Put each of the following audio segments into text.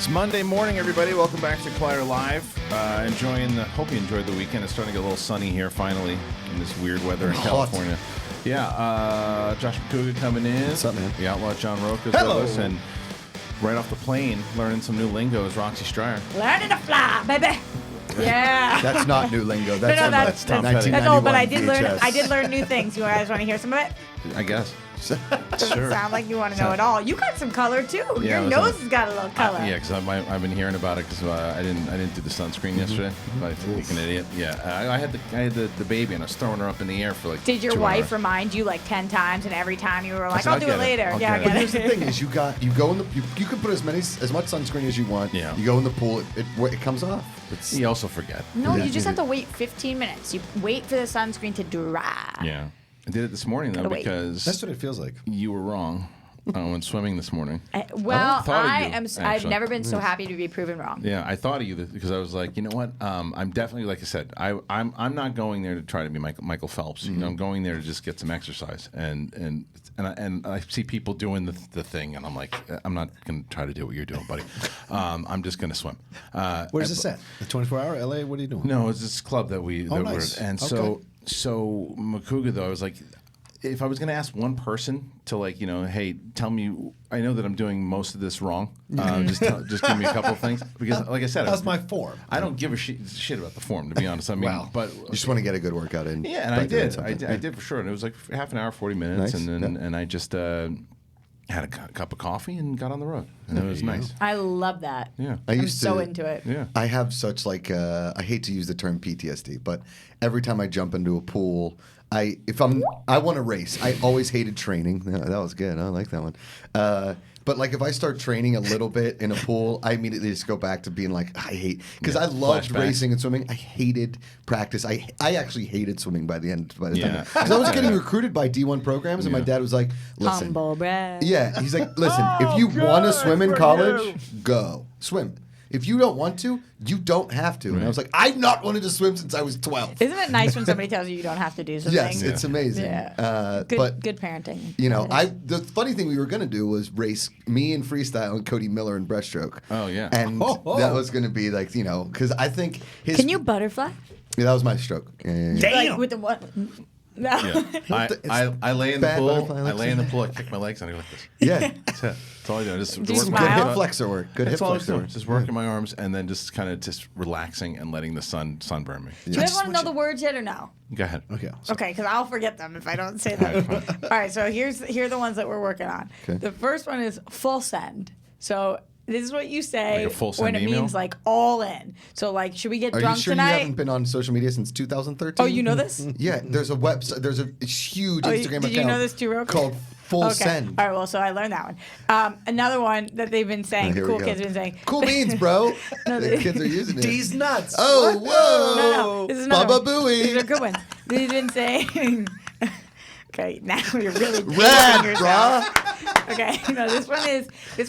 Monday morning, everybody. Welcome back to Collider Live. Hope you enjoyed the weekend. It's starting to get a little sunny here finally in this weird weather in California. Yeah, Josh Macuga coming in. What's up, man? The outlaw John Rocha is with us, and right off the plane, learning some new lingo is Roxy Striar. Learning to fly, baby. Yeah. That's not new lingo. That's Tom Petty. That's old, but I did learn new things. You guys want to hear some of it? I guess. Doesn't sound like you want to know it all. You got some color too. Yeah, your nose has got a little color. Yeah, because I've been hearing about it because I didn't do the sunscreen yesterday. Like an idiot. Yeah, I had the baby and I was throwing her up in the air for like. Did your 2 wife hours. remind you like 10 times, and every time you were like, I'll do it later. Yeah, But here's the thing: is you go in the you can put as much sunscreen as you want. Yeah. You go in the pool, it comes off. You also forget. No, you just have to wait 15 minutes. You wait for the sunscreen to dry. Yeah. I did it this morning, though, because... That's what it feels like. You were wrong when swimming this morning. I've never been so happy to be proven wrong. Yeah, I thought of you because I was like, you know what? I'm definitely, like I said, I'm not going there to try to be Michael Phelps. You know, I'm going there to just get some exercise. And I see people doing the thing, and I'm like, I'm not going to try to do what you're doing, buddy. I'm just going to swim. Where's this at? The 24-hour LA? What are you doing? No, it's this club that nice. we're... And so Macuga, though, I was like, if I was going to ask one person to, like, you know, hey, tell me, I know that I'm doing most of this wrong. Just give me a couple of things. Because, like I said... How's my form? I don't give a shit about the form, to be honest. I mean, but... You just want to get a good workout in. Yeah, and I did. I did for sure. And it was like half an hour, 40 minutes. Nice. And I just had a cup of coffee and got on the road. And it was nice. I love that. Yeah. I'm so into it. Yeah. I have such like I hate to use the term PTSD, but every time I jump into a pool, I want to race. I always hated training. That was good. I like that one. But like if I start training a little bit in a pool, I immediately just go back to being like I hate because I loved racing and swimming. I hated practice. I actually hated swimming by the time. Because I was getting recruited by D1 programs, and my dad was like, "Listen, humble brag." Yeah, he's like, "Listen, if you want to swim in college, go swim. If you don't want to, you don't have to." And I was like, I've not wanted to swim since I was 12. Isn't it nice when somebody tells you don't have to do something? Yes, it's amazing. Yeah. Good parenting. You know, the funny thing we were going to do was race me in freestyle and Cody Miller in breaststroke. Oh, yeah. And that was going to be like, you know, because I think his... Can you butterfly? Yeah, that was my stroke. Yeah. Like with the what? No. Yeah. I lay in the pool. I lay in the pool. I kick my legs and I go like this. Yeah. That's it. That's all I do. Just Do you work smile? Good hip flexor work. That's all I was doing. Just working my arms and then just kind of just relaxing and letting the sunburn me. Do you guys want to know the words yet or no? Go ahead. Okay. Okay, because I'll forget them if I don't say them. All right, so here are the ones that we're working on. Okay. The first one is full send. So this is what you say Like a full when send it email? means like all in. So like, should we get Are drunk you sure tonight? you haven't been on social media since 2013? Oh, you know this? Yeah, there's a website. There's a huge Instagram account. Did you know this too, Rocha? Called Full Okay. Send. All right, well, so I learned that one. Another one that they've been saying, Here we cool go. kids have been saying. Cool beans, bro. No, The kids are using it. D's nuts. Oh, whoa. No, this is another Baba one. Booey. These are good ones. They've been saying. Okay, now you're really Rad, dating yourself. Okay, no, this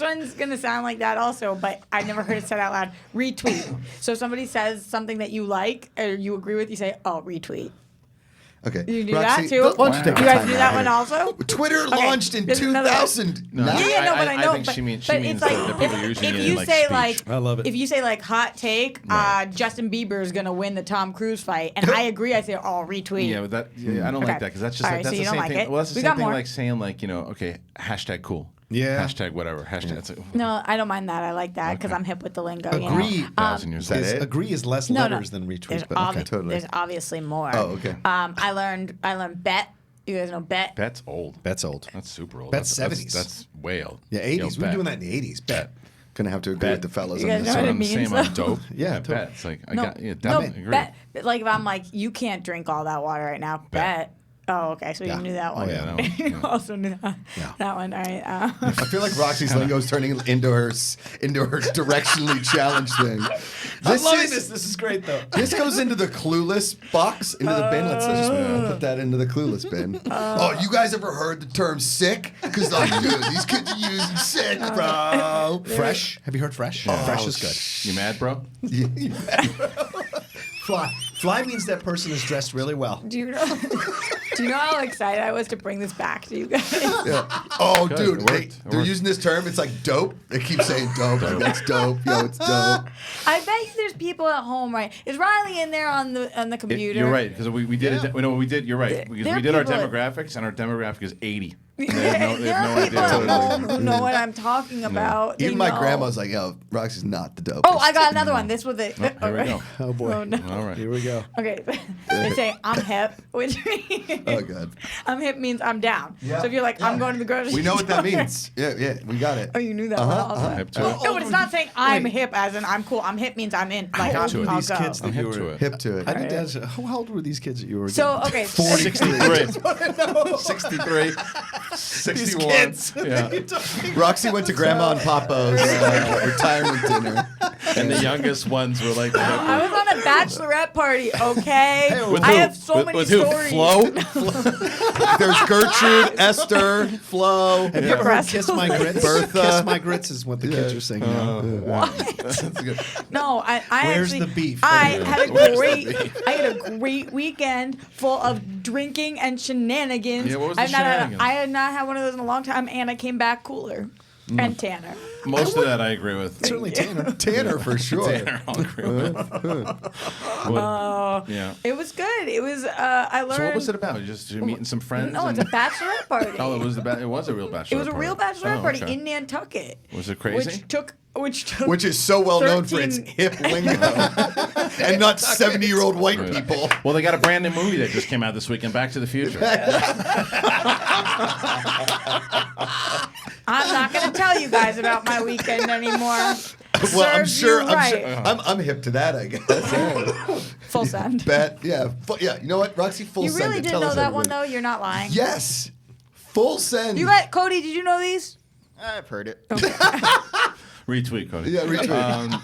one's gonna sound like that also, but I've never heard it said out loud. Retweet. So somebody says something that you like or you agree with, you say, "Oh, retweet." Okay. You do Roxy, that too? why don't you take You the guys time do out that here? one also? Twitter launched in there's another one. 2000. No, Nah. Yeah, no, but I know. think but, she means but it's that like people are using if it you in say speech. like, I love it. if you say like hot take, Justin Bieber is gonna win the Tom Cruise fight, and I agree, I say, "Oh, retweet." Yeah, but I don't like that because that's just All like right, that's so the you don't same like thing. it. Well, that's the We same got thing more. like saying like, you know, okay, hashtag cool. Yeah. Hashtag whatever. Hashtag. It's like, No, I don't mind that. I like that because I'm hip with the lingo. Agree. You know? 1,000 years. that it? Agree is less No, letters no. than retweet. There's, But totally. there's obviously more. Oh, okay. I learned bet. You guys know bet? Bet's old. That's old. That's super old. Bet's That's 70s. That's way old. Yeah, 80s. Yo, We were bet. doing that in the 80s. Bet. Gonna have to agree with the fellas You on guys this know one. what it I'm means, saying I'm though? dope. Yeah, bet. totally. It's like No, I definitely agree. bet. Like if I'm like, you can't drink all that water right now. Bet. Oh, okay. So Yeah. you knew that one. Oh, yeah, that one, You yeah. also knew that, that one. All right. I feel like Roxy's lingo is turning into her directionally challenged thing. I'm loving this. This is great, though. This goes into the Clueless box, into the bin. Let's just put that into the Clueless bin. Oh, you guys ever heard the term sick? Because like, dude, these kids are using sick, bro. Fresh. Have you heard fresh? Fresh is good. You mad, bro? Fly. Fly means that person is dressed really well. Do you know? Do you know how excited I was to bring this back to you guys? Yeah. Oh, Good, dude, it worked. It they're worked. using this term. It's like dope. They keep saying dope. Like, that's dope. Yo, it's dope. I bet you there's people at home, right? Is Reilly in there on the computer? You're right, because we did it. We know what we did. You're right, because There we are did our people- demographics, and our demographic is 80. They There have are no people idea. at home who know what I'm talking about. They Even my know. grandma's like, yo, Roxy's not the dope. Oh, I got another one. This was it. Here we go. Oh boy. Oh, no. All right. Here we go. Okay, they say I'm hip, which means Oh, God. I'm hip means I'm down. Yeah. So if you're like I'm going to the grocery We know what that store- means. Yeah, we got it. Oh, you knew that one also. Hip to it. No, but it's not saying I'm hip as in I'm cool. I'm hip means I'm in. Like How old I'll were these go. kids I'm that you hip to were? it. Hip to it. I need to ask, how old were these kids that you were? So getting? okay, 63. 63. 61. kids. Yeah. Roxy went to Grandma and Papa's retirement dinner. And the youngest ones were like, I was on a bachelorette party. Okay, with I who? have so many with who? stories. Flo? There's Gertrude, Esther, Flo. Have you ever heard Russell. "Kiss My Grits"? Bertha. "Kiss My Grits" is what the kids are saying now. That's good. No, I Where's actually, the beef? I had a Where's the great, beef? I had a great weekend full of drinking and shenanigans. Yeah, what was the I've not had- shenanigans? I had not had one of those in a long time, and I came back cooler and tanner. Most of that I agree with. Certainly Tanner. Tanner for sure. Tanner, I'll agree with. Yeah. It was good. It was. I learned. So what was it about? You're meeting some friends? No, it's a and- bachelorette party. Oh, it was it was a real bachelorette It was a real party. bachelorette Oh, party okay. in Nantucket. Was it crazy? Which took. Which is so well known for its 13 hip lingo. And not 70-year-old white Right. people. Well, they got a brand new movie that just came out this weekend, Back to the Future. I'm not going to tell you guys about my weekend anymore. Well, I'm Serves sure. you I'm, right. sure I'm hip to that, I guess. Yeah. Full send. Bet. Yeah. Yeah. You know what, Roxy? Full You send. really it. didn't Tell know us that one everybody. though. You're not lying. Yes. Full send. You got Cody. Did you know these? I've heard it. Retweet, Cody. Yeah, retweet.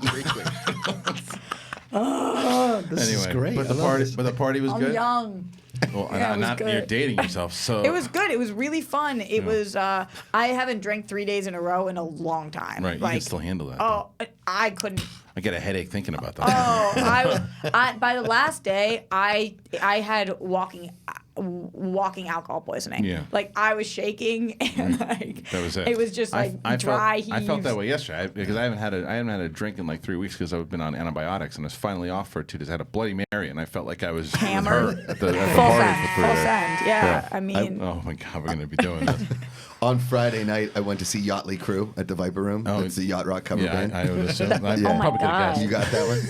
This is Anyway, great. but I love this. the party was I'm good. young. Well, Yeah, it was not good. you're dating yourself, so It was good. It was really fun. It was. I haven't drank 3 days in a row in a long time. right. You Like, can still handle that. oh, I couldn't. I get a headache thinking about that. Oh, I by the last day, I had walking alcohol poisoning. Yeah. Like I was shaking and like That was it. It was just like I dry felt, I felt that heaves. way yesterday because I haven't had a drink in like 3 weeks because I've been on antibiotics and I was finally off for 2 days. I had a Bloody Mary and I felt like I was Hammered. with her at the Full party send. for 3 Full days. send. Yeah. I mean. Oh my God, we're gonna be doing this. On Friday night, I went to see Yachtley Crue at the Viper Room. Oh, It's the yacht rock cover Yeah, band. I would assume. I Yeah. probably could have God. You guessed. got that one?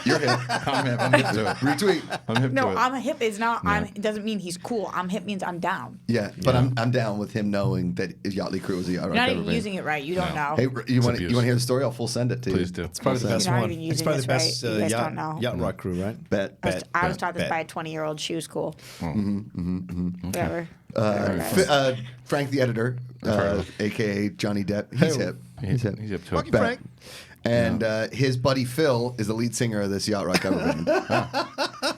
You're hip. I'm hip to it. Retweet. I'm hip no, to it. I'm hip is not. Yeah. It doesn't mean he's cool. I'm hip means I'm down. Yeah, but Yeah. I'm down with him knowing that Yachtley Crue is a yacht rock You're not cover even band. using it right. You don't know. Hey, you want abuse. to hear the story? I'll full send it to you. Please do. It's probably the You're best not one. even It's using probably this the best right. You guys yacht, don't know. yacht rock crew, right? Bet. I was taught this bet. by a 20-year-old shoe school. Mm-hmm. Whatever. Whatever, guys. Frank the editor, aka Johnny Depp. He's hip. He's hip to Fuck it. you, Frank. And his buddy Phil is the lead singer of this yacht rock cover band.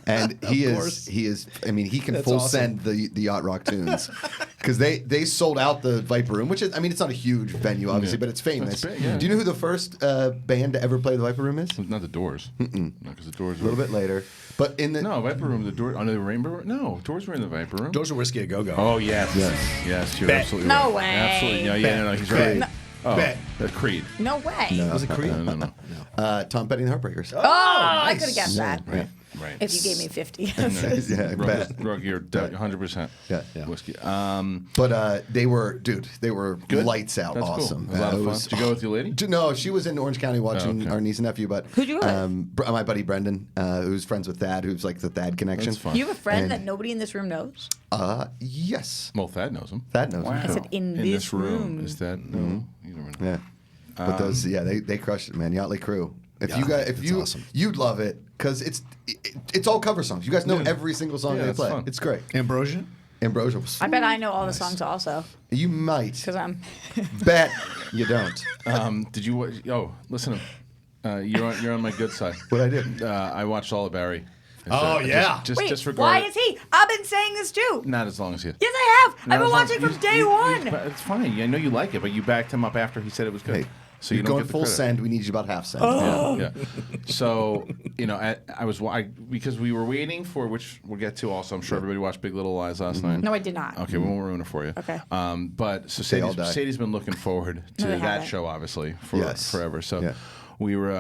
And he is. I mean, he can That's full awesome. send the yacht rock tunes because they sold out the Viper Room, which is. I mean, it's not a huge venue, obviously, Yeah. but it's famous. It's big, yeah. Do you know who the first band to ever play the Viper Room is? Not the Doors. No, because the Doors A little bit later, but in the No, Viper Room. The Doors. Under the Rainbow Room? No, Doors were in the Viper Room. Doors are whiskey a go go. Oh yes, yes, you're Bet. absolutely No right. way. Absolutely, no, Bet. no, he's Bet. right. No. Oh, Bet. that's Creed. No way. Was it Creed? No. Tom Petty and the Heartbreakers. Oh, I could have guessed that. Right. If you gave me 50. Yeah, bet. Rug, you're 100%. Yeah. Whiskey. But they were Good. lights out, That's cool. awesome. It was a lot of It fun. was- Did you go with your lady? No, she was in Orange County watching okay. our niece and nephew. But Who'd you go with? my buddy Brendan, who's friends with Thad, who's like the Thad connection. That's fun. You have a friend And- that nobody in this room knows? Yes, Well, Thad knows him. Thad knows. Wow. him. I said in this room. Is that no? You don't know. Yeah, but those, they crushed it, man. Yachtley Crue. If you Yeah, guys, if it's you, awesome. you'd love it because it's all cover songs. You guys know Yeah. every single song Yeah, they it's play. fun. It's great. Ambrosia? Ambrosia. I bet I know all the songs also You might because I'm. bet you don't. Did you? Oh, listen. You're on my good side. What I did. I watched all of Barry. Oh, yeah. Just Wait, disregard why it. is he? I've been saying this too. Not as long as you. Yes, I have. No, I've been as long- watching you- from day you- one. But it's funny. I know you like it, but you backed him up after he said it was good. Hey, So You're you don't going get the full credit. send. We need you about half send. Yeah. So, because we were waiting for, which we'll get to also. I'm sure everybody watched Big Little Lies last night. No, I did not. Okay, we won't ruin it for you. Okay. But so They all die. Sadie's been looking forward to they that haven't. show, obviously, for Yes. forever. So Yeah. we were,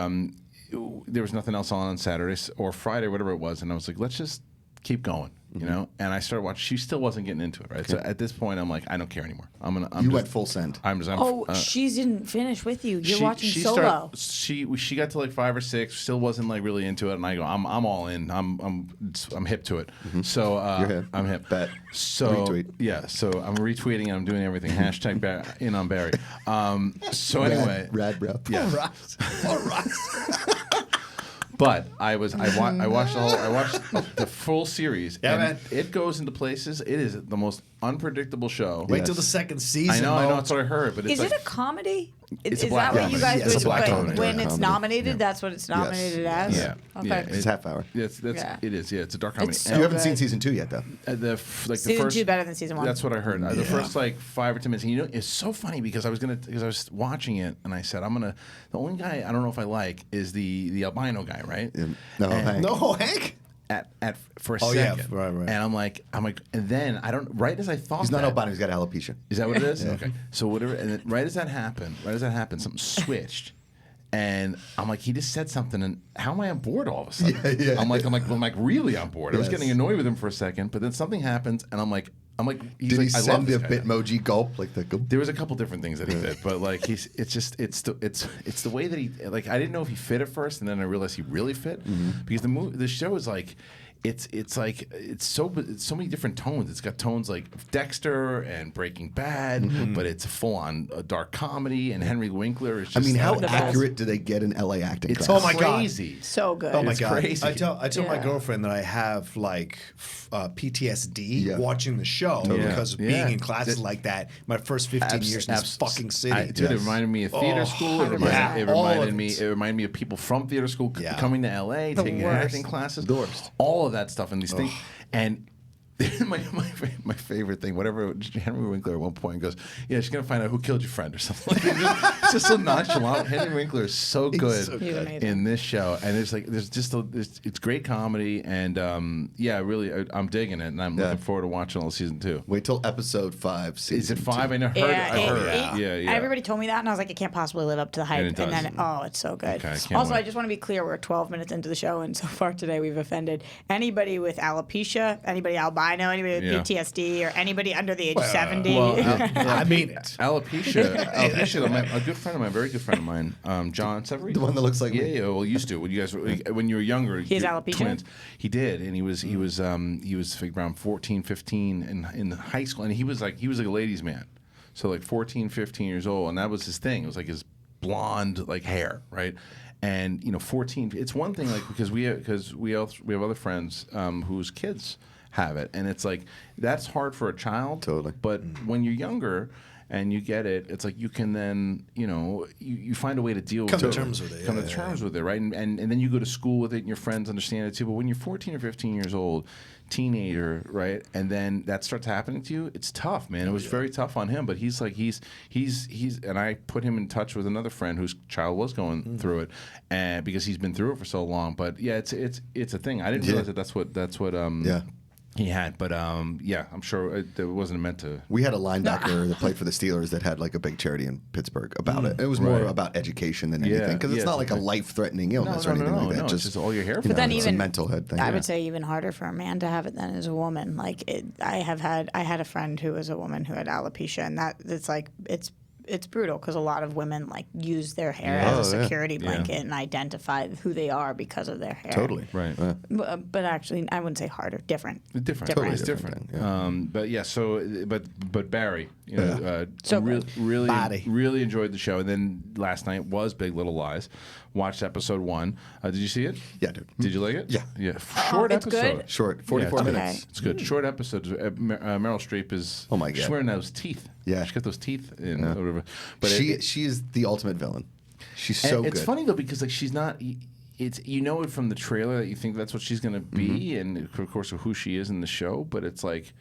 there was nothing else on Saturday or Friday, whatever it was. And I was like, let's just keep going, you know? And I started watching. She still wasn't getting into it, right? So at this point, I'm like, I don't care anymore. You went full send. She didn't finish with you. You're watching solo. She got to like 5 or 6, still wasn't like really into it, and I go, I'm all in. I'm hip to it. So You're hip. I'm hip. Bet. So Retweet. yeah. So I'm retweeting and I'm doing everything. Hashtag in on Barry. So anyway, Rad bro. yeah. All right. But I watched the full series. Yeah, and man. It goes into places. It is the most unpredictable show. Wait till the second season. I know. Mo. That's what I heard. But it's Is like, it a comedy? It's Is a black that what you comedy. guys It's a would? black But comedy. when it's Comedy. nominated, that's what it's nominated as. Yeah. Okay. Yeah. It's half hour. It is. Yeah, it's a dark comedy. It's And You haven't good. seen season 2 yet, though. the Season first 2 better than season 1. That's what I heard. The first like 5 or 10 minutes. And, you know, it's so funny because I was watching it and I said the only guy I don't know if I like is the albino guy, right? No, And- Hank. No, Hank. For a Oh, yeah, second, right. And I'm like, and then I don't. Right as I thought, He's not that, albino. He's got alopecia. Is that what it is? Okay. So whatever. And then right as that happened, something switched. And I'm like, he just said something, and how am I on board all of a sudden? Yeah. I'm like really on board. I was Yes. getting annoyed with him for a second, but then something happens, and I'm like, he's Did like, he I love send this the guy. Bitmoji gulp? Like the gulp? There was a couple different things that he did, but like it's the way that he like. I didn't know if he fit at first, and then I realized he really fit because the show is like. It's so many different tones. It's got tones like Dexter and Breaking Bad, but it's full on dark comedy. And Henry Winkler is I just. mean, how the best. accurate do they get in LA acting? It's class? Oh my God. crazy. So good. Oh my It's God! crazy. I tell my Yeah. girlfriend that I have like PTSD Yeah. watching the show Yeah. because of Yeah. being in classes like that. My first 15 years in this fucking city. Dude, it reminded me of theater school. It 100%. reminded me of people from theater school Yeah. coming to LA, taking worst. acting classes. The worst. All of that stuff and these things. And my favorite thing, whatever, Henry Winkler at one point goes, yeah, she's going to find out who killed your friend or something. It's just so nonchalant. Henry Winkler is so good, so He's amazing. in this show. And it's great comedy. And yeah, really, I'm digging it. And I'm looking forward to watching all season 2. Wait till episode 5. Is Season it 5? 2. I know. I heard. Yeah. Everybody told me that, and I was like, it can't possibly live up to the hype. And it does. then, it's so good. Okay, I can't Also, wait. I just want to be clear: we're 12 minutes into the show, and so far today we've offended anybody with alopecia, anybody albino, anybody with Yeah. PTSD, or anybody under the age of 70. I mean it. Alopecia, a good friend of mine, very good friend of mine, John Severy. The one that looks like yeah, me. yeah. Well, used to when you guys when you were younger. He has you- alopecia? Twins. He did, and he was like around 14, 15 in high school, and he was like a ladies' man, so like 14, 15 years old, and that was his thing. It was like his blonde like hair, right? And 14. It's one thing like because we have other friends whose kids have it, and it's like that's hard for a child. Totally. But when you're younger and you get it, it's like you can then you find a way to deal Come with to it. terms with it, Come yeah, to yeah, terms with it, right? And then you go to school with it, and your friends understand it too. But when you're 14 or 15 years old, teenager, right, and then that starts happening to you, it's tough, man. It was very tough on him, but he's and I put him in touch with another friend whose child was going through it, and because he's been through it for so long. But yeah, it's a thing. I didn't realize that's what Yeah. he had, but yeah, I'm sure it wasn't meant to. We had a linebacker that played for the Steelers that had like a big charity in Pittsburgh about it. It was more Right. about education than Yeah, anything because it's yeah, not like a okay. life-threatening illness or anything like that. It's just all your hair. you know, then it's even- a mental head thing. I Yeah. would say even harder for a man to have it than as a woman. Like I had a friend who was a woman who had alopecia, and it's brutal because a lot of women like use their hair as a Oh, yeah. security blanket and identify who they are because of their hair. Totally. Right. But actually, I wouldn't say harder. Different. Different. Totally It's different different. thing, But yeah. So, but Barry, So really, Body. really enjoyed the show. And then last night was Big Little Lies. Watched episode 1. Did you see it? Yeah, dude. Did you like it? Yeah. Yeah. Short it's episode. good? Short, 44 Yeah, it's minutes. It's good. Short episodes. Meryl Streep is. Oh, my God. She's wearing those teeth. Yeah. She's got those teeth in. Or whatever. But She is the ultimate villain. She's so it's good. funny though because like she's not. It's it from the trailer that you think that's what she's gonna be, and of course of who she is in the show. But it's like,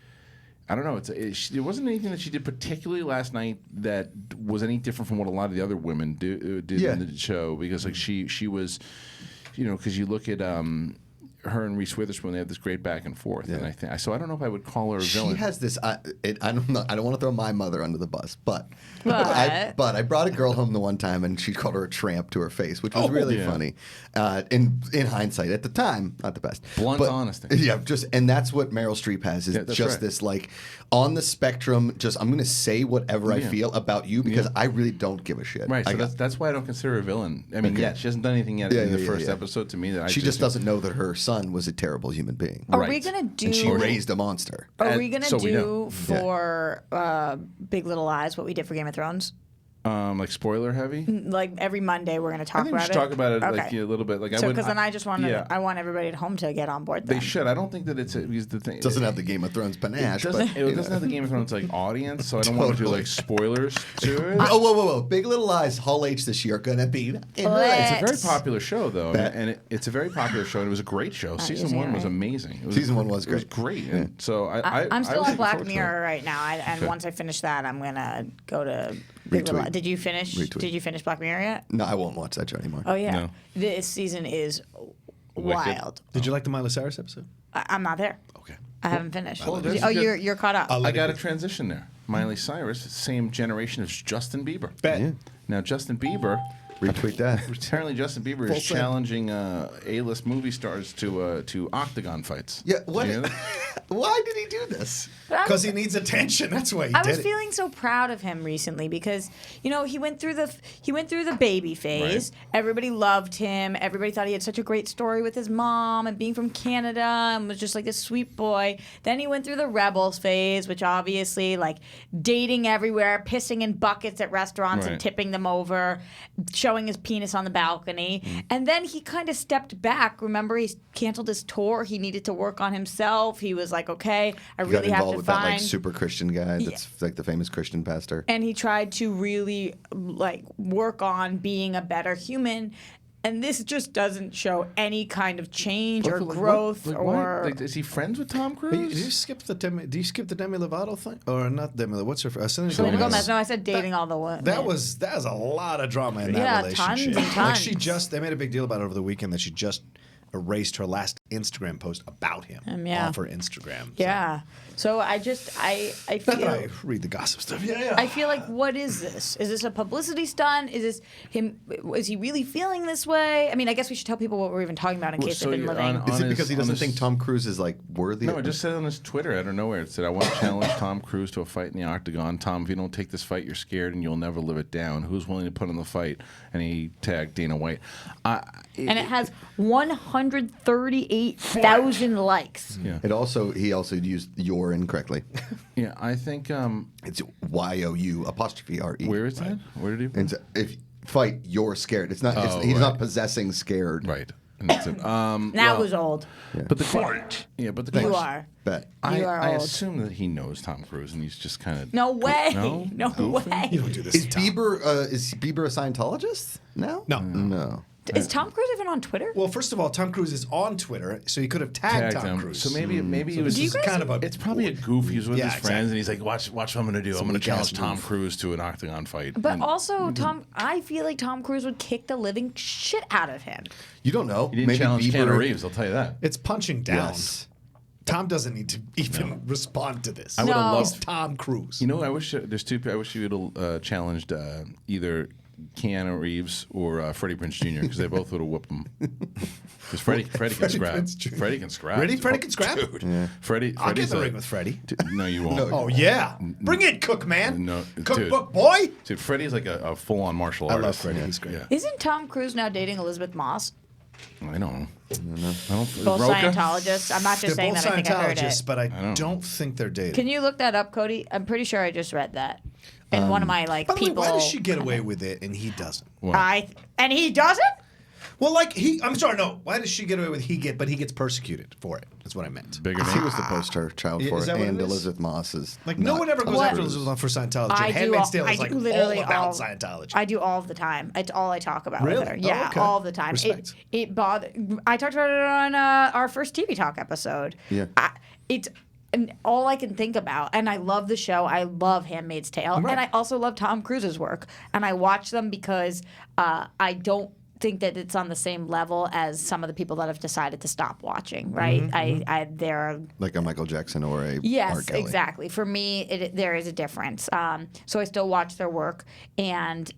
I don't know. It wasn't anything that she did particularly last night that was any different from what a lot of the other women did in the show. Because like she was, because you look at her and Reese Witherspoon, they have this great back and forth, and I don't know if I would call her a villain. She has this. I don't want to throw my mother under the bus, but I brought a girl home the one time, and she called her a tramp to her face, which was really funny. In hindsight, at the time, not the best. Blunt honesty. Yeah, and that's what Meryl Streep has is just this like on the spectrum. Just I'm going to say whatever I feel about you because I really don't give a shit. Right. So that's why I don't consider her a villain. I mean, she hasn't done anything yet in the first episode to me that she just doesn't know that her son was a terrible human being. Are we gonna do? And she raised a monster. Are we gonna do for Big Little Lies what we did for Game of Thrones? Like spoiler heavy? Like every Monday we're going to talk about it? I think we should talk about it like a little bit. Like, because then I just want I want everybody at home to get on board. They should. I don't think that it's because the thing. It doesn't have the Game of Thrones panache. It doesn't have the Game of Thrones like audience, so I don't want to do like spoilers to it. Oh, whoa. Big Little Lies, Hall H this year going to be. It's a very popular show, though. And it's a very popular show, and it was a great show. Season 1 was amazing. Season 1 was great. It was great. And so I'm still on Black Mirror right now, and once I finish that, I'm going to go to Big Little Lies. Did you finish? Did you finish Black Mirror yet? No, I won't watch that show anymore. Oh yeah, No. This season is wild. Did you like the Miley Cyrus episode? I'm not there. Okay. I haven't finished. You're caught up. I got a transition there. Miley Cyrus, same generation as Justin Bieber. Yeah. Now Justin Bieber. Retweet that. Apparently, Justin Bieber is challenging A-list movie stars to octagon fights. Yeah. What? Why did he do this? Because he needs attention. That's why he did it. I was feeling so proud of him recently because he went through the baby phase. Right. Everybody loved him. Everybody thought he had such a great story with his mom and being from Canada and was just like this sweet boy. Then he went through the rebels phase, which obviously like dating everywhere, pissing in buckets at restaurants and tipping them over, showing his penis on the balcony. And then he kind of stepped back. Remember, he canceled his tour. He needed to work on himself. He was like, okay, I really have to with that like super Christian guy that's like the famous Christian pastor. And he tried to really like work on being a better human. And this just doesn't show any kind of change or growth is he friends with Tom Cruise? Do you skip the Demi Lovato thing or not Demi? What's her? Selena Gomez. No, I said dating all the women. That was a lot of drama in that relationship. Tons and tons. Like they made a big deal about it over the weekend that she just erased her last Instagram post about him off her Instagram. Yeah. So I feel. I read the gossip stuff. Yeah. I feel like, what is this? Is this a publicity stunt? Is this him? Is he really feeling this way? I mean, I guess we should tell people what we're even talking about in case they've been living. Is it because he doesn't think Tom Cruise is like worthy? No, it just said on his Twitter out of nowhere. It said, "I want to challenge Tom Cruise to a fight in the octagon. Tom, if you don't take this fight, you're scared and you'll never live it down. Who's willing to put on the fight?" And he tagged Dana White. And it has 138,000 likes. Yeah. He also used "your" incorrectly. Yeah, I think it's YOU''RE. Where is that? Where did he? And if fight, you're scared. It's not. He's not possessing scared. Right. And that's it. That was old. Yeah. But the fight. Yeah, but the you are. Bet. I assume that he knows Tom Cruise and he's just kind of. No way. No way. You don't do this. Is Bieber a Scientologist now? No. Is Tom Cruise even on Twitter? Well, first of all, Tom Cruise is on Twitter, so he could have tagged Tom Cruise. So maybe it was just kind of a. It's probably a goof. He's with his friends, exactly. and he's like, "Watch what I'm going to do. I'm going to challenge Tom Cruise to an octagon fight." But also, I feel like Tom Cruise would kick the living shit out of him. You don't know. He didn't challenge Keanu Reeves. I'll tell you that. It's punching down. Yes. Tom doesn't need to even respond to this. I would have loved Tom Cruise. You know, I wish there's two. I wish you would have challenged either Keanu Reeves or Freddie Prinze Jr. because they both would have whooped him. Because Freddie can scrap. Freddie can scrap. Really? Freddie can scrap? Dude. Yeah. Freddie. I'll get in the ring with Freddie. No, you won't. Oh, yeah. Bring it, Cook, man. No, Cookbook boy. Dude, Freddie's like a full-on martial artist. I love Freddie. He's great. Yeah. Isn't Tom Cruise now dating Elizabeth Moss? I don't know. Both Scientologists. I'm not just saying that. I think I heard it. But I don't think they're dating. Can you look that up, Cody? I'm pretty sure I just read that. And one of my by the people. Way, why does she get away with it and he doesn't? And he doesn't? Well, I'm sorry, no. Why does she get away with but he gets persecuted for it? That's what I meant. Bigger He was the poster child for it, and Elizabeth Moss is no one ever goes after Elizabeth Moss for Scientology. Handmaid's Tale is all about Scientology. I do all the time. It's all I talk about really? with her. Yeah, all the time. Respect. It bothered. I talked about it on our first TV Talk episode. Yeah. and all I can think about, and I love the show. I love Handmaid's Tale, and I also love Tom Cruise's work. And I watch them because I don't think that it's on the same level as some of the people that have decided to stop watching. Right? They're like a Michael Jackson or a yes, R. Kelly. exactly. For me, there is a difference. So I still watch their work, and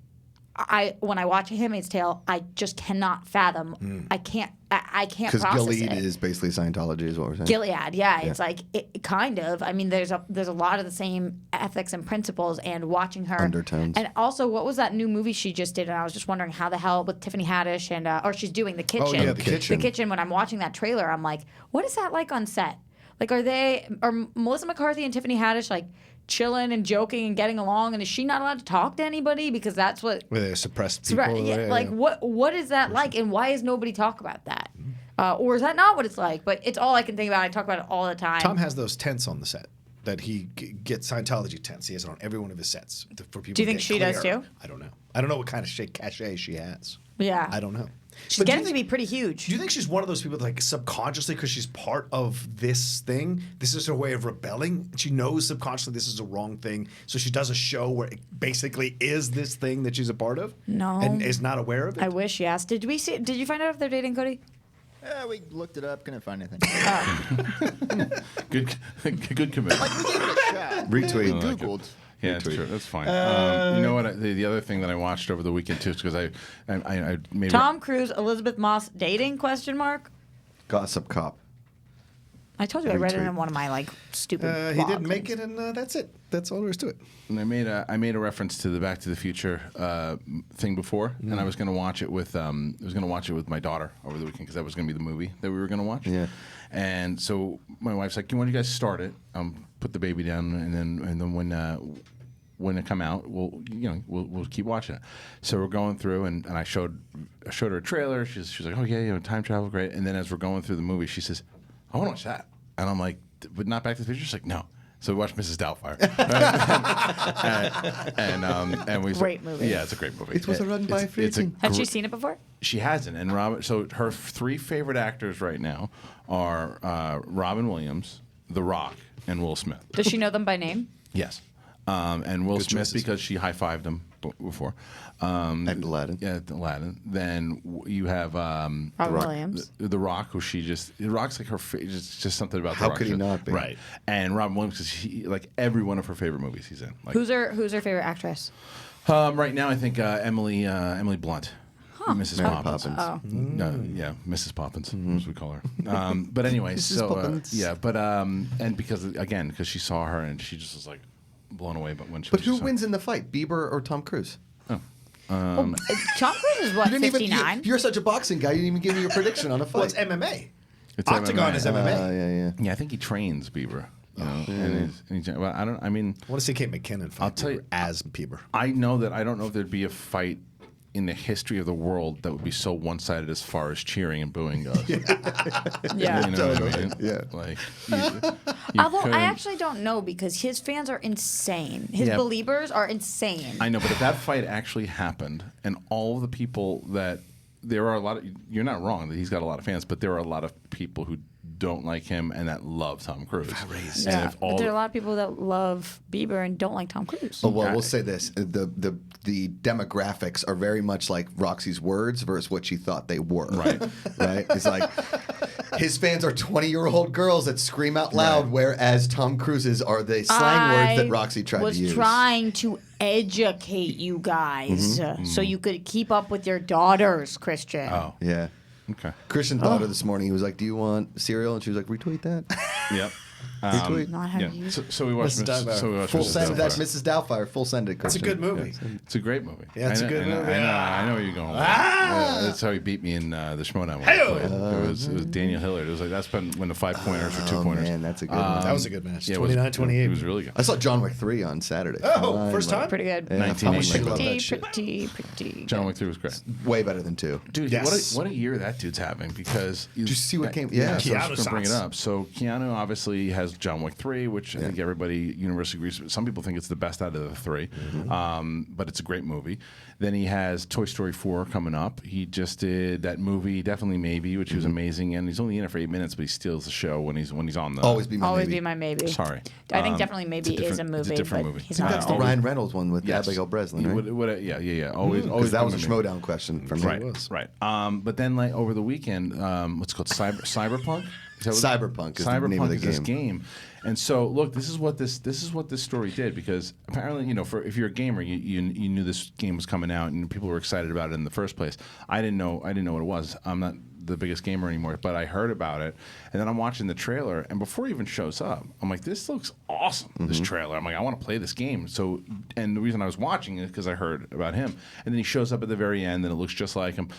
when I watch A Handmaid's Tale, I just cannot fathom. I can't process Because Gilead it. is basically Scientology, is what we're saying. Gilead, yeah. It's like kind of. I mean, there's a lot of the same ethics and principles, and watching her Undertones. And also, what was that new movie she just did? And I was just wondering how the hell with Tiffany Haddish and or she's doing The Kitchen. Oh, yeah, The Kitchen. The Kitchen. When I'm watching that trailer, I'm like, what is that like on set? Like, are Melissa McCarthy and Tiffany Haddish like chilling and joking and getting along, and is she not allowed to talk to anybody because that's what Where they suppress people. like what is that like, and why is nobody talk about that, or is that not what it's like? But it's all I can think about. I talk about it all the time. Tom has those tents on the set that he gets Scientology tents. He has it on every one of his sets for people. Do you think to she get does clear. too? I don't know. I don't know what kind of cachet she has. Yeah, I don't know. she's But do you getting to be pretty huge. Do you think she's one of those people that, like, subconsciously, because she's part of this thing, this is her way of rebelling? She knows subconsciously this is a wrong thing, so she does a show where it basically is this thing that she's a part of? No. And is not aware of it? I wish, yes. Did you find out if they're dating, Cody? We looked it up, couldn't find anything. Good commitment. We gave it a shot. Retweet. We like it. Googled. Yeah, it's true. That's fine. You know what? The other thing that I watched over the weekend too is because I made Tom Cruise, Elizabeth Moss dating? Question mark. Gossip Cop. I told you I read it Retweet. in one of my stupid. He blog didn't make things. it, and that's it. That's all there is to it. And I made a reference to the Back to the Future thing before, and I was going to watch it with my daughter over the weekend because that was going to be the movie that we were going to watch. Yeah. And so my wife's like, "Why don't you guys start it? Put the baby down, and then when it come out, we'll keep watching it." So we're going through, and I showed her a trailer. She's like, "Oh yeah, time travel, great." And then as we're going through the movie, she says, "I want to watch that," and I'm like, "But not Back to the Future?" She's like, "No." So we watched Mrs. Doubtfire, and we Great movie. Yeah, it's a great movie. It was run by Friedkin. Has she seen it before? She hasn't, and Robin. So her three favorite actors right now are Robin Williams, The Rock, and Will Smith. Does she know them by name? Yes, and Will Good Smith choices. because she high-fived him before. And Aladdin. Yeah, Aladdin. Then you have Robin Rock. Williams. The Rock, who The Rock's like her. Just something about How The Rock. could he not be? Right. And Robin Williams, because he like every one of her favorite movies he's in. Like, Who's her favorite actress? right now, I think Emily Blunt. Mrs. Mary Poppins. Poppins. No, yeah, Mrs. Poppins, as we call her. But anyway, so Poppins. yeah, but and because she saw her and she just was like blown away. But when she But was who just wins in the fight, Bieber or Tom Cruise? Tom Cruise is what, 59? You're such a boxing guy. You didn't even give me your prediction on a Well, fight. it's MMA. It's Octagon MMA. is MMA. Yeah. Yeah, I think he trains Bieber. You know, and he's, well, I don't. I mean, I want to see Kate McKinnon fight I'll tell you- Bieber as Bieber. I know that I don't know if there'd be a fight in the history of the world that would be so one-sided as far as cheering and booing goes. Yeah. You know what I mean? Yeah. Like, Although couldn't- I actually don't know because his fans are insane. His Yeah. believers are insane. I know, but if that fight actually happened, and all the people that there are a lot of, you're not wrong that he's got a lot of fans, but there are a lot of people who don't like him and that love Tom Cruise. And Yeah, if all but there are a lot of people that love Bieber and don't like Tom Cruise. Oh, well, we'll say this: the demographics are very much like Roxy's words versus what she thought they were. Right. Right. It's like his fans are 20-year-old girls that scream out loud, Right. whereas Tom Cruise's are the slang words that Roxy tried to use. was trying to educate you guys Mm-hmm. so you could keep up with your daughters, Christian. Oh, Yeah. okay. Christian thought her this morning. He was like, "Do you want cereal?" And she was like, "Retweet that." Yep. Retweet. Not how Yeah. you. So we watched. Mrs. Doubtfire. So we watched Full Mrs. send that, Doubtfire. Mrs. Doubtfire. Full send it, It's a Christian. good movie. It's a great movie. Yeah, it's a good movie. I know where you're going. With that. That's how he beat me in the Schmoedown one. It was Daniel Hillard. It was like that's when the 5-pointers or 2-pointers. Man, that's a good one. That was a good match. Yeah, it was- 29-28. It was really good. I saw John Wick 3 on Saturday. Oh, first time? Pretty good. Yeah, 1980. I love Pretty, that shit. pretty. John Wick 3 was great. Way better than 2. Dude, Yes. what a year that dude's having because Did you see what came? Yeah, Yeah. so I was Keanu just gonna bring it Sans. up. So Keanu obviously obviously has John Wick 3, which I think everybody universally agrees with. Some people think it's the best out of the three, but it's a great movie. Then he has Toy Story 4 coming up. He just did that movie, Definitely Maybe, which was amazing, and he's only in it for 8 minutes, but he steals the show when he's on the. Always Be My Always Maybe. Be My Maybe. Sorry. I think Definitely Maybe is a movie. It's a different but movie. He's I think not that's in the it. Ryan Reynolds one with Abigail Breslin, right? Yeah. Always. Because that was a Be My Maybe. Schmoedown question from me. Right. But then, like over the weekend, what's it called Cyberpunk. Is that Cyberpunk is the name of the is this game. And so, look, this is what this story did, because apparently, if you're a gamer, you knew this game was coming out and people were excited about it in the first place. I didn't know what it was. I'm not the biggest gamer anymore, but I heard about it, and then I'm watching the trailer, and before it even shows up, I'm like, this looks awesome. This trailer. I'm like, I want to play this game. So, and the reason I was watching it because I heard about him, and then he shows up at the very end, and it looks just like him.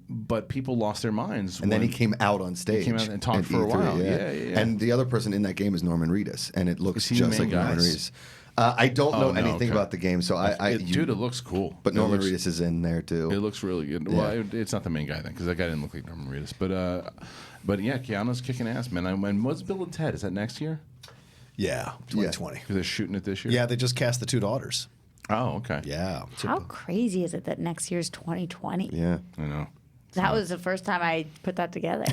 But people lost their minds. And then he came out on stage. He came out and talked at for a E3, while. Yeah. And the other person in that game is Norman Reedus, and it looks Is he the just like main guy? Norman Reedus. I don't know no, anything okay. about the game, so Dude, it looks cool. But It Norman looks- Reedus is in there too. It looks really good. Yeah. Well, it's not the main guy then, because that guy didn't look like Norman Reedus. But yeah, Keanu's kicking ass, man. And what's Bill and Ted? Is that next year? Yeah, 2020. Because they're shooting it this year. Yeah, they just cast the 2 daughters. Oh, okay. Yeah. How crazy is it that next year's 2020? Yeah. I know. That was the first time I put that together.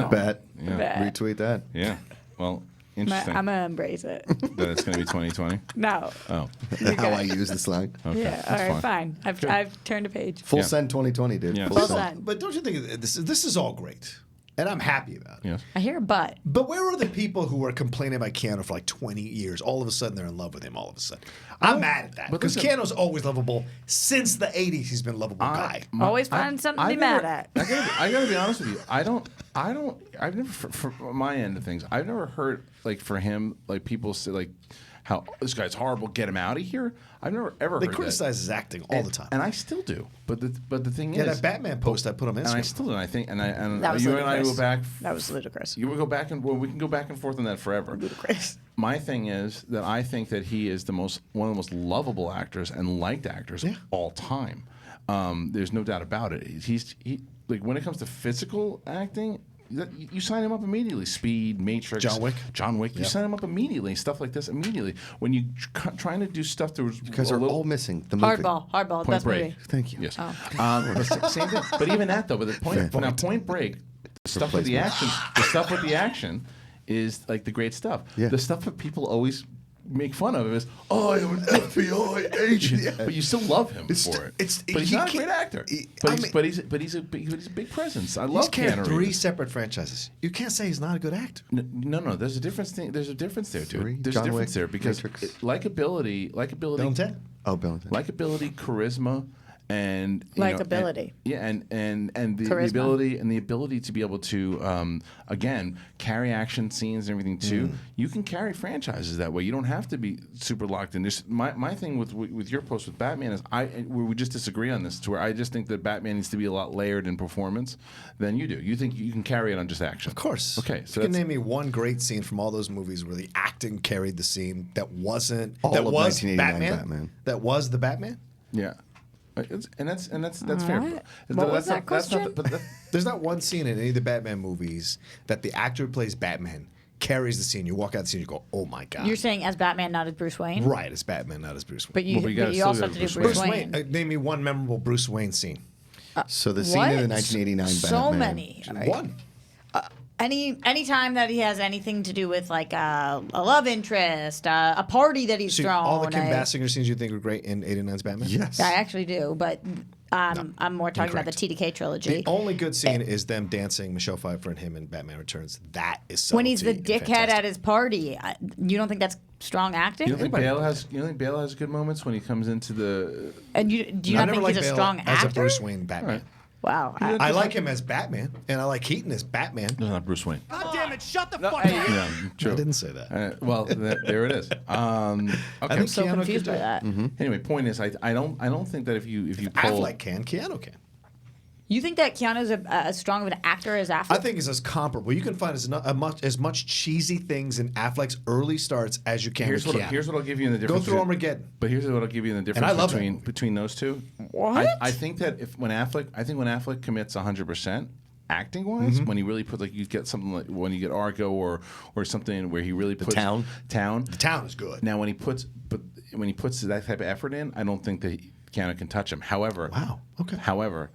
Bet. Bet. Retweet that. Yeah. Well, interesting. I'm gonna embrace it. that it's going to be 2020. No. Oh. How I use the slang. Okay. Yeah. All That's right. Fine. I've turned a page. Full Yeah. send 2020, dude. Yeah. Full Well send. done. But don't you think this is all great? And I'm happy about it. Yes. I hear a but. But where are the people who were complaining about Keanu for like 20 years? All of a sudden, they're in love with him. All of a sudden, I'm mad at that but because listen- Keanu's always lovable. Since the 80s, he's been a lovable guy. Always find something to be mad at. I gotta be honest with you. I've never, for my end of things, I've never heard, like, for him, like, people say, like, how this guy's horrible, get him out of here. I've never ever They heard criticize his acting all the time. and I still do. But the thing Yeah, is, that Batman post I put on and I Instagram. still do. And I think, and That was you and I ludicrous. go back. That was ludicrous. You would go back and we can go back and forth on that forever. Ludicrous. My thing is that I think that he is one of the most lovable actors and liked actors of all time. There's no doubt about it. He like when it comes to physical acting, you sign him up immediately. Speed, Matrix, John Wick. You sign him up immediately. Stuff like this immediately. When you trying to do stuff that was You guys a are little all missing the movie. Hardball. Best Break. movie. Thank you. Yes. But same thing. But even that though, but Point Break, the stuff with the action is like the great stuff. Yeah. The stuff that people always make fun of is, oh, I'm an FBI agent, but you still love him for it. But he's not a great actor. But he's a big presence. I love He's carried Keanu 3 Reeves. separate franchises. You can't say he's not a good actor. No. There's a difference. There's a difference there, dude. Three, There's John a difference Wick, there because Matrix. likability, Bill and Ted. Oh, Bill and Ted. likability, charisma, and Likability. and the Charisma. ability to be able to again carry action scenes and everything too. You can carry franchises that way. You don't have to be super locked in. My thing with your post with Batman is we just disagree on this. To where I just think that Batman needs to be a lot layered in performance than you do. You think you can carry it on just action? Of course. Okay, so you can that's- name me one great scene from all those movies where the acting carried the scene that wasn't All that of was 1989 Batman. Batman. That was the Batman. Yeah. That's fair. right. That's What was that not question? There's not one scene in any of the Batman movies that the actor who plays Batman carries the scene. You walk out the scene, you go, "Oh my god!" You're saying as Batman, not as Bruce Wayne. right as Batman, not as Bruce Wayne. But you, Well, but you gotta but you still also go have to do Bruce Bruce Wayne. Wayne. Name me one memorable Bruce Wayne scene. So the scene What? in the 1989 Batman. So many. One. Any time that he has anything to do with like a love interest, a party that he's So thrown. all the Kim Basinger scenes you think are great in '89's Batman. Yes. I actually do, but I'm more talking about the Incorrect. TDK trilogy. The only good scene is them dancing, Michelle Pfeiffer and him in Batman Returns. That is subtlety when he's the and dickhead fantastic. at his party, you don't think that's strong acting? You don't think Bale has good moments when he comes into the? And do you I not never think liked he's a Bale strong as actor? a Bruce Wayne Batman. Right. Wow. I like him as Batman, and I like Keaton as Batman. No, not Bruce Wayne. God damn it, shut the fuck up. Yeah, true. I didn't say that. Well, there it is. Okay. I think I'm so Keanu confused could by do it. that. Anyway, point is, I don't think that if you pull, Affleck can, Keanu can. You think that Keanu's as strong of an actor as Affleck? I think it's as comparable. You can find as much cheesy things in Affleck's early starts as you can here's with what Keanu. I'll give you in the Go difference. through between- Armageddon. But here's what I'll give you in the difference I love that between those two. What? I think that when Affleck commits 100%, acting wise, when he really puts like you get something like when you get Argo or something where he really puts Town. The Town is good. Now when he puts that type of effort in, I don't think that Keanu can touch him. However, Okay. However,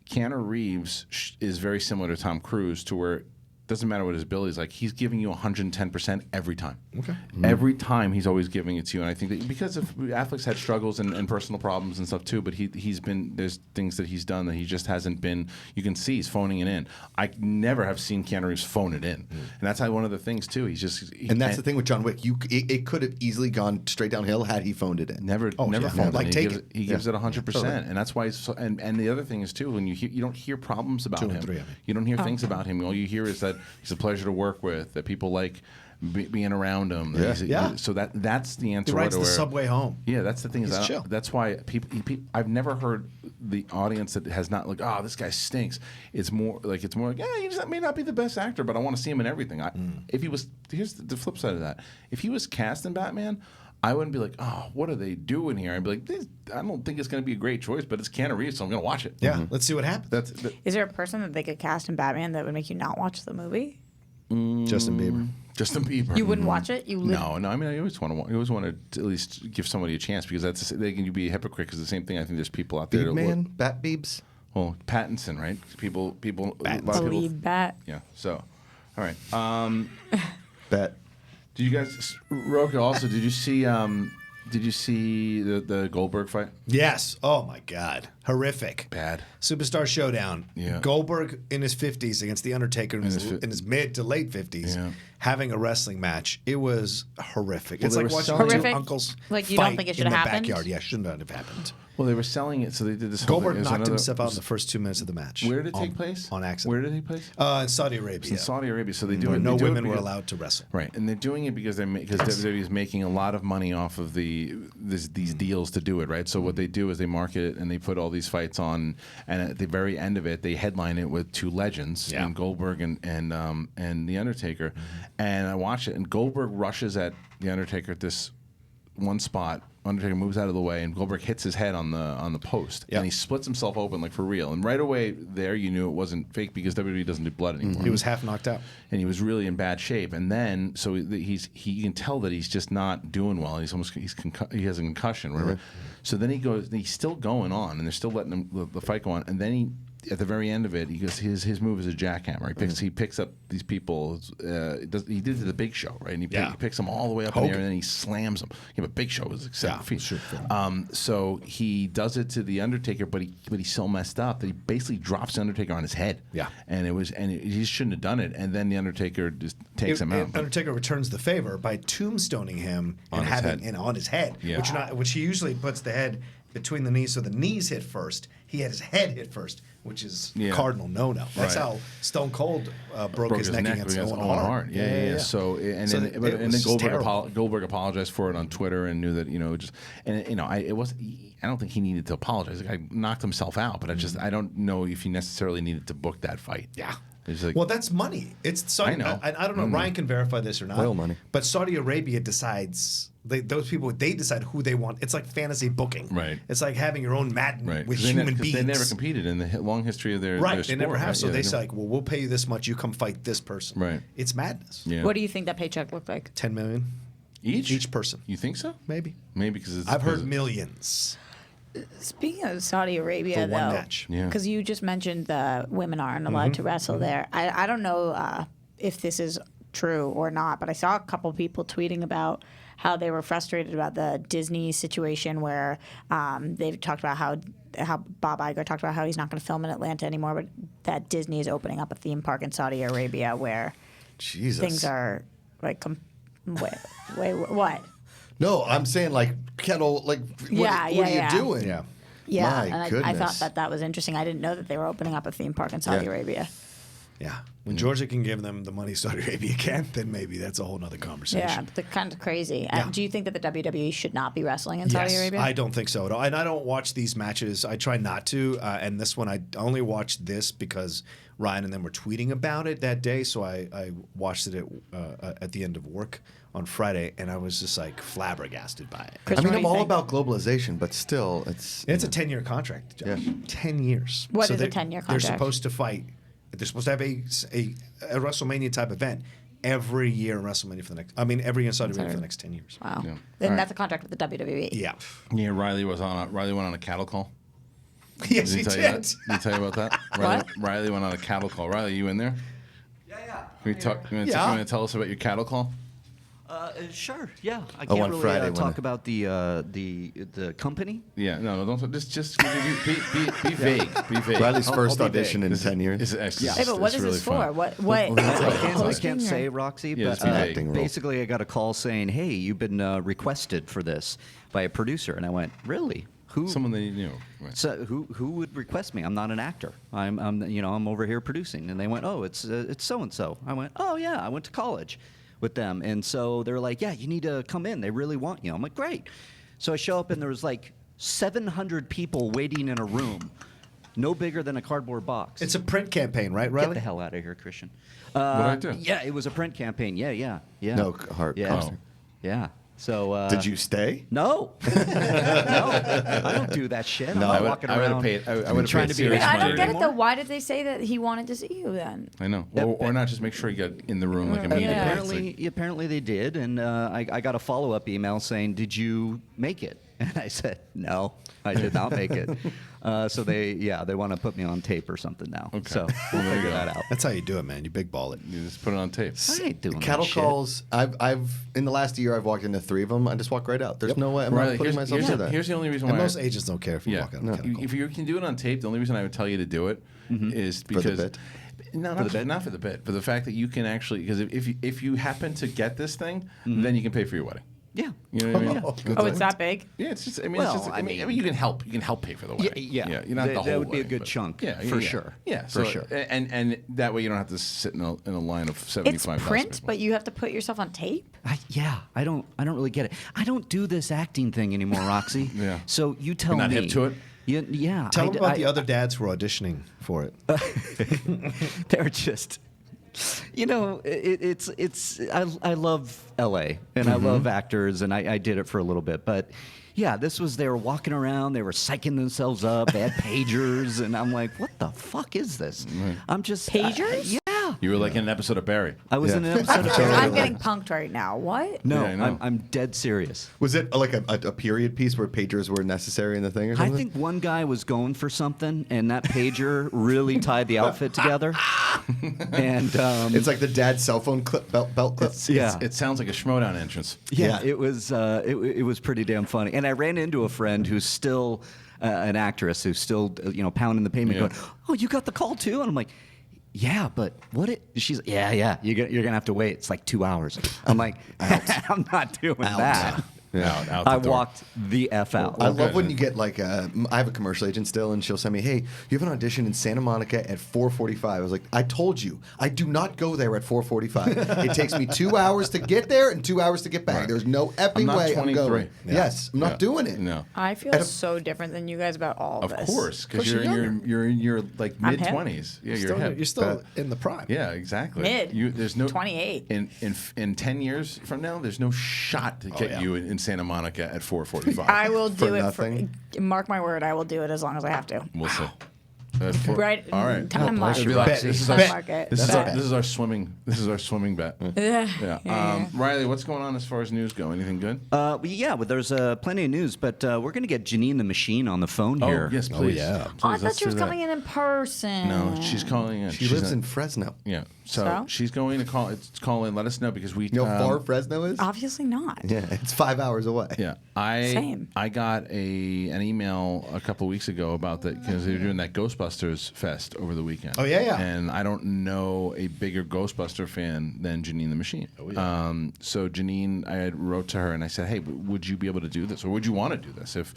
Keanu Reeves is very similar to Tom Cruise to where it doesn't matter what his ability is like. He's giving you 110% every time. Okay. Every time he's always giving it to you. And I think that because of Affleck's had struggles and personal problems and stuff too, but he's been there's things that he's done that he just hasn't been. You can see he's phoning it in. I never have seen Keanu Reeves phone it in, and that's how one of the things too. And that's the thing with John Wick. It could have easily gone straight downhill had he phoned it in. Never phoned Like, it. He gives it 100%, Totally. and that's why. And the other thing is too, when you don't hear problems about 2 and him, 3, I mean. you don't hear things about him. All you hear is that he's a pleasure to work with, that people like being around him. Yeah. So that's the answer. He rides the where- subway home. Yeah, that's the thing. He's chill. That's why I've never heard the audience that has not like, oh, this guy stinks. It's more like yeah, he just may not be the best actor, but I want to see him in everything. If he was, here's the flip side of that. If he was cast in Batman, I wouldn't be like, oh, what are they doing here? I'd be like, I don't think it's going to be a great choice, but it's Keanu Reeves, so I'm going to watch it. Yeah. Let's see what happens. Is there a person that they could cast in Batman that would make you not watch the movie? Justin Bieber. Justin Bieber. You wouldn't watch it? No. I mean, I always want to at least give somebody a chance because they can be a hypocrite. Because the same thing. I think there's people out there. Beeb man, Bat Beebs. Well, Pattinson, right? People. A lot of people. Believe that. Yeah. So, all right. Bet. Did you guys, Rocha? Also, did you see? Did you see the Goldberg fight? Yes. Oh my God. Horrific. Bad. Superstar Showdown. Yeah. Goldberg in his 50s against The Undertaker in his mid to late 50s, Yeah. having a wrestling match. It was horrific. It's they like were watching selling- two Horrific? uncles Like, you don't fight think it should in the have happened? backyard. Yeah, should not have happened. Well, they were selling it, so they did this. whole Goldberg thing. There's knocked another- himself out in the first 2 minutes of the match. Where did it take place? On accident. Where did it take place? In Saudi Arabia. In Saudi Arabia. So they do Where it. no they do it women were because- allowed to wrestle. Right, and they're doing it because WWE is making a lot of money off of these deals to do it. Right, so what they do is they market it and they put all these fights on, and at the very end of it, they headline it with two legends, Yeah. and Goldberg and the Undertaker. And I watch it, and Goldberg rushes at the Undertaker at this one spot. Undertaker moves out of the way, and Goldberg hits his head on the post, Yep. and he splits himself open like for real. And right away there, you knew it wasn't fake because WWE doesn't do blood anymore. He was half knocked out. And he was really in bad shape. And then, so he can tell that he's just not doing well. He has a concussion, whatever. So then he's still going on, and they're still letting him the fight go on. And then at the very end of it, he goes, his move is a jackhammer. He picks up these people. He did it to the Big Show, right? And he picks them all the way up in the air, and then he slams them. Yeah, but Big Show was like 7 feet. Sure. So he does it to the Undertaker, but he's so messed up that he basically drops the Undertaker on his head. Yeah. And he shouldn't have done it. And then the Undertaker just takes him out. Undertaker returns the favor by tombstoning him On and his having head. on his head, Yeah. which he usually puts the head between the knees, so the knees hit first. He had his head hit first, which is cardinal no-no. That's Right. how Stone Cold broke his neck against Owen Hart. Yeah. So and So then it was Goldberg just terrible. Goldberg apologized for it on Twitter and knew that I don't think he needed to apologize. Like, I knocked himself out, but I don't know if he necessarily needed to book that fight. Yeah. It's like, Well, that's money. It's Saudi, I know. I don't know. Ryan can verify this or not. Oil money. But Saudi Arabia decides. Those people, they decide who they want. It's like fantasy booking. Right. It's like having your own Madden right. with 'Cause human 'cause beings. They never competed in the long history of their Right, their they sport, never have. right? So Yeah, they don't- say, like, well, we'll pay you this much. You come fight this person. Right. It's madness. Yeah. What do you think that paycheck looked like? 10 million each person. You think so? Maybe. Maybe because I've heard millions Speaking of Saudi Arabia, for one though, match. Yeah. because you just mentioned the women aren't allowed to wrestle there. I don't know if this is true or not, but I saw a couple people tweeting about how they were frustrated about the Disney situation where they've talked about how Bob Iger talked about how he's not going to film in Atlanta anymore, but that Disney is opening up a theme park in Saudi Arabia where Jesus. things are like wait, what? No, I'm saying like Kettle, like what are you doing? Yeah. Yeah, My and I goodness. thought that was interesting. I didn't know that they were opening up a theme park in Saudi Yeah. Arabia. Yeah. When Georgia can give them the money Saudi Arabia can, then maybe that's a whole other conversation. Yeah, but they're kind of crazy. Yeah. Do you think that the WWE should not be wrestling in Saudi Yes, Arabia? I don't think so at all. And I don't watch these matches. I try not to. And this one, I only watched this because Ryan and them were tweeting about it that day. So I watched it at the end of work on Friday, and I was just like flabbergasted by it. Chris, I mean, what do I'm you all think? about globalization, but still, it's It's a 10-year contract, Josh. Yeah. 10 years. What is a they're- 10-year They're contract? supposed to fight they're supposed to have a WrestleMania type event every year in WrestleMania for the next. I mean, every year in Saudi Arabia for the next 10 years. Wow. Yeah. Then All that's a contract with the WWE. Yeah. Yeah, Reilly went on a cattle call. Yes, he Did he did. tell you about that? Reilly went on a cattle call. Reilly, you in there? Yeah. Can we talk? You Yeah. want to tell us about your cattle call? Sure. Yeah. I Oh, can't on really Friday talk about the company. Yeah, no, don't. Just be vague. Be vague. Riley's first be audition in 10 years. Hey, but what is this for? What? I can't say, Roxy, Yeah, but just be vague. Acting role. basically I got a call saying, "Hey, you've been requested for this by a producer," and I went, "Really? Who?" Someone that you knew. Right. So who would request me? I'm not an actor. I'm over here producing. And they went, "Oh, it's so and so." I went, "Oh yeah, I went to college with them." And so they're like, "Yeah, you need to come in. They really want you." I'm like, "Great." So I show up and there was like 700 people waiting in a room, no bigger than a cardboard box. It's a print campaign, right, Get Reilly? the hell out of here, Kristian. What'd I do? Yeah, it was a print campaign. Yeah. No, Hart. Yeah. Oh. Yeah. So Did you stay? No. No. I don't do that shit. I'm No, not I walking I would have around. paid. I would have trying paid to be serious I money. don't get it anymore? though. Why did they say that he wanted to see you then? I know, or not just make sure you get in the room like immediately. Yeah. Apparently they did, and I got a follow-up email saying, "Did you make it?" And I said, "No, I did not make it." So they want to put me on tape or something now. Okay. So we'll There you figure go. that out. That's how you do it, man. You big ball it. You just put it on tape. I ain't doing Cattle that shit. calls. I've in the last year I've walked into 3 of them. I just walk right out. There's no way I'm Riley, not putting myself through that. here's the only reason And why. most agents don't care if you walk out on the If you can do it on tape, the only reason I would tell you to do it is the because bit? No, not for the bit, but the fact that you can actually, because if you happen to get this thing, then you can pay for your wedding. Yeah. You know what I mean? Oh, it's that big? Yeah, it's just. I mean, Well, it's just. I I mean, mean- you can help. You can help pay for the wedding. Yeah. You're not the whole. That would be a wedding, good but- chunk, Yeah, for sure. Yeah, For so, sure. And that way you don't have to sit in a line of 75. It's print, but you have to put yourself on tape? I don't really get it. I don't do this acting thing anymore, Roxy. Yeah. So you tell You're not me. hip to it? Yeah. Tell them about the I- other dads who are auditioning for it. They're just, it's. I love L.A. and I love actors, and I did it for a little bit, but. Yeah, they were walking around, they were psyching themselves up, they had pagers, and I'm like, what the fuck is this? I'm just. Pagers? Yeah. You were like in an episode of Barry. I was in an episode of I'm getting punked right now. What? No, Yeah, I know. I'm dead serious. Was it like a period piece where pagers were necessary in the thing or I something? think one guy was going for something, and that pager really tied the outfit together. And It's like the dad's cell phone belt clip. yeah. It sounds like a Schmoedown entrance. Yeah, Yeah. it was pretty damn funny. And I ran into a friend who's still an actress who's still pounding the pavement, Yeah. going, "Oh, you got the call too?" And I'm like, "Yeah, but what?" She's like, "Yeah, you're gonna have to wait. It's like 2 hours." I'm like, "I'm not doing that." Out the I door. walked the F out. I love good. when you get like I have a commercial agent still, and she'll send me, "Hey, you have an audition in Santa Monica at 4:45." I was like, "I told you, I do not go there at 4:45. It takes me 2 hours to get there and 2 hours to get back. Right. There's no I'm effing not way I'm 23. going." Yeah. Yes, I'm Yeah. not doing it. No. I feel so different than you guys about all Of this. course, because Course you're you're in your like I'm mid hip. 20s. Yeah, you're hip. You're still in the prime. Yeah, exactly. Mid. There's no 28. In 10 years from now, there's no shot to get yeah. you in Santa Monica at 4:45. I will do it nothing? mark my word, I will do it as long as I have to. We'll see. Right. All right. Time Well, mark. it'll be like, Bet. this is Time our, mark it. this is Bet. our this is our swimming bet. Yeah. Reilly, what's going on as far as news go? Anything good? Well, there's plenty of news, but we're gonna get Jeannine the Machine on the phone here. Oh yes, please. yeah. Please, Oh, I thought let's she was do that. coming in person. No, she's calling in. She She's lives not- in Fresno. Yeah. So, So? she's going to call in. Let us know because we. You know how far Fresno is? Obviously not. Yeah, it's 5 hours away. Yeah, Same. I got an email a couple weeks ago about that because they were doing that Ghostbusters Fest over the weekend. Oh, yeah. And I don't know a bigger Ghostbuster fan than Jeannine the Machine. Oh yeah. So Jeannine, I had wrote to her and I said, hey, would you be able to do this, or would you want to do this if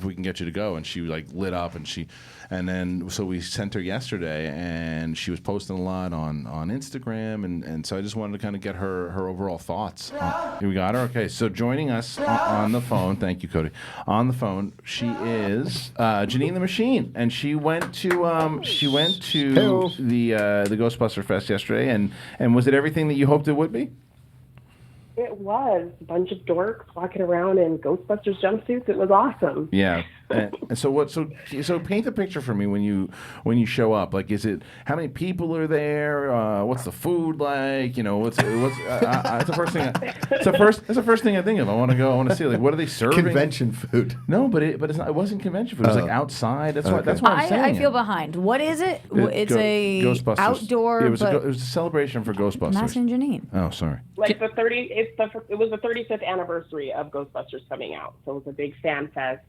we can get you to go? And she like lit up and then so we sent her yesterday and she was posting a lot on Instagram and so I just wanted to kind of get her overall thoughts. Here we got her. Okay, so joining us on the phone, thank you, Cody. On the phone, she is Jeannine the Machine, and she went to the Ghostbuster Fest yesterday, and was it everything that you hoped it would be? It was a bunch of dorks walking around in Ghostbusters jumpsuits. It was awesome. Yeah. And so what? So paint the picture for me when you show up. Like, is it how many people are there? What's the food like? What's it's the first thing. It's the first thing I think of. I want to go. I want to see like what are they serving? Convention food. No, but it's not. It wasn't convention food. It was like outside. That's why I'm saying. I feel behind. What is it? It's a Ghostbusters. outdoor. Yeah, it was a celebration for Ghostbusters. I'm asking Jeannine. Oh, sorry. Like it was the 35th anniversary of Ghostbusters coming out, so it was a big fan fest.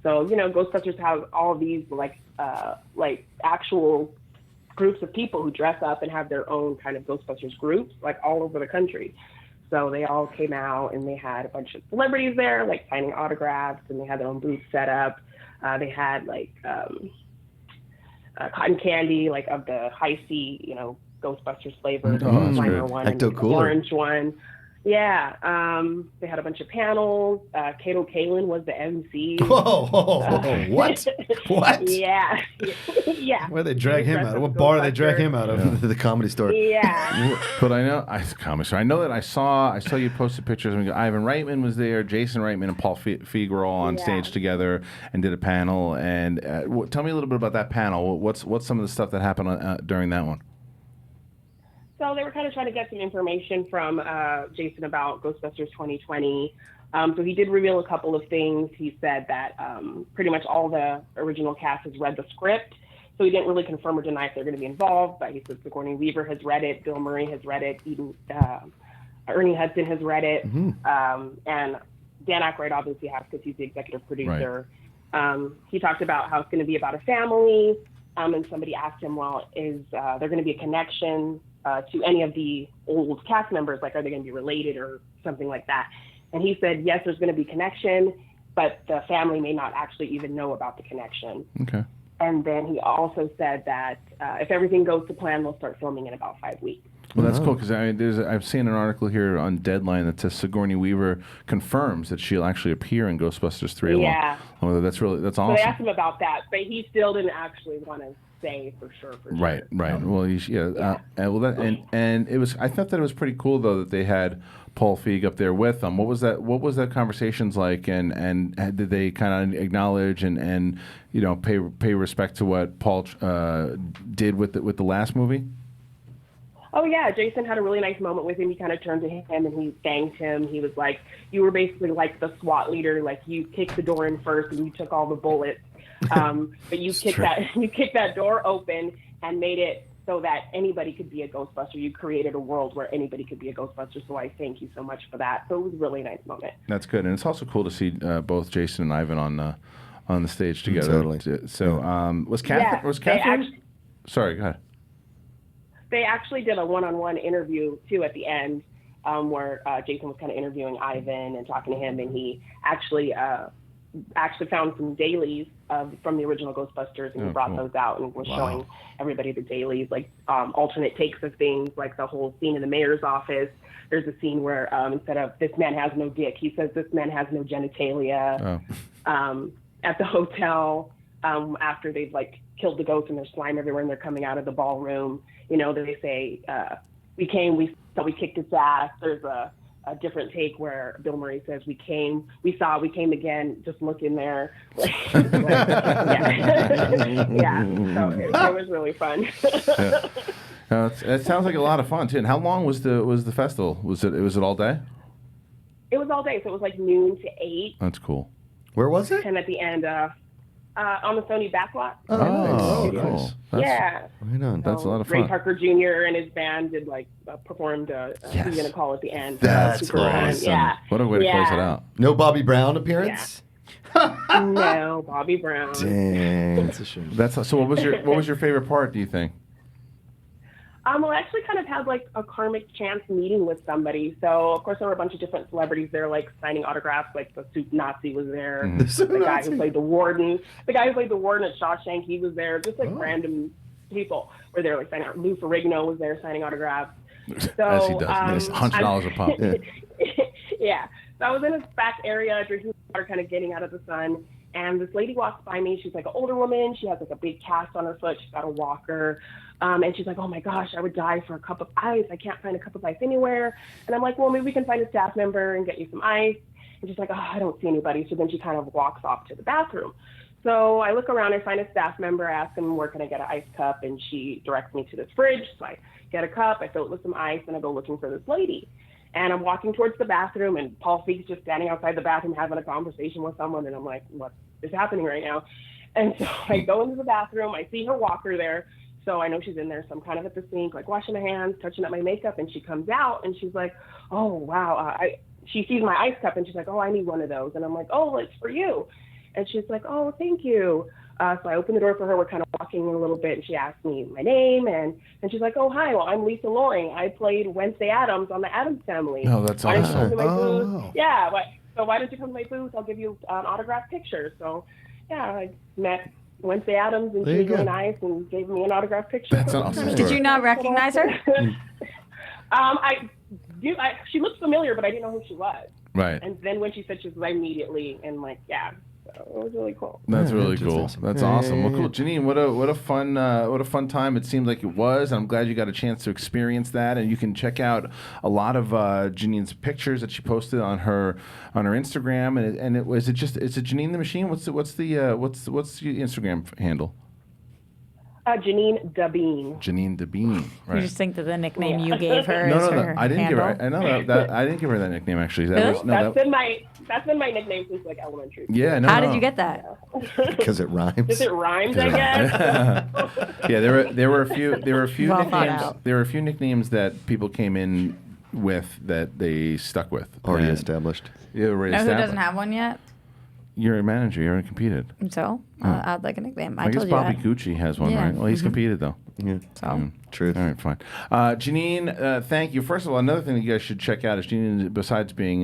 So Ghostbusters have all these like actual groups of people who dress up and have their own kind of Ghostbusters groups, like all over the country. So they all came out and they had a bunch of celebrities there, like signing autographs, and they had their own booth set up. They had like cotton candy, like of the high C, Ghostbusters flavor, the lime one and the orange one. Yeah, they had a bunch of panels. Kato Kalin was the MC. Whoa, what? What? Yeah. Yeah. Where they drag him out of? What bar they drag him out of? The Comedy Store. Yeah. But I know that I saw you posted pictures. Ivan Reitman was there, Jason Reitman and Paul Feig were all on stage together and did a panel. And tell me a little bit about that panel. What's some of the stuff that happened during that one? So they were kind of trying to get some information from Jason about Ghostbusters 2020. So he did reveal a couple of things. He said that pretty much all the original cast has read the script. So he didn't really confirm or deny if they're going to be involved, but he said Sigourney Weaver has read it, Bill Murray has read it, Ernie Hudson has read it, and Dan Aykroyd obviously has because he's the executive producer. Right. He talked about how it's going to be about a family, and somebody asked him, well, is there going to be a connection to any of the old cast members, like are they going to be related or something like that? And he said, yes, there's going to be connection, but the family may not actually even know about the connection. Okay. And then he also said that if everything goes to plan, they'll start filming in about 5 weeks. Well, that's cool because I've seen an article here on Deadline that says Sigourney Weaver confirms that she'll actually appear in Ghostbusters 3. Yeah. That's awesome. So they asked him about that, but he still didn't actually want to say for sure. Right. Well, and it was. I thought that it was pretty cool though that they had Paul Feig up there with them. What was that conversations like? And did they kind of acknowledge and pay respect to what Paul did with the last movie? Oh, yeah. Jason had a really nice moment with him. He kind of turned to him and he thanked him. He was like, you were basically like the SWAT leader. Like you kicked the door in first and you took all the bullets. But you kicked that door open and made it so that anybody could be a Ghostbuster. You created a world where anybody could be a Ghostbuster. So I thank you so much for that. So it was a really nice moment. That's good. And it's also cool to see both Jason and Ivan on the stage together. Totally. So was Catherine? Sorry, go ahead. They actually did a one-on-one interview, too, at the end where Jason was kind of interviewing Ivan and talking to him, and he actually found some dailies from the original Ghostbusters, and he brought those out and was showing everybody the dailies, like alternate takes of things, like the whole scene in the mayor's office. There's a scene where instead of "this man has no dick," he says "this man has no genitalia." At the hotel, after they've killed the ghosts and there's slime everywhere and they're coming out of the ballroom, they say, we thought we kicked his ass. There's a different take where Bill Murray says, we came again, just look in there. Yeah. So it was really fun. It sounds like a lot of fun too. And how long was the festival? Was it all day? It was all day, so it was like noon to 8. That's cool. Where was it? And at the end, on the Sony backlot. Oh, nice. Cool. Yeah. Right on. That's a lot of fun. Ray Parker Jr. and his band did performed Who's Gonna Call at the end. That's Super fun. awesome. Yeah. What a way to close it out. No Bobby Brown appearance? No, Bobby Brown. Dang. That's a shame. So what was your favorite part, do you think? Well, I actually kind of had a karmic chance meeting with somebody. So, of course, there were a bunch of different celebrities there, signing autographs. The Soup Nazi was there. The guy who played the warden. The guy who played the warden at Shawshank, he was there. Just random people were there, signing out. Lou Ferrigno was there signing autographs. So, as he does. $100 a pop. Yeah. So I was in a back area drinking water, kind of getting out of the sun. And this lady walks by me. She's an older woman. She has a big cast on her foot. She's got a walker. And she's like, oh my gosh, I would die for a cup of ice. I can't find a cup of ice anywhere. And I'm like, well, maybe we can find a staff member and get you some ice. And she's like, oh, I don't see anybody. So then she kind of walks off to the bathroom. So I look around, I find a staff member, ask him, where can I get an ice cup? And she directs me to this fridge. So I get a cup, I fill it with some ice, and I go looking for this lady. And I'm walking towards the bathroom, and Paul Feig's just standing outside the bathroom having a conversation with someone. And I'm like, what is happening right now? And so I go into the bathroom, I see her walker there. So I know she's in there. So I'm kind of at the sink, like washing my hands, touching up my makeup. And she comes out, and she's like, oh, wow. She sees my ice cup, and she's like, oh, I need one of those. And I'm like, oh, it's for you. And she's like, oh, thank you. So I opened the door for her. We're kind of walking a little bit, and she asked me my name, and she's like, oh, hi, well, I'm Lisa Loring. I played Wednesday Addams on the Addams Family. Oh, that's why don't you come to my awesome. booth? Yeah, so why don't you come to my booth? I'll give you an autographed picture. So, yeah, I met Wednesday Addams, and she was really nice and gave me an autographed picture. That's awesome. Did you not recognize her? She looked familiar, but I didn't know who she was. Right. And then when she said she was immediately, and like, yeah. So it was really cool. That's really cool. awesome. That's awesome. Well, cool, Jeannine. What a fun time it seemed like it was. I'm glad you got a chance to experience that, and you can check out a lot of Jeannine's pictures that she posted on her Instagram. And is it Jeannine the Machine? What's your Instagram handle? Jeannine the Bean. Jeannine the Bean. Right. You just think that the nickname you gave her is No. her I didn't give handle? her. I know that I didn't give her that nickname actually. Really? That's been my nickname since like elementary. Yeah. No. How did you get that? Because it rhymes. Because it rhymes, I guess. Yeah, there were a few Well thought nicknames. out. There were a few nicknames that people came in with that they stuck with. Already And- established. Yeah, already No, who established. doesn't have one yet? You're a manager. You already competed. So, I'd like a nickname. I I guess told you Bobby that. Gucci has one, Yeah. right? Well, he's competed though. Yeah. So, Truth. All right, fine. Jeannine, thank you. First of all, another thing that you guys should check out is Jeannine, besides being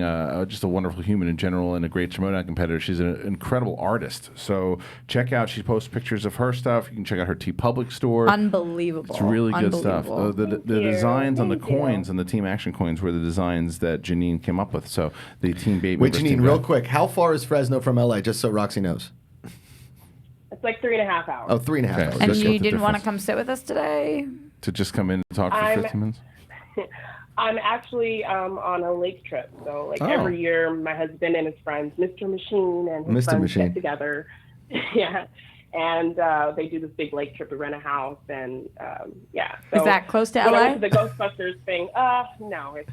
just a wonderful human in general and a great Schmoedown competitor, she's an incredible artist. So check out, she posts pictures of her stuff. You can check out her TeePublic store. unbelievable. It's really good stuff. Unbelievable. The designs on the Thank you. coins and the Team Action coins were the designs that Jeannine came up with. So the Team Baby. Wait, versus Jeannine, Team real Guy. quick. How far is Fresno from LA? Just so Roxy knows. It's like 3.5 hours. Oh, 3.5 Okay. hours. And Let's you go to didn't want to difference. come sit with us today? To just come in and talk for I'm- 15 minutes? I'm actually on a lake trip. So like Oh. every year, my husband and his friends, Mr. Machine and his Mr. friends Machine. get together. Yeah. And they do this big lake trip. We rent a house and yeah. So Is that close to when I LA? went to the Ghostbusters thing, no, it's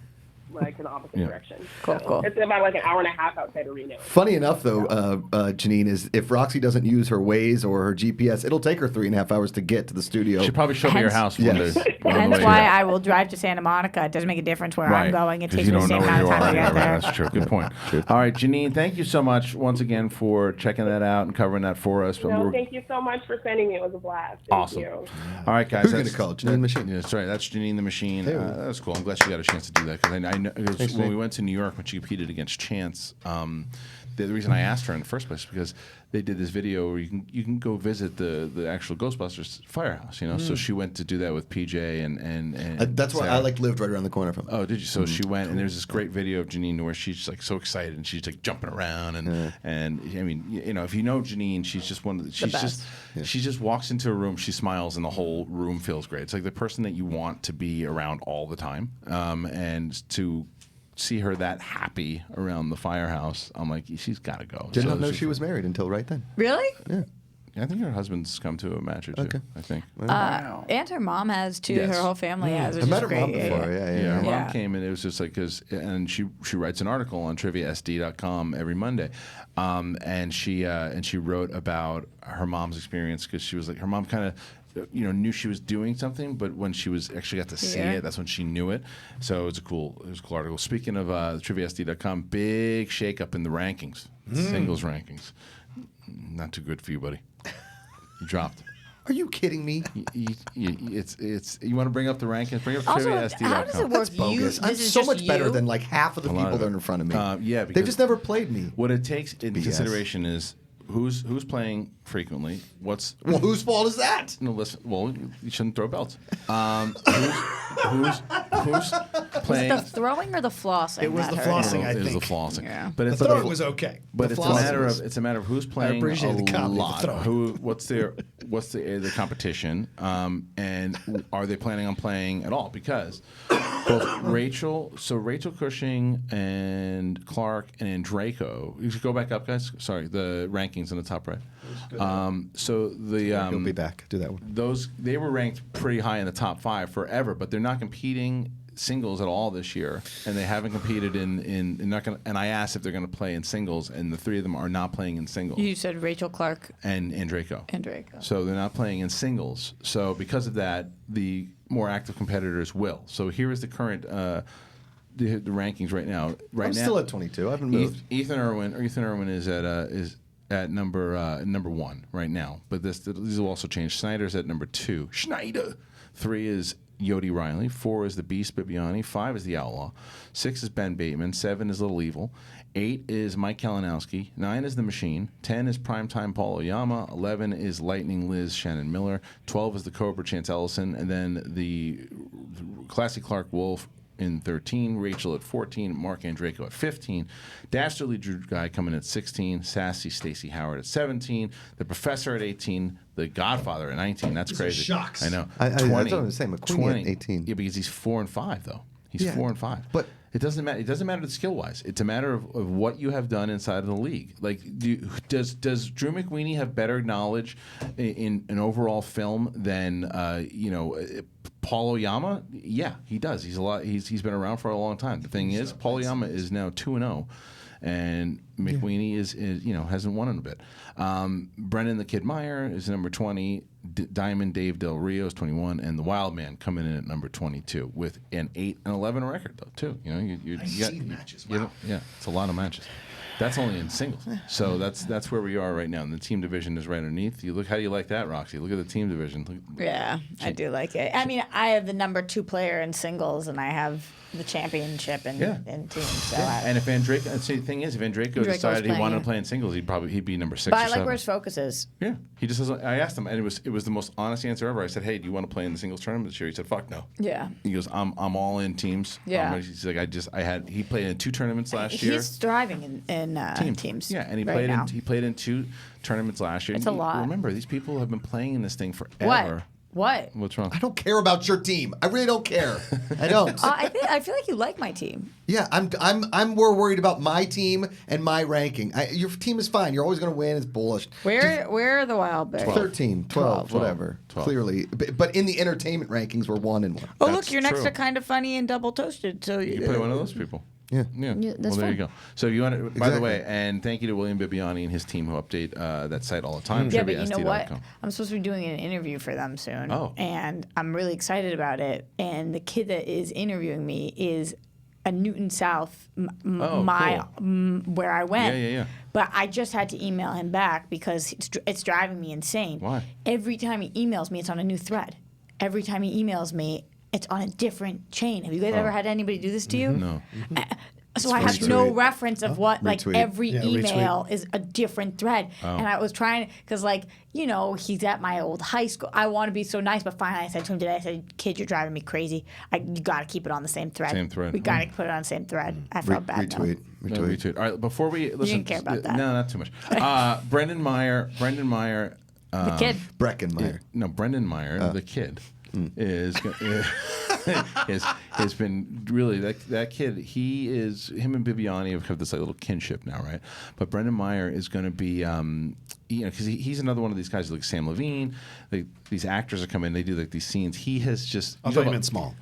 like in the opposite Yeah. direction. Cool, So cool. It's about like an hour and a half outside of Reno. Funny enough, though, Jeannine, is if Roxy doesn't use her Waze or her GPS, it'll take her 3.5 hours to get to the studio. Should probably show me your Hence- house one Yes. day. on the Hence way why here. I will drive to Santa Monica. It doesn't make a difference where I'm going. It 'cause takes you me the don't same know amount where of you time to are. get Right, there. that's true. Good point. All right, Jeannine, thank you so much once again for checking that out and covering that for us. No, thank you so much for sending me. It was a blast. Thank Awesome. you. All right, guys. Who's that's- gonna call it? Jeannine the Machine? Yeah, sorry, that's Jeannine the Machine. Hey. That's cool. I'm glad she got a chance to do that because I know because when Jeannine. we went to New York when she competed against Chance, the reason I asked her in the first place is because they did this video where you can go visit the actual Ghostbusters firehouse. You know, so she went to do that with PJ and That's why Sarah. I lived right around the corner from. Oh, did you? So she went, and there's this great video of Jeannine where she's like so excited and she's like jumping around, and I mean, you know, if you know Jeannine, she's just one of the, she's just she just walks into a room, she smiles, and the whole room feels great. It's like the person that you want to be around all the time, and to see her that happy around the firehouse, I'm like, she's got to go. Did So not know it's she was married until right then. Really? Yeah. I think her husband's come to a match or two. Okay. I think. And her mom has too. Yes. Her whole family has. I Which met is her great. mom before. Yeah, Yeah, her Yeah. mom came and it was just like and she writes an article on triviasd.com every Monday, and she wrote about her mom's experience because she was like her mom kind of knew she was doing something, but when she was actually got to see Yeah. it, that's when she knew it. So it was a cool article. Speaking of triviasd.com, big shakeup in the rankings, singles rankings. Not too good for you, buddy. You dropped. Are you kidding me? It's you want to bring up the rankings? Bring up Also, triviasd.com. how does it work? That's bogus. I'm This is so just much better you? than like half of the A lot people of that are it. in front of me. Yeah, They've because just never played me. what it takes into BS. consideration is who's playing frequently. What's Well, whose fault is that? no listen? Well, you shouldn't throw belts. Who's playing? The throwing or the flossing? It was that the hurt? flossing, I It was the think. flossing. Yeah. But it's The throw was okay. But The it's a flossing matter was- of who's playing appreciate a the comedy, the lot. throwing. What's the competition? And are they planning on playing at all? Because both Rachel Cushing and Clark and Draco. You should go back up, guys. Sorry, the rankings in the top right. So the He'll be back. Do that one. they were ranked pretty high in the top 5 forever, but they're not competing singles at all this year, and they haven't competed in not gonna. And I asked if they're going to play in singles, and the 3 of them are not playing in singles. You said Rachel Clark and Draco. and Draco. So they're not playing in singles. So because of that, the more active competitors will. So here is the current the rankings right now. I'm still at 22. I haven't moved. Ethan Irwin is at number 1 right now. But these will also change. Snyder's at number 2. Schneider. 3 is Yodi Reilly. 4 is the Beast Bibiani. 5 is the Outlaw. 6 is Ben Bateman. 7 is Little Evil. 8 is Mike Kalinowski. 9 is The Machine. 10 is Primetime Paul Oyama. 11 is Lightning Liz Shannon Miller. 12 is the Cobra Chance Ellison. And then the Classy Clark Wolf in 13, Rachel at 14, Mark Andreyko at 15, Dastardly Drew Guy coming at 16, Sassy Stacey Howard at 17, the Professor at 18, the Godfather at 19. That's These are crazy. shocks. I know. I thought it was the same. McQueen at 18. Yeah, because he's 4 and 5 though. He's Yeah. 4 and 5. But it doesn't matter. It doesn't matter skill wise. It's a matter of what you have done inside of the league. Like, does Drew McWeeny have better knowledge in an overall film than Paul Oyama? Yeah, he does. He's been around for a long time. The thing is, Paul Oyama is now 2-0, and McWeeny is hasn't won in a bit. Brendan the Kid Meyer is number 20. Diamond Dave Del Rio is 21, and the Wild Man coming in at number 22 with an 8-11 record though too. You got matches. you Wow. know, yeah, it's a lot of matches. That's only in singles. So that's where we are right now. And the team division is right underneath. How do you like that, Roxy? Look at the team division. Yeah, I do like it. I mean, I have the number 2 player in singles, and I have the championship in teams. So And if Andreyko, see, the thing is, if Andreyko Andreyko's decided he wanted playing to play in singles, he'd be number 6 but or I like 7. where his focus is. Yeah, he just doesn't. I asked him, and it was the most honest answer ever. I said, "Hey, do you want to play in the singles tournament this year?" He said, "Fuck no." Yeah. He goes, "I'm all in teams." Yeah. He's like, he played in 2 tournaments last year. He's thriving in teams. Yeah, and he right played in 2 tournaments last year. It's And a lot. Remember, these people have been playing in this thing forever. What? What's wrong? I don't care about your team. I really don't care. I don't. I feel like you like my team. Yeah, I'm more worried about my team and my ranking. Your team is fine. You're always going to win. It's bullish. Where are the Wild Bears? 13, 12, whatever. 12. Clearly. But in the entertainment rankings, we're 1 and 1. Oh, That's look, you're next true. to Kind of Funny and Double Toasted. So You play one of those people. Yeah. Yeah, Well, that's there you fine. go. So you want to, by the Exactly. way, and thank you to William Bibiani and his team who update that site all the time. Yeah, but you know what? triviasd.com. I'm supposed to be doing an interview for them soon. Oh. And I'm really excited about it. And the kid that is interviewing me is a Newton South, where I went. Yeah. But I just had to email him back because it's driving me insane. Why? Every time he emails me, it's on a new thread. Every time he emails me, it's on a different chain. Have you guys ever had anybody do this to you? No. So I have no Retweet. reference of what, like, Retweet. every Yeah, email is a different thread. Oh. And I was trying, because, like, he's at my old high school. I want to be so nice, but finally I said to him today, I said, kid, you're driving me crazy. You got to keep it on the same thread. Same thread. We got to put it on the same thread. I felt bad. though. Retweet. No, retweet. All right, before we listen, didn't care about that. No, not too much. Brendan Meyer. The kid. Breckin Meyer. No, Brendan Meyer, the kid, is has been really that kid. Him and Bibiani have this like little kinship now, right? But Brendan Meyer is going to be, because he's another one of these guys like Sam Levine. These actors are coming, they do like these scenes. He has just. I thought you meant small.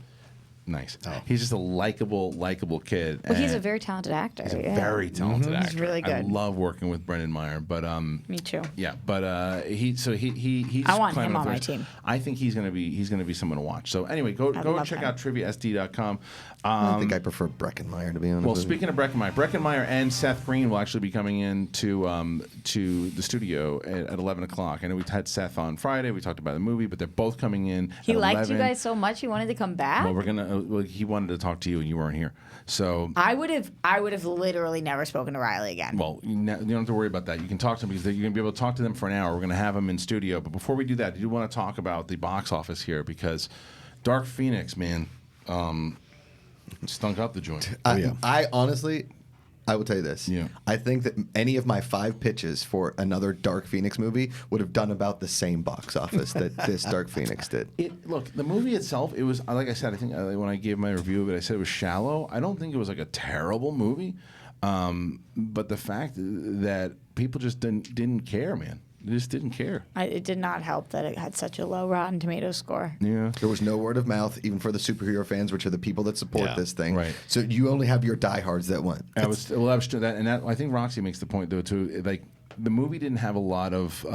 Nice. Oh. He's just a likable kid. Well, he's a and very talented actor. he's a yeah. very talented actor. He's really I good. love working with Brendan Meyer, but Me too. yeah, but he's I want him climbing up on my there. team. I think he's gonna be someone to watch. So anyway, go and love check him. out triviasd.com. I think I prefer Breckin Meyer, to be honest. Well, with you. speaking of Breckin Meyer and Seth Green will actually be coming in to the studio at 11 o'clock. I know we had Seth on Friday. We talked about the movie, but they're both coming in. He at liked 11. you guys so much he wanted to come back? Well, we're gonna. He wanted to talk to you, and you weren't here. So. I would have literally never spoken to Reilly again. Well, you don't have to worry about that. You can talk to them because you're going to be able to talk to them for an hour. We're going to have them in studio. But before we do that, I do want to talk about the box office here because Dark Phoenix, man, stunk up the joint. I honestly, I will tell you this. Yeah. I think that any of my 5 pitches for another Dark Phoenix movie would have done about the same box office that this Dark Phoenix did. Look, the movie itself, it was, like I said, I think when I gave my review of it, I said it was shallow. I don't think it was like a terrible movie. But the fact that people just didn't care, man. They just didn't care. It did not help that it had such a low Rotten Tomatoes score. Yeah. There was no word of mouth, even for the superhero fans, which are the people that support Yeah. this thing. Right. So you only have your diehards that went. I think Roxy makes the point though too. Like the movie didn't have a lot of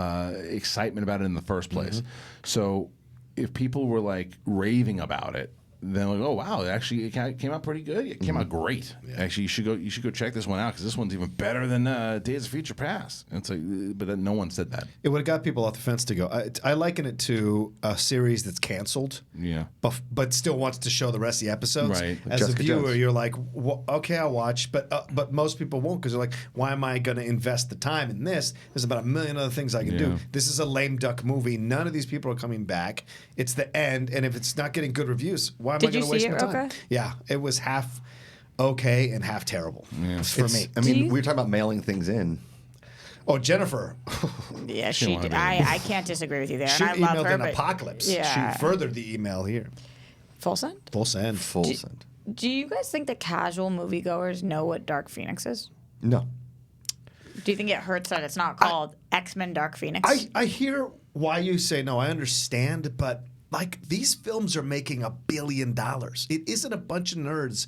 excitement about it in the first place. So if people were like raving about it, then like, oh wow, actually it came out pretty good. It came out great. Actually, you should go check this one out because this one's even better than Days of Future Past. And it's like, but then no one said that. It would have got people off the fence to go. I liken it to a series that's canceled, Yeah. but still wants to show the rest of the episodes. Right. As Jessica a viewer, Jones. you're like, well, okay, I'll watch, but most people won't because they're like, why am I going to invest the time in this? There's about a million other things I can Yeah. do. This is a lame duck movie. None of these people are coming back. It's the end, and if it's not getting good reviews, why am Did I going you to waste see my it, time? Rocha? Yeah, it was half okay and half terrible for me. I Do mean, you- we were talking about mailing things in. Oh, Jennifer. Yeah, She she wanted did. to- I can't disagree with you there. She And I love emailed her, an but apocalypse. Yeah. She furthered the email here. Full send? Full send. Full send. Do you guys think that casual moviegoers know what Dark Phoenix is? No. Do you think it hurts that it's not called X-Men Dark Phoenix? I hear why you say no. I understand, but like these films are making $1 billion. It isn't a bunch of nerds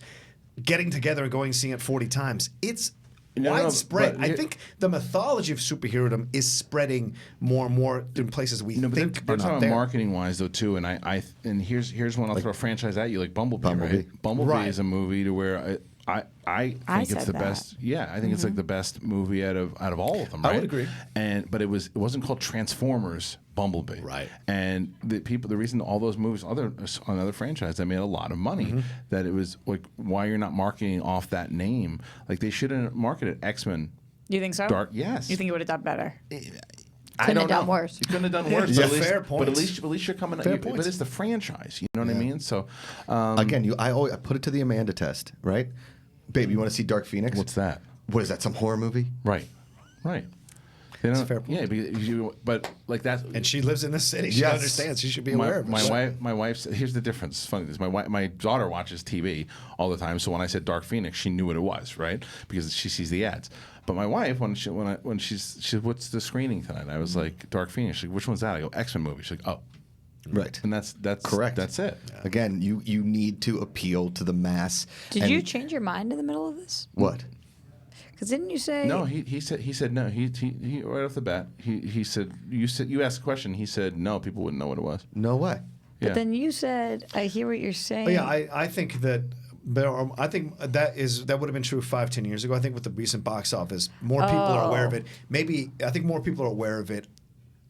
getting together and going seeing it 40 times. It's No, widespread. but I think the mythology of superherodom is spreading more and more in places we No, but think they're are talking not about there. marketing wise though too, and here's one I'll throw a franchise at you like Bumblebee. Right? Bumblebee Right. is a movie to where I think it's said the that. best. Yeah, I think it's like the best movie out of all of them. I Right? would agree. But it wasn't called Transformers Bumblebee. Right. And the reason all those movies on other franchise that made a lot of money that it was like why you're not marketing off that name like they should have marketed X-Men. you think so? Dark. Yes. You think it would have done better? I Couldn't don't have done know. worse. You couldn't have done worse. Yeah, but at least, fair But points. at least you're coming. Fair But points. it's the franchise. You know what I mean? So Again, I put it to the Amanda test, right? Babe, you want to see Dark Phoenix? what's that? What is that? Some horror movie? Right. They don't, fair point. Yeah, but like that. And she lives in this city. She Yes. understands. She should be aware of it. My wife. Here's the difference. It's funny. My daughter watches TV all the time. So when I said Dark Phoenix, she knew what it was, right? Because she sees the ads. But my wife, when she said, "What's the screening tonight?" I was like, "Dark Phoenix." She's like, "Which one's that?" I go, "X-Men movie." She's like, "Oh." Right. And that's Correct. That's it. Again, you need to appeal to the mass. Did and- you change your mind in the middle of this? What? Because didn't you say No, he said no. He right off the bat he said you asked a question. He said no. People wouldn't know what it was. No way. But Yeah. then you said, I hear what you're saying. But yeah, I think that I think that would have been true 5-10 years ago. I think with the recent box office, more people are aware of it. Maybe I think more people are aware of it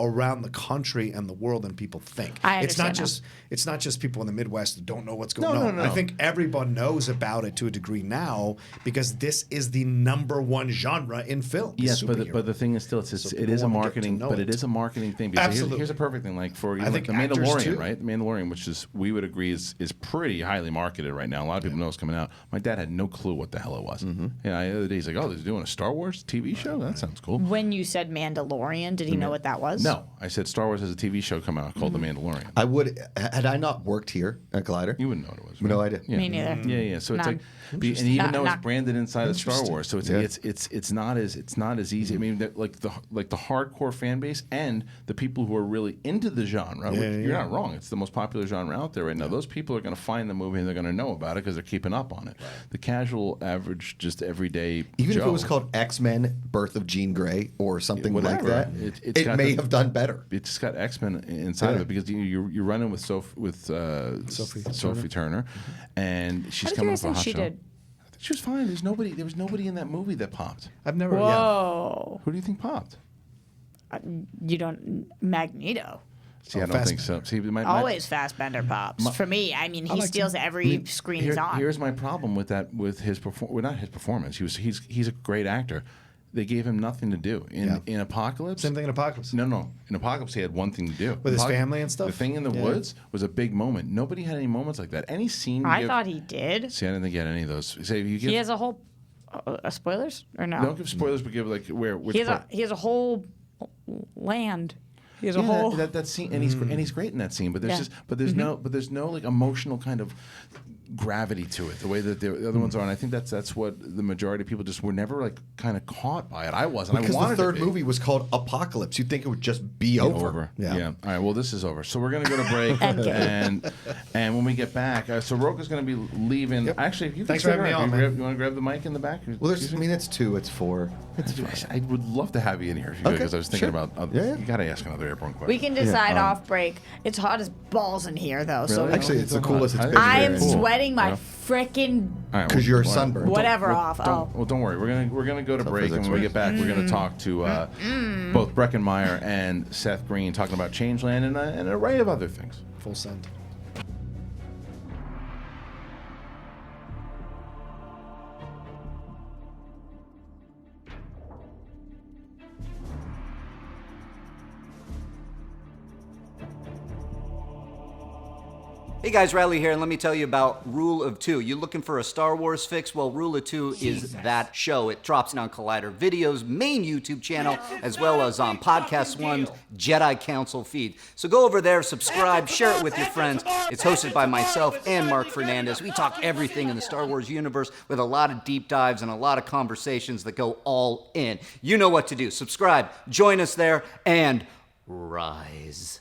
around the country and the world than people think. I it's not understand just people in the Midwest who don't know what's going No, on. no. I think everyone knows about it to a degree now because this is the #1 genre in film. is Yes, but superhero. the thing is still So it people is a wanna get to marketing, know but it. it is a marketing thing. Because Absolutely. here's a perfect thing, like for I like think the actors, Mandalorian, too. right? The Mandalorian, which is we would agree is pretty highly marketed right now. A lot of people know it's coming out. My dad had no clue what the hell it was. Mm-hmm. Yeah, the other day he's like, "Oh, they're doing a Star Wars TV show. That sounds cool." When you said Mandalorian, did he know what that was? No, I said Star Wars has a TV show coming out called The Mandalorian. I would had I not worked here at Glider. You wouldn't know what it was. No right? idea. Yeah. Me neither. Yeah. So it's None. like, and even though it's Not- branded inside of Star Interesting. Wars, so it's Yeah. it's not as easy. I mean, like the hardcore fan base and the people who are really into the genre. Which, you're not wrong. It's the most popular genre out there right now. Those people are going to find the movie and they're going to know about it because they're keeping up on it. The casual, average, just everyday Even if Joe, it was called X-Men: Birth of Jean Grey or something like Whatever. that, It's it got may the- have done better. It's just got X-Men inside of Yeah. it because you're running with Sophie Turner, and she's How did you coming guys up with a think hot she show. did? I think she was fine. There was nobody in that movie that popped. I've never. Yeah. Whoa. Who do you think popped? You don't. Magneto. See, I don't think so. See, Always Fassbender pops. For me, I mean, he liked steals every screen he's on. Here's my problem with that. With his not his performance. He's a great actor. They gave him nothing to do in Apocalypse. Same thing in Apocalypse. No. In Apocalypse, he had one thing to do. With his family and stuff? The thing in the Yeah. woods was a big moment. Nobody had any moments like that. Any scene. I thought he did. See, I didn't think he had any of those. Say, you give, He has a whole. Spoilers or no? Don't give spoilers, but give like which He has part. he has a whole land. He has a Yeah, whole. that scene, and he's great in that scene. But there's Yeah. there's no like emotional kind of gravity to it, the way that the other ones are. And I think that's what the majority of people just were never like kind of caught by it. I wasn't. Because I wanted the third to be. movie was called Apocalypse. You'd think it would just be over. Yeah. All right. Well, this is over. So we're gonna go to break, and when we get back, so Rocha's gonna be leaving. Yep. Actually, if you Thanks can for having me on, man. you want to grab the mic in the back? Well, it's 2, it's 4. I would love to have you in here because I was thinking about. You got to ask another airborne question. We can decide off break. It's hot as balls in here, though. So Really? Actually, it's the coolest it's been. I am Cool. sweating my freaking Because you're sunburned. whatever off. Well, don't worry. We're gonna go to break, and physics when we works. get back, we're gonna talk to both Breckin Meyer and Seth Green, talking about Changeland and an array of other things. Full send. Hey guys, Reilly here, and let me tell you about Rule of Two. You looking for a Star Wars fix? Well, Rule of Two is that show. It drops on Collider Video's main YouTube channel, as well as on Podcast One's Jedi Council feed. So go over there, subscribe, share it with your friends. It's hosted by myself and Mark Fernandez. We talk everything in the Star Wars universe with a lot of deep dives and a lot of conversations that go all in. You know what to do. Subscribe, join us there, and rise.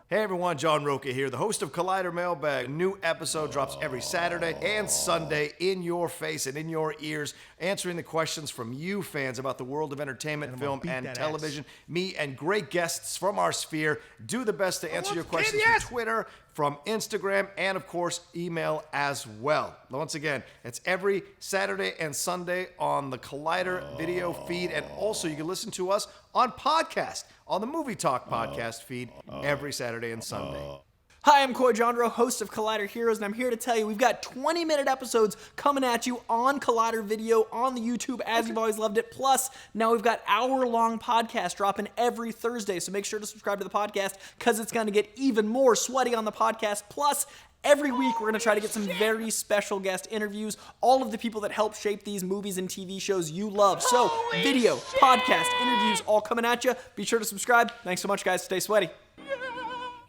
Hey everyone, John Rocha here, the host of Collider Mailbag. A new episode drops every Saturday and Sunday in your face and in your ears, answering the questions from you fans about the world of entertainment, film, and television. Me and great guests from our sphere do the best to answer your questions from Twitter, from Instagram, and of course, email as well. Once again, it's every Saturday and Sunday on the Collider video feed, and also you can listen to us on podcast, on the Movie Talk podcast feed every Saturday and Sunday. Hi, I'm Coy Jandro, host of Collider Heroes, and I'm here to tell you we've got 20-minute episodes coming at you on Collider Video, on the YouTube, as you've always loved it. Plus, now we've got hour-long podcasts dropping every Thursday, so make sure to subscribe to the podcast because it's going to get even more sweaty on the podcast. Plus, every week, we're going to try to get some very special guest interviews, all of the people that help shape these movies and TV shows you love. So, video, podcast, interviews, all coming at you. Be sure to subscribe. Thanks so much, guys. Stay sweaty.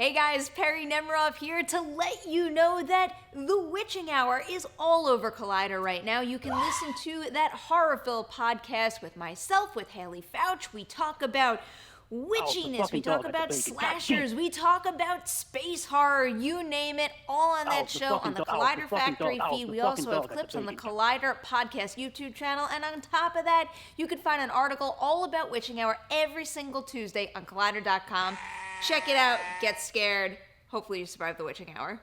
Hey guys, Perry Nemrov here to let you know that The Witching Hour is all over Collider right now. You can listen to that horrorful podcast with myself, with Haley Fouch. We talk about witchiness, we talk about slashers, we talk about space horror, you name it, all on that show on the Collider Factory feed. We also have clips on the Collider Podcast YouTube channel, and on top of that, you can find an article all about Witching Hour every single Tuesday on Collider.com. Check it out, get scared. Hopefully you survive the Witching Hour.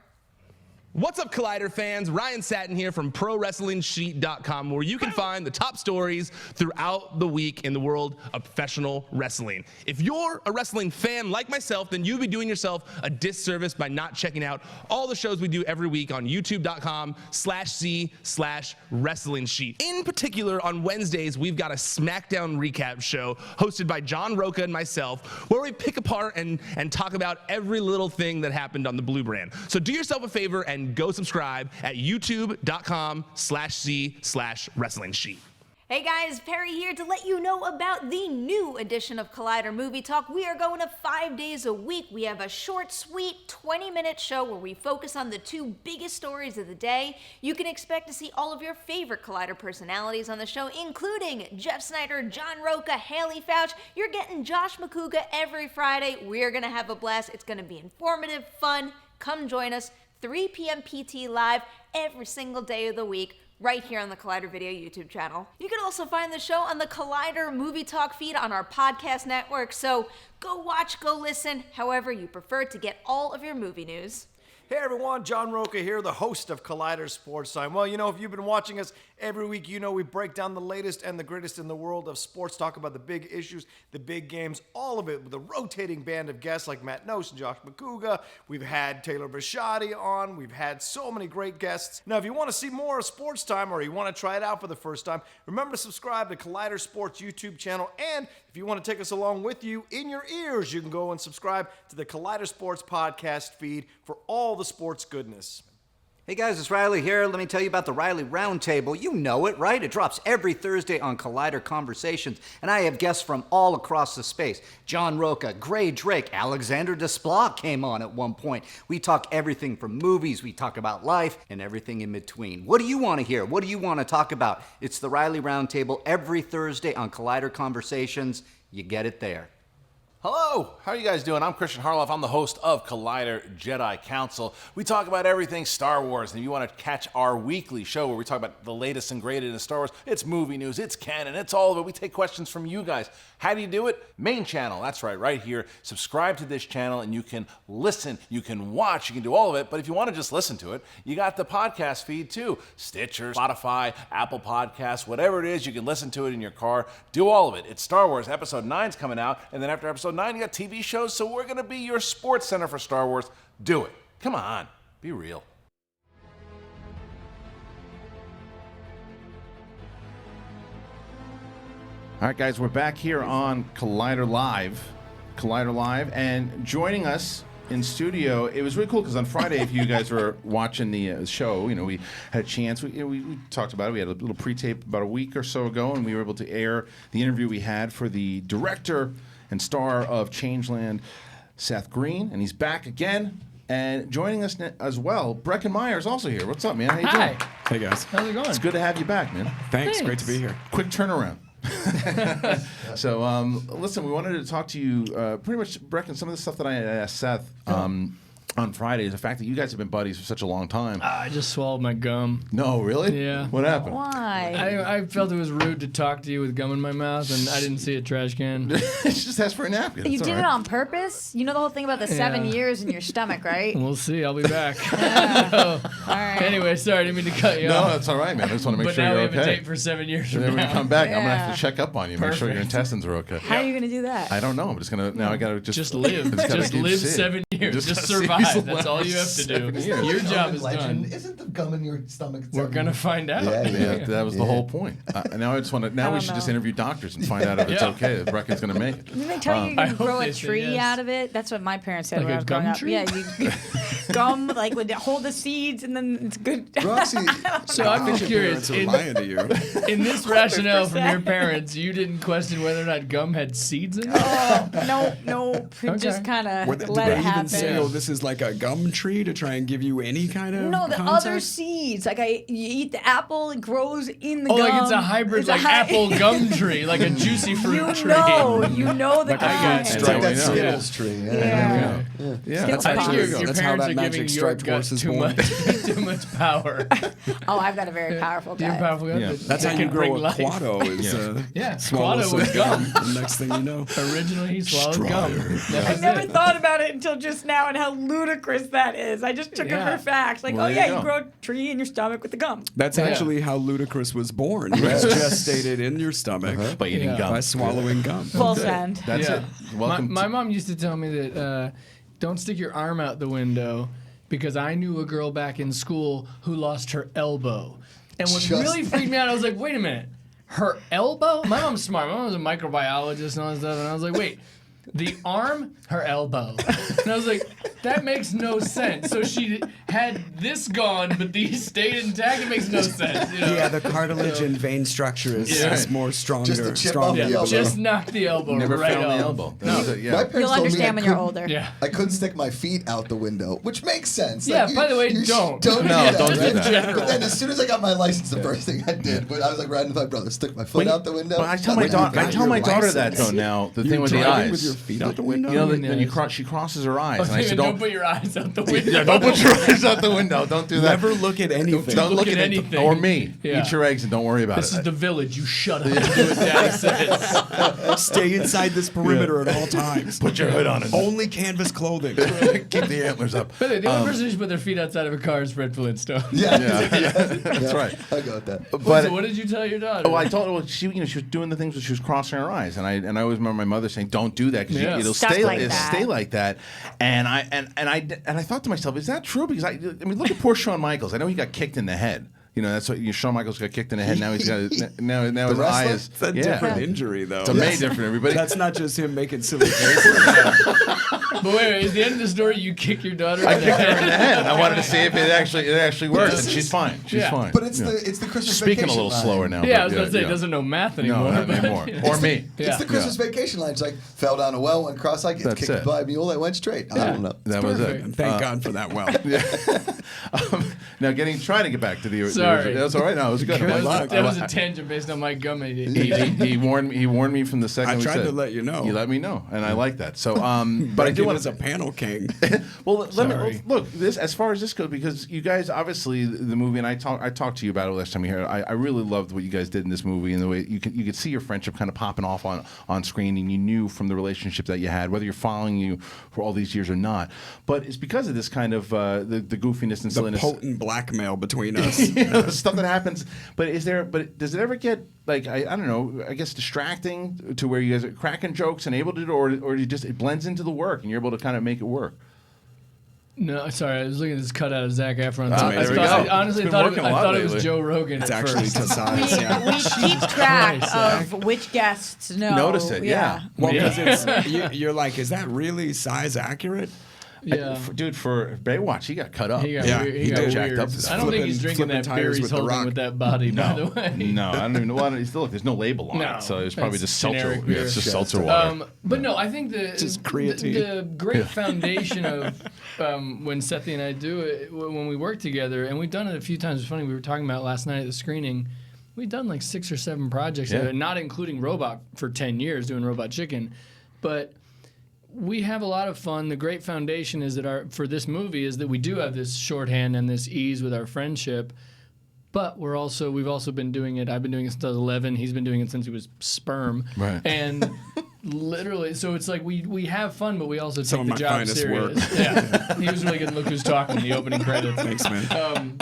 What's up, Collider fans? Ryan Satin here from ProWrestlingSheet.com, where you can find the top stories throughout the week in the world of professional wrestling. If you're a wrestling fan like myself, then you'd be doing yourself a disservice by not checking out all the shows we do every week on YouTube.com/C/Wrestling Sheet. In particular, on Wednesdays, we've got a SmackDown recap show hosted by John Rocha and myself, where we pick apart and talk about every little thing that happened on the Blue Brand. So do yourself a favor and go subscribe at youtube.com/C/Wrestling Sheet. Hey guys, Perry here to let you know about the new edition of Collider Movie Talk. We are going to 5 days a week. We have a short, sweet 20-minute show where we focus on the two biggest stories of the day. You can expect to see all of your favorite Collider personalities on the show, including Jeff Snyder, John Rocha, Haley Fouch. You're getting Josh Macuga every Friday. We're going to have a blast. It's going to be informative, fun. Come join us. 3 p.m. PT live every single day of the week, right here on the Collider Video YouTube channel. You can also find the show on the Collider Movie Talk feed on our podcast network, so go watch, go listen, however you prefer to get all of your movie news. Hey everyone, John Rocha here, the host of Collider Sports Time. Well, you know, if you've been watching us every week, you know we break down the latest and the greatest in the world of sports, talk about the big issues, the big games, all of it with a rotating band of guests like Matt Nose and Josh Macuga. We've had Taylor Vashadi on. We've had so many great guests. Now, if you want to see more of Sports Time or you want to try it out for the first time, remember to subscribe to Collider Sports YouTube channel. And if you want to take us along with you in your ears, you can go and subscribe to the Collider Sports podcast feed for all the sports goodness. Hey guys, it's Reilly here. Let me tell you about the Reilly Roundtable. You know it, right? It drops every Thursday on Collider Conversations, and I have guests from all across the space. John Rocha, Gray Drake, Alexander Desplat came on at one point. We talk everything from movies, we talk about life, and everything in between. What do you want to hear? What do you want to talk about? It's the Reilly Roundtable every Thursday on Collider Conversations. You get it there. Hello, how are you guys doing? I'm Kristian Harloff. I'm the host of Collider Jedi Council. We talk about everything Star Wars, and if you want to catch our weekly show where we talk about the latest and greatest in Star Wars, it's movie news, it's canon, it's all of it. We take questions from you guys. How do you do it? Main channel, that's right here. Subscribe to this channel, and you can listen, you can watch, you can do all of it, but if you want to just listen to it, you got the podcast feed too. Stitcher, Spotify, Apple Podcasts, whatever it is, you can listen to it in your car. Do all of it. It's Star Wars. Episode 9's coming out, and then after Episode 9, you got TV shows, so we're going to be your sports center for Star Wars. Do it. Come on. Be real. All right, guys, we're back here on Collider Live. And joining us in studio, it was really cool because on Friday, if you guys were watching the show, you know, we had a chance. We talked about it. We had a little pre-tape about a week or so ago, and we were able to air the interview we had for the director and star of Changeland, Seth Green, and he's back again. And joining us as well, Breckin Meyer is also here. What's up, man? How you doing? Hey, guys. How's it going? It's good to have you back, man. Thanks. Great to be here. Quick turnaround. So, listen, we wanted to talk to you pretty much, Breckin, some of the stuff that I asked Seth on Friday is the fact that you guys have been buddies for such a long time. I just swallowed my gum. No, really? Yeah. What happened? Why? I felt it was rude to talk to you with gum in my mouth, and I didn't see a trash can. Just ask for a napkin. You It's did all it right. on purpose? You know the whole thing about the 7 years in your stomach, right? We'll see. I'll be back. All right. Anyway, sorry, I didn't mean to cut you No, off. that's all right, man. I just want to make But sure now you're we have okay. a date for 7 years And from then when now. you come back, I'm going to Yeah. have to check up on you, make sure your Perfect. intestines are okay. How are you going to do that? I don't know. I'm just going to, now I got to Just live. just gotta Just keep live seeing. 7 years. Just gotta see these survive. That's all you have to last do. 7 years. Your job is Legend. done. Isn't the gum in your stomach? We're going to find out. Yeah, that was the whole point. Now I just want to. Now we don't should just know. interview doctors and find out if it's Yeah. okay. If Breckin's going to make it. Didn't they tell you you I can hope grow they a say tree yes. out of it? That's what my parents said Like when a I was growing gum up. tree? Yeah, you gum like would hold the seeds and then it's good. Roxy, So I'm just curious. Parents are lying to you. In this rationale from 100%. your parents, you didn't question whether or not gum had seeds in it? No, just kind of Did let they it even happen. say, "Oh, this is like a gum tree" to try and give you any kind of No, the concept? other seeds. Like you eat the apple, it grows in the Oh, gum. like it's a hybrid, It's a like hy- apple gum tree, like a juicy fruit You tree. know the Like I got kind. it's Striped like that Yeah. Skittles tree. Yeah. Yeah, That's I think actually- your that's how parents that are magic giving your striped gut horse is too born. much power. Oh, I've got a very powerful Do you have gut. powerful gut? Yeah. That's how That you can bring grow a life. quado. Is Yeah, swallow Quado was some gum. The next thing you know, Originally, he swallowed gum. That I was never it. thought about it until just now and how ludicrous that is. I just took it Yeah. for fact. Like, Well, oh there yeah, you you go. grow a tree in your stomach with the gum. that's Yeah. actually how Ludacris was born. He was gestated in your stomach by eating Yeah. gum. by swallowing gum. Full send. That's Yeah. it. Welcome. My mom used to tell me that don't stick your arm out the window because I knew a girl back in school who lost her elbow. And what Just- really freaked me out, I was like, wait a minute. Her elbow? My mom's smart. My mom was a microbiologist and all that stuff. And I was like, wait, the arm, her elbow. And I was like, that makes no sense. So she had this gone, but these stayed intact. It makes no sense. You know? Yeah, the cartilage and vein structure is more stronger. Just a chip stronger. off the elbow. Just knock the elbow Never right found off. the elbow. That No. was it, yeah. My parents You'll told me understand I when you're couldn't- older. Yeah. I couldn't stick my feet out the window, which makes sense. Yeah, by the way, don't. Don't No, do don't do right? that. But then as soon as I got my license, the first thing I did, when I was like riding with my brother, stick my foot out the window. But I tell my When you daughter. I got tell your my daughter that license- though. Now the You thing with the driving eyes. with your feet out the window? You know, when you Yes. she crosses her eyes, and I David, said, don't put your eyes out the window. Yeah, don't put your eyes out the window. Don't do that. Never look at anything. Don't look at at anything. Or me. Yeah. Eat your eggs and don't worry about This it. is the village. You shut up and do what Daddy says. Stay inside this perimeter at all times. Put your hood on it. Only canvas clothing. Keep the antlers up. But the only person who should put their feet outside of a car is Fred Flintstone. Yeah, Yeah, that's right. I go with that. But So what did you tell your daughter? oh, I told her well, she was doing the things where she was crossing her eyes, and I always remember my mother saying, "Don't do that because Yeah. it'll Stuff stay like it'll that. stay like that." And I thought to myself, is that true? Because I mean, look at poor Shawn Michaels. I know he got kicked in the head. You know, that's what Shawn Michaels got kicked in the head. Now he's got now his wrestler? eye is It's a different injury, though. It's way different, everybody. That's not just him making silly faces. But wait, at the end of the story, you kick your daughter. I kicked her in the head. I wanted to see if it actually works, and she's fine. She's fine. But it's Yeah. the Christmas Speaking vacation a little line. slower now. Yeah, but I was about to say, he doesn't know math anymore. No, not anymore. Or me. It's the Christmas vacation line. It's like fell down a well, went cross-eyed, gets That's kicked it. by a mule that went straight. I don't know. That was it. And thank God for that well. Now, trying to get back to the. Sorry. That's all right. No, it was good. That was a tangent based on my gum. He warned me from the second. I we tried said. to let you know. You let me know, and I like that. So, but I do want as a panel king. Well, let me look. This as far as this goes, because you guys obviously the movie, and I talked to you about it last time you here. I really loved what you guys did in this movie, and the way you could see your friendship kind of popping off on screen, and you knew from the relationship that you had, whether you're following you for all these years or not. But it's because of this kind of the goofiness and The silliness, potent blackmail between us. the stuff that happens. But does it ever get like I don't know? I guess distracting to where you guys are cracking jokes and able to, or you just it blends into the work and you're able to kind of make it work. No, sorry, I was looking at this cutout of Zac Efron. I honestly thought it was Joe Rogan. It's at actually first. Tassaz, yeah. We keep track of which guests know. Notice it, yeah. Well, because you're like, is that really size accurate? Yeah. Dude, for Baywatch, he got cut up. He got, Yeah, weird. he He got did. Jacked weird. up this I don't think he's drinking flipping that tires beer he's with The holding Rock. with that body, by the way. No, I don't even know. Look, there's no label on No, it, so it's probably it's just seltzer. generic Yeah, beer. it's just seltzer water. But no, I think Just creatine. the great foundation of when Sethy and I do it, when we work together, and we've done it a few times. It's funny, we were talking about it last night at the screening. We've done like 6 or 7 projects, not including Robot for 10 years doing Robot Chicken. But we have a lot of fun. The great foundation is that for this movie is that we do have this shorthand and this ease with our friendship. But we've also been doing it. I've been doing it since I was 11. He's been doing it since he was sperm. Right. And literally, so it's like we have fun, but we also Some take of the my job finest serious. work. Yeah. He was really good in Look Who's Talking, the opening credits. Thanks, man.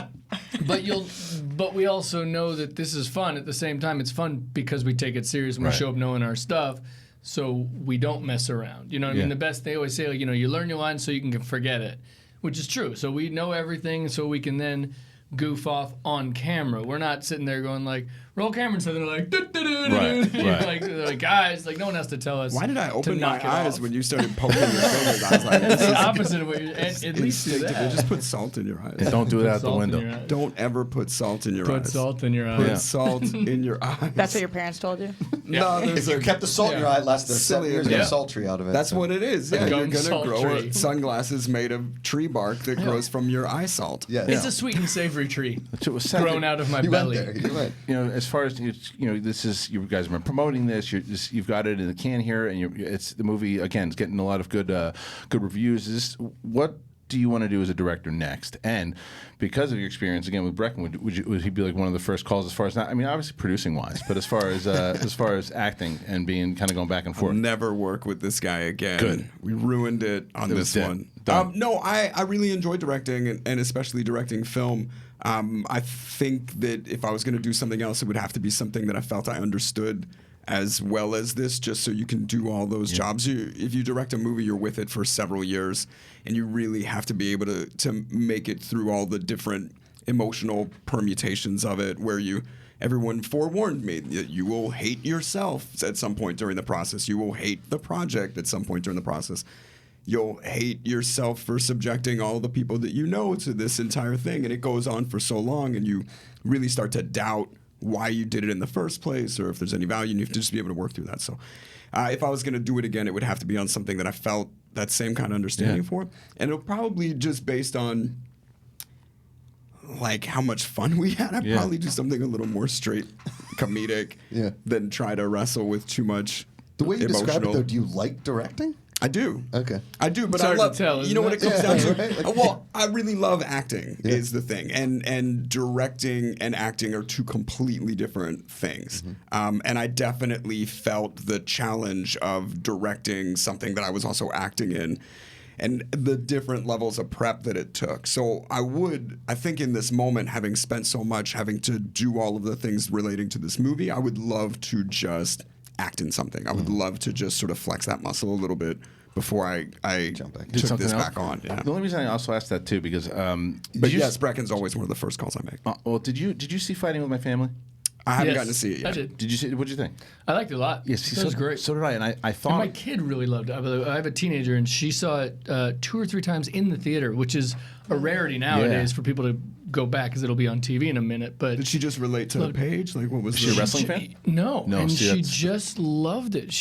But we also know that this is fun. At the same time, it's fun because we take it serious and we Right. show up knowing our stuff. So we don't mess around. You know what I mean? The best, they always say, like, you learn your lines so you can forget it, which is true. So we know everything so we can then goof off on camera. We're not sitting there going like, roll camera, and so they're like, Right. they're like, guys, like no one has to tell us. Why did I to open my knock it eyes off. when you started poking your fingers? I was like, That's this the is opposite of what you're, at least do instinctive. that. Just put salt in your eyes. And don't do it out the Salt in window. your eyes. Don't ever put salt in your Put eyes. salt in your eyes. Put Yeah. salt in your eyes. That's what your parents told you? No, If there's you kept the salt in your eye, it lasted 7 Silly years, as you get a hell. salt tree out of it. That's so. what it is. Yeah, Gum you're gonna salt grow tree. sunglasses made of tree bark that grows from your eye salt. Yeah. It's a sweet and savory tree So it was sad grown that- out of my You went belly. there. You went. as far as this is, you guys have been promoting this. You've got it in the can here, and it's the movie again. It's getting a lot of good reviews. What do you want to do as a director next? And because of your experience again with Breckin, would he be like one of the first calls as far as not? I mean, obviously producing wise, but as far as acting and being kind of going back and I'll forth. never work with this guy again. Good. We ruined it on It this was dead. one. Done. No, I really enjoy directing and especially directing film. I think that if I was going to do something else, it would have to be something that I felt I understood as well as this, just so you can do all those jobs. If you direct a movie, you're with it for several years, and you really have to be able to make it through all the different emotional permutations of it, where everyone forewarned me that you will hate yourself at some point during the process. You will hate the project at some point during the process. You'll hate yourself for subjecting all the people that you know to this entire thing, and it goes on for so long, and you really start to doubt why you did it in the first place, or if there's any value, and you have to just be able to work through that. So if I was going to do it again, it would have to be on something that I felt that same kind of understanding for, and it'll probably just based on like how much fun we had. I'd probably do something a little more straight comedic than try to wrestle with too much The way you emotional. describe it, though, do you like directing? I do. Okay. I do, but It's I hard to love. tell, You know what it isn't comes it? down to? Right? Well, I really love acting. Is the thing, and directing and acting are two completely different things. And I definitely felt the challenge of directing something that I was also acting in, and the different levels of prep that it took. So I think in this moment, having spent so much, having to do all of the things relating to this movie, I would love to just act in something. I would love to just sort of flex that muscle a little bit before I Jump back. took something this else? back on. Yeah. The only reason I also asked that too because But yes, Breckin's always one of the first calls I make. well, did you see Fighting with My Family? I haven't Yes, gotten to see it yet. I did. Did you see? What'd you think? I liked it a lot. Yes, it was great. So did I, and I And thought my kid really loved it. I have a teenager, and she saw it 2 or 3 times in the theater, which is a rarity nowadays for people to go back because it'll be on TV in a minute. But Did she just relate to the page? Like, what was Is she a wrestling fan? No, No, and see, she that's- just loved it.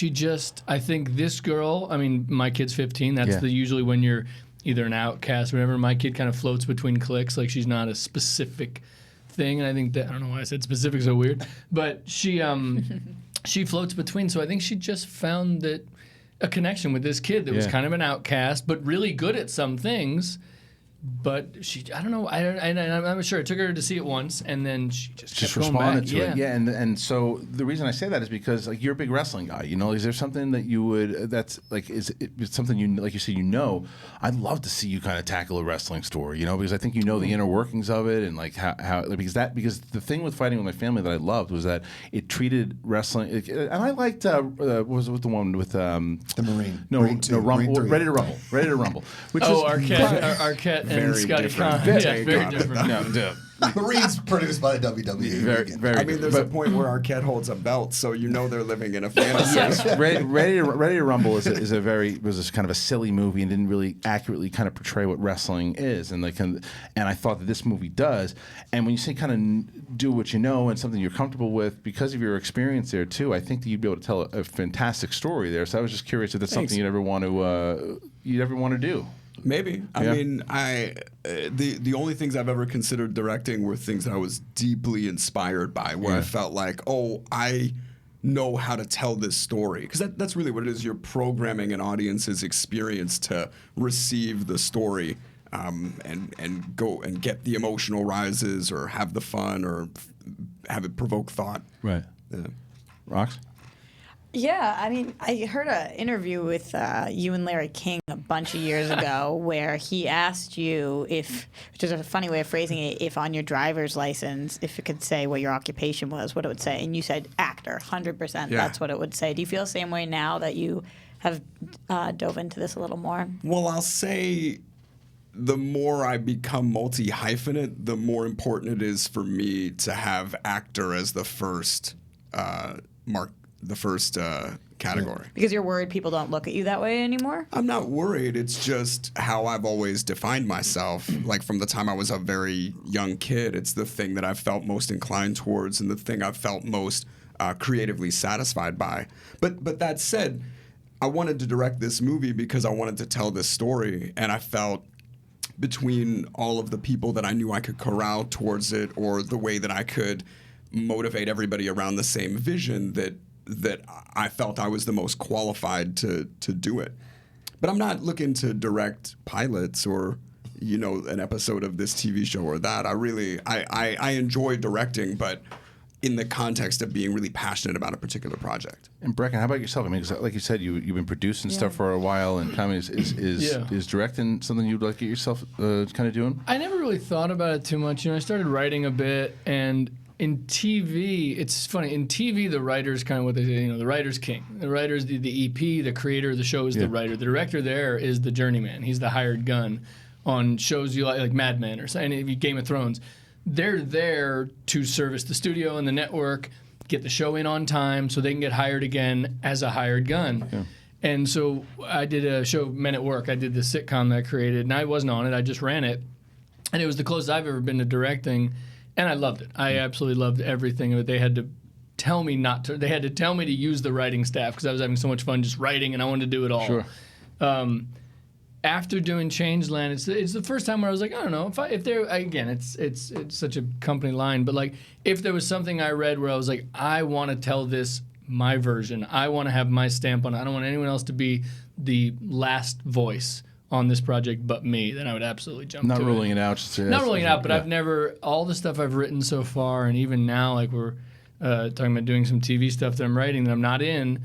I think this girl, I mean, my kid's 15. That's Yeah. usually when you're either an outcast or whatever. My kid kind of floats between cliques. Like, she's not a specific thing. And I think that, I don't know why I said specific so weird, but she floats between. So I think she just found that a connection with this kid that was kind of an outcast, but really good at some things. But I don't know. I'm not sure. It took her to see it once, and then she just kept going responded back. to it. Yeah, and so the reason I say that is because like you're a big wrestling guy. You know, is there something that you would that's like is it something you like you say you know? I'd love to see you kind of tackle a wrestling story. You know, because I think you know the inner workings of it and like how because the thing with Fighting with My Family that I loved was that it treated wrestling and I liked what was the one with The Marine. no Marine 2, Rumble, Marine 3. Ready to Rumble, which Arquette and Very Scotty different. Conn. Very Yeah, very different. no, Marine's produced by the WWE. very. I mean, there's a point where Arquette holds a belt, so you know they're living in a fantasy. Yes, Ready to Rumble was this kind of a silly movie and didn't really accurately kind of portray what wrestling is, and I thought that this movie does. And when you say kind of do what you know and something you're comfortable with, because of your experience there too, I think that you'd be able to tell a fantastic story there. So I was just curious if that's something you'd ever want to do. Maybe. I mean, the only things I've ever considered directing were things that I was deeply inspired by, where I felt like, oh, I know how to tell this story. Because that's really what it is. You're programming an audience's experience to receive the story and go and get the emotional rises or have the fun or have it provoke thought. Right. Yeah. Rox? Yeah, I mean, I heard an interview with you and Larry King a bunch of years ago where he asked you which is a funny way of phrasing it, if on your driver's license, if it could say what your occupation was, what it would say. And you said actor, 100%. Yeah. That's what it would say. Do you feel the same way now that you have dove into this a little more? Well, I'll say the more I become multi-hyphenate, the more important it is for me to have actor as the first category. Because you're worried people don't look at you that way anymore? I'm not worried. It's just how I've always defined myself. Like from the time I was a very young kid, it's the thing that I've felt most inclined towards and the thing I've felt most creatively satisfied by. But that said, I wanted to direct this movie because I wanted to tell this story, and I felt between all of the people that I knew I could corral towards it or the way that I could motivate everybody around the same vision that I felt I was the most qualified to do it. But I'm not looking to direct pilots or, an episode of this TV show or that. I enjoy directing, but in the context of being really passionate about a particular project. And Breckin, how about yourself? I mean, 'cause like you said, you've been producing stuff for a while, and kind of is directing something you'd like to get yourself kind of doing? I never really thought about it too much. I started writing a bit, and in TV, it's funny. In TV, the writer's kind of what they say, the writer's king. The writer's the EP, the creator of the show is the writer. The director there is the journeyman. He's the hired gun on shows you like Mad Men or something, Game of Thrones. They're there to service the studio and the network, get the show in on time so they can get hired again as a hired gun. Yeah. And so I did a show, Men at Work. I did the sitcom that I created, and I wasn't on it. I just ran it. And it was the closest I've ever been to directing. And I loved it. I absolutely loved everything of it. They had to tell me they had to tell me to use the writing staff because I was having so much fun just writing and I wanted to do it all. Sure. After doing Changeland, it's the first time where I was like, I don't know, if there again, it's such a company line, but like if there was something I read where I was like, I want to tell this my version. I want to have my stamp on it. I don't want anyone else to be the last voice on this project but me, then I would absolutely jump to it. Not ruling it out. Not ruling it out, but I've never, all the stuff I've written so far, and even now, like we're talking about doing some TV stuff that I'm writing that I'm not in,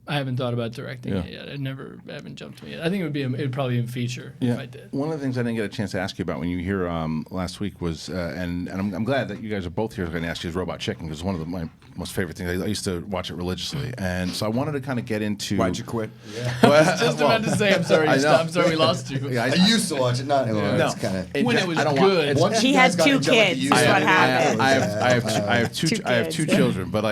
I haven't thought about directing it yet. I haven't jumped to it yet. I think it'd probably be a feature if I did. One of the things I didn't get a chance to ask you about when you were here last week was, and I'm glad that you guys are both here. I was going to ask you is Robot Chicken, because one of my most favorite things. I used to watch it religiously, and so I wanted to kind of get into. Why'd you quit? Well, I was just about to say, I'm sorry. I'm sorry we lost you. I used to watch it, not anymore. No. It's kind of When it was good. He had 2 kids. Is what happened. I have two children, but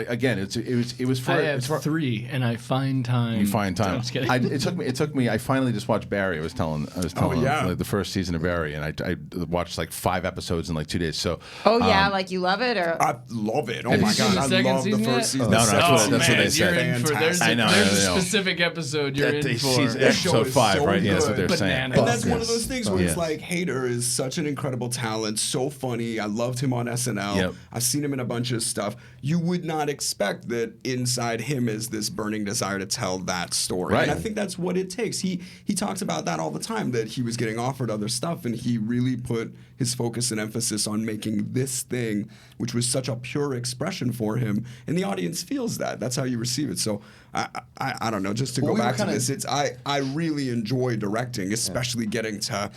again, it was for. I have 3, and I find time. You find time. No, I'm just kidding. It took me. I finally just watched Barry. I was telling like, the first season of Barry, and I watched like 5 episodes in like 2 days. So. Like you love it, or I love it. Oh Have my you seen god, the I second love the season first yet? season. No, that's what man, they said. you're in for, there's a specific episode you're in for. Episode 5, right? Yeah, that's what they're Bananas. saying. And that's one of those things where Yes. it's like, Hader is such an incredible talent, so funny. I loved him on SNL. Yep. I've seen him in a bunch of stuff. You would not expect that inside him is this burning desire to tell that story. Right. And I think that's what it takes. He talks about that all the time, that he was getting offered other stuff, and he really put his focus and emphasis on making this thing, which was such a pure expression for him, and the audience feels that. That's how you receive it. So I don't know. Just to go back to this, I really enjoy directing, especially getting to.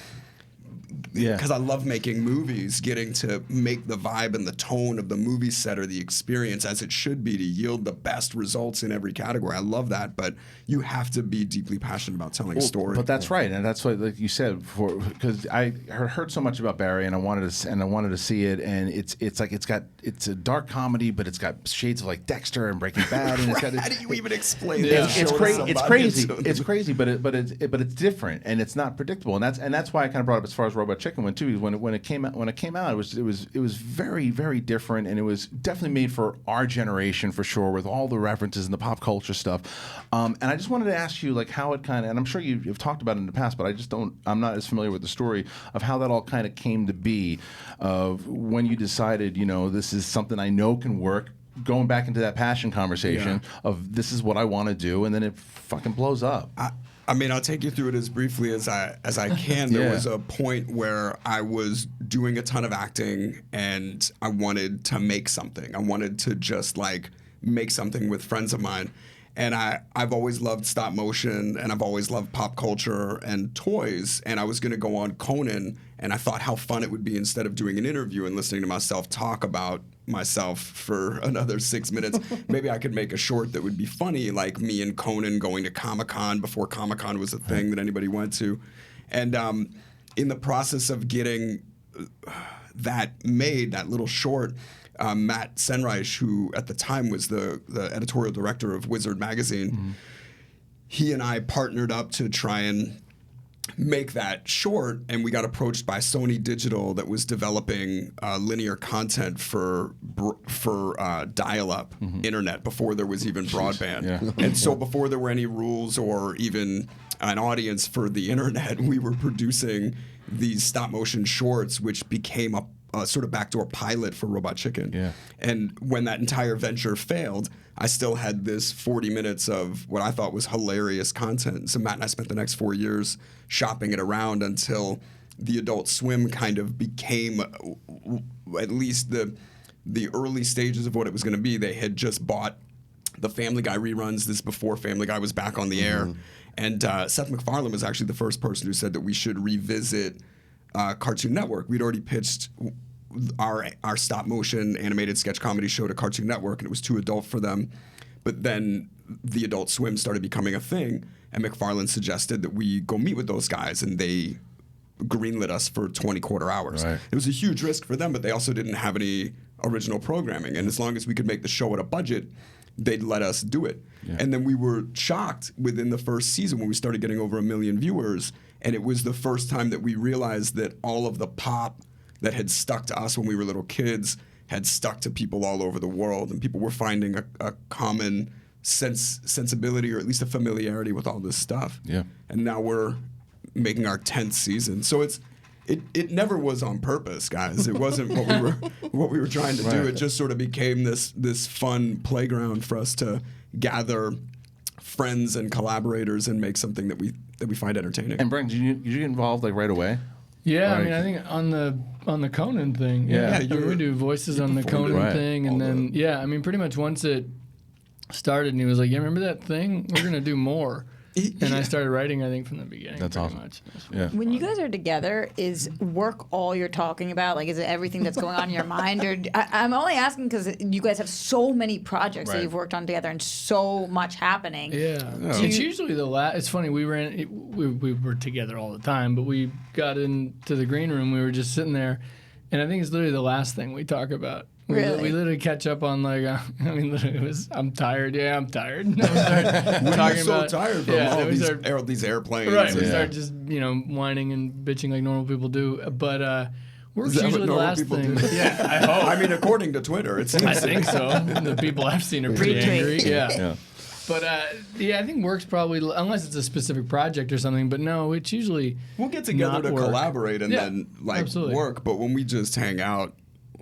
Because I love making movies, getting to make the vibe and the tone of the movie set or the experience as it should be to yield the best results in every category. I love that, but you have to be deeply passionate about telling a story. But that's right, and that's what, like you said, because I heard so much about Barry, and I wanted to see it, and it's a dark comedy, but it's got shades of like Dexter and Breaking Bad, and it's got. How do you even explain Yeah. that? It's crazy, but it's different, and it's not predictable, and that's why I kind of brought up as far as Robot Chicken went too. When it came out, it was very, very different, and it was definitely made for our generation for sure, with all the references and the pop culture stuff. And I just wanted to ask you, like, how it kind of, and I'm sure you've talked about it in the past, but I'm not as familiar with the story of how that all kind of came to be, of when you decided, this is something I know can work. Going back into that passion conversation of this is what I want to do, and then it fucking blows up. I mean, I'll take you through it as briefly as I can. There was a point where I was doing a ton of acting, and I wanted to make something. I wanted to just like make something with friends of mine. And I've always loved stop motion, and I've always loved pop culture and toys. And I was going to go on Conan, and I thought how fun it would be, instead of doing an interview and listening to myself talk about myself for another 6 minutes, maybe I could make a short that would be funny, like me and Conan going to Comic-Con before Comic-Con was a thing that anybody went to. And in the process of getting that made, that little short, Matt Senreich, who at the time was the editorial director of Wizard magazine, he and I partnered up to try and make that short, and we got approached by Sony Digital that was developing linear content for dial-up internet before there was even broadband. And so before there were any rules or even an audience for the internet, we were producing these stop-motion shorts, which became a sort of backdoor pilot for Robot Chicken. And when that entire venture failed, I still had this 40 minutes of what I thought was hilarious content. So Matt and I spent the next 4 years shopping it around until the Adult Swim kind of became at least the early stages of what it was going to be. They had just bought the Family Guy reruns. This before Family Guy was back on the air. And Seth MacFarlane was actually the first person who said that we should revisit Cartoon Network. We'd already pitched our stop motion animated sketch comedy show to Cartoon Network, and it was too adult for them. But then the Adult Swim started becoming a thing, and MacFarlane suggested that we go meet with those guys, and they greenlit us for 20 quarter hours. It was a huge risk for them, but they also didn't have any original programming, and as long as we could make the show at a budget, they'd let us do it. And then we were shocked within the first season when we started getting over 1 million viewers, and it was the first time that we realized that all of the pop that had stuck to us when we were little kids had stuck to people all over the world, and people were finding a common sensibility, or at least a familiarity with all this stuff. And now we're making our 10th season. So it never was on purpose, guys. It wasn't what we were trying to do. It just sort of became this fun playground for us to gather friends and collaborators and make something that we find entertaining. And Breckin, did you get involved like right away? Yeah, I mean, I think on the Conan thing. I mean, we do voices on the Conan thing, and then I mean, pretty much once it started, and he was like, "Yeah, remember that thing? We're gonna do more." And I started writing, I think, from the beginning. That's pretty awesome. Much. Yeah. When you guys are together, is work all you're talking about? Like, is it everything that's going on in your mind? Or I'm only asking because you guys have so many projects that Right. you've worked on together and so much happening. Yeah, it's usually the last. It's funny. We were together all the time, but we got into the green room. We were just sitting there, and I think it's literally the last thing we talk about. We literally catch up on like. Literally, it was. I'm tired. Yeah, I'm tired. No, we started talking so about, tired from all then we these, start- these airplanes. Right, we and- start just whining and bitching like normal people do. But work's Is that what usually the normal last people thing. do? Yeah, I hope. I mean, according to Twitter, it seems. I think so. The people I've seen are pretty Retweet. angry. Yeah. Yeah. But I think work's probably, unless it's a specific project or something. But no, it's usually We'll get together not to work. collaborate and Yeah, then absolutely. work. But when we just hang out,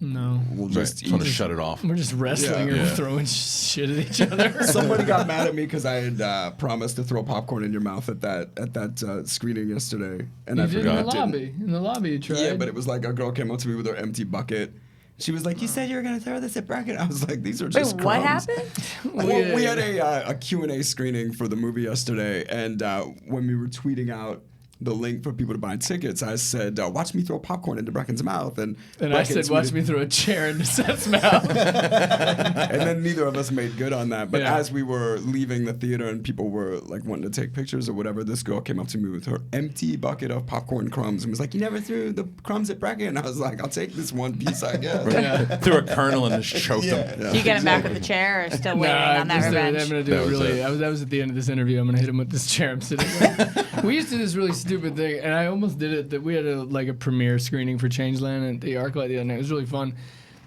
No, we'll Right. just Just want to eat. shut it off. we're just wrestling Yeah. or Yeah. throwing shit at each other. Somebody got mad at me because I had promised to throw popcorn in your mouth at that screening yesterday, and You I did forgot. in the lobby. In the lobby, you tried. Yeah, but it was like a girl came up to me with her empty bucket. She was like, "You said you were gonna throw this at Breckin." I was like, "These are Wait, just what crumbs." happened? Well, we had a Q&A screening for the movie yesterday, and when we were tweeting out the link for people to buy tickets, I said, "Watch me throw popcorn into Breckin's mouth," and I Breckin said, "Watch tweeted- me throw a chair into Seth's mouth." and then neither of us made good on that. But Yeah. as we were leaving the theater and people were like wanting to take pictures or whatever, this girl came up to me with her empty bucket of popcorn crumbs and was like, "You never threw the crumbs at Breckin." And I was like, "I'll take this one piece, I guess." Yeah. Threw a kernel and just choked him. Do you get him back with the chair or still waiting I'm on that just- revenge? I'm gonna do That it was really. it. That was at the end of this interview. I'm gonna hit him with this chair I'm sitting with. We used to do this really stupid thing, and I almost did it. That we had a premiere screening for Changeland at the ArcLight the other night. It was really fun.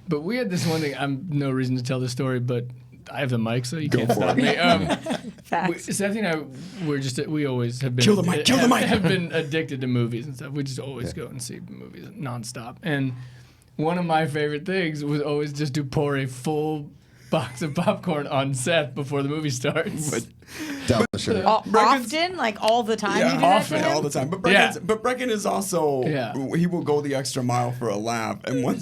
But we had this one thing. I'm no reason to tell this story, but I have the mic, so you can't stop me. Facts. Seth and I, we always have been Kill the mic, kill the mic. Have been addicted to movies and stuff. We just always go and see movies nonstop. And one of my favorite things was always just to pour a full box of popcorn on Seth before the movie starts. Down the shirt. Often, like all the time, you do that often, to him? all the time. But Yeah. Breckin is also, Yeah. he will go the extra mile for a laugh. And one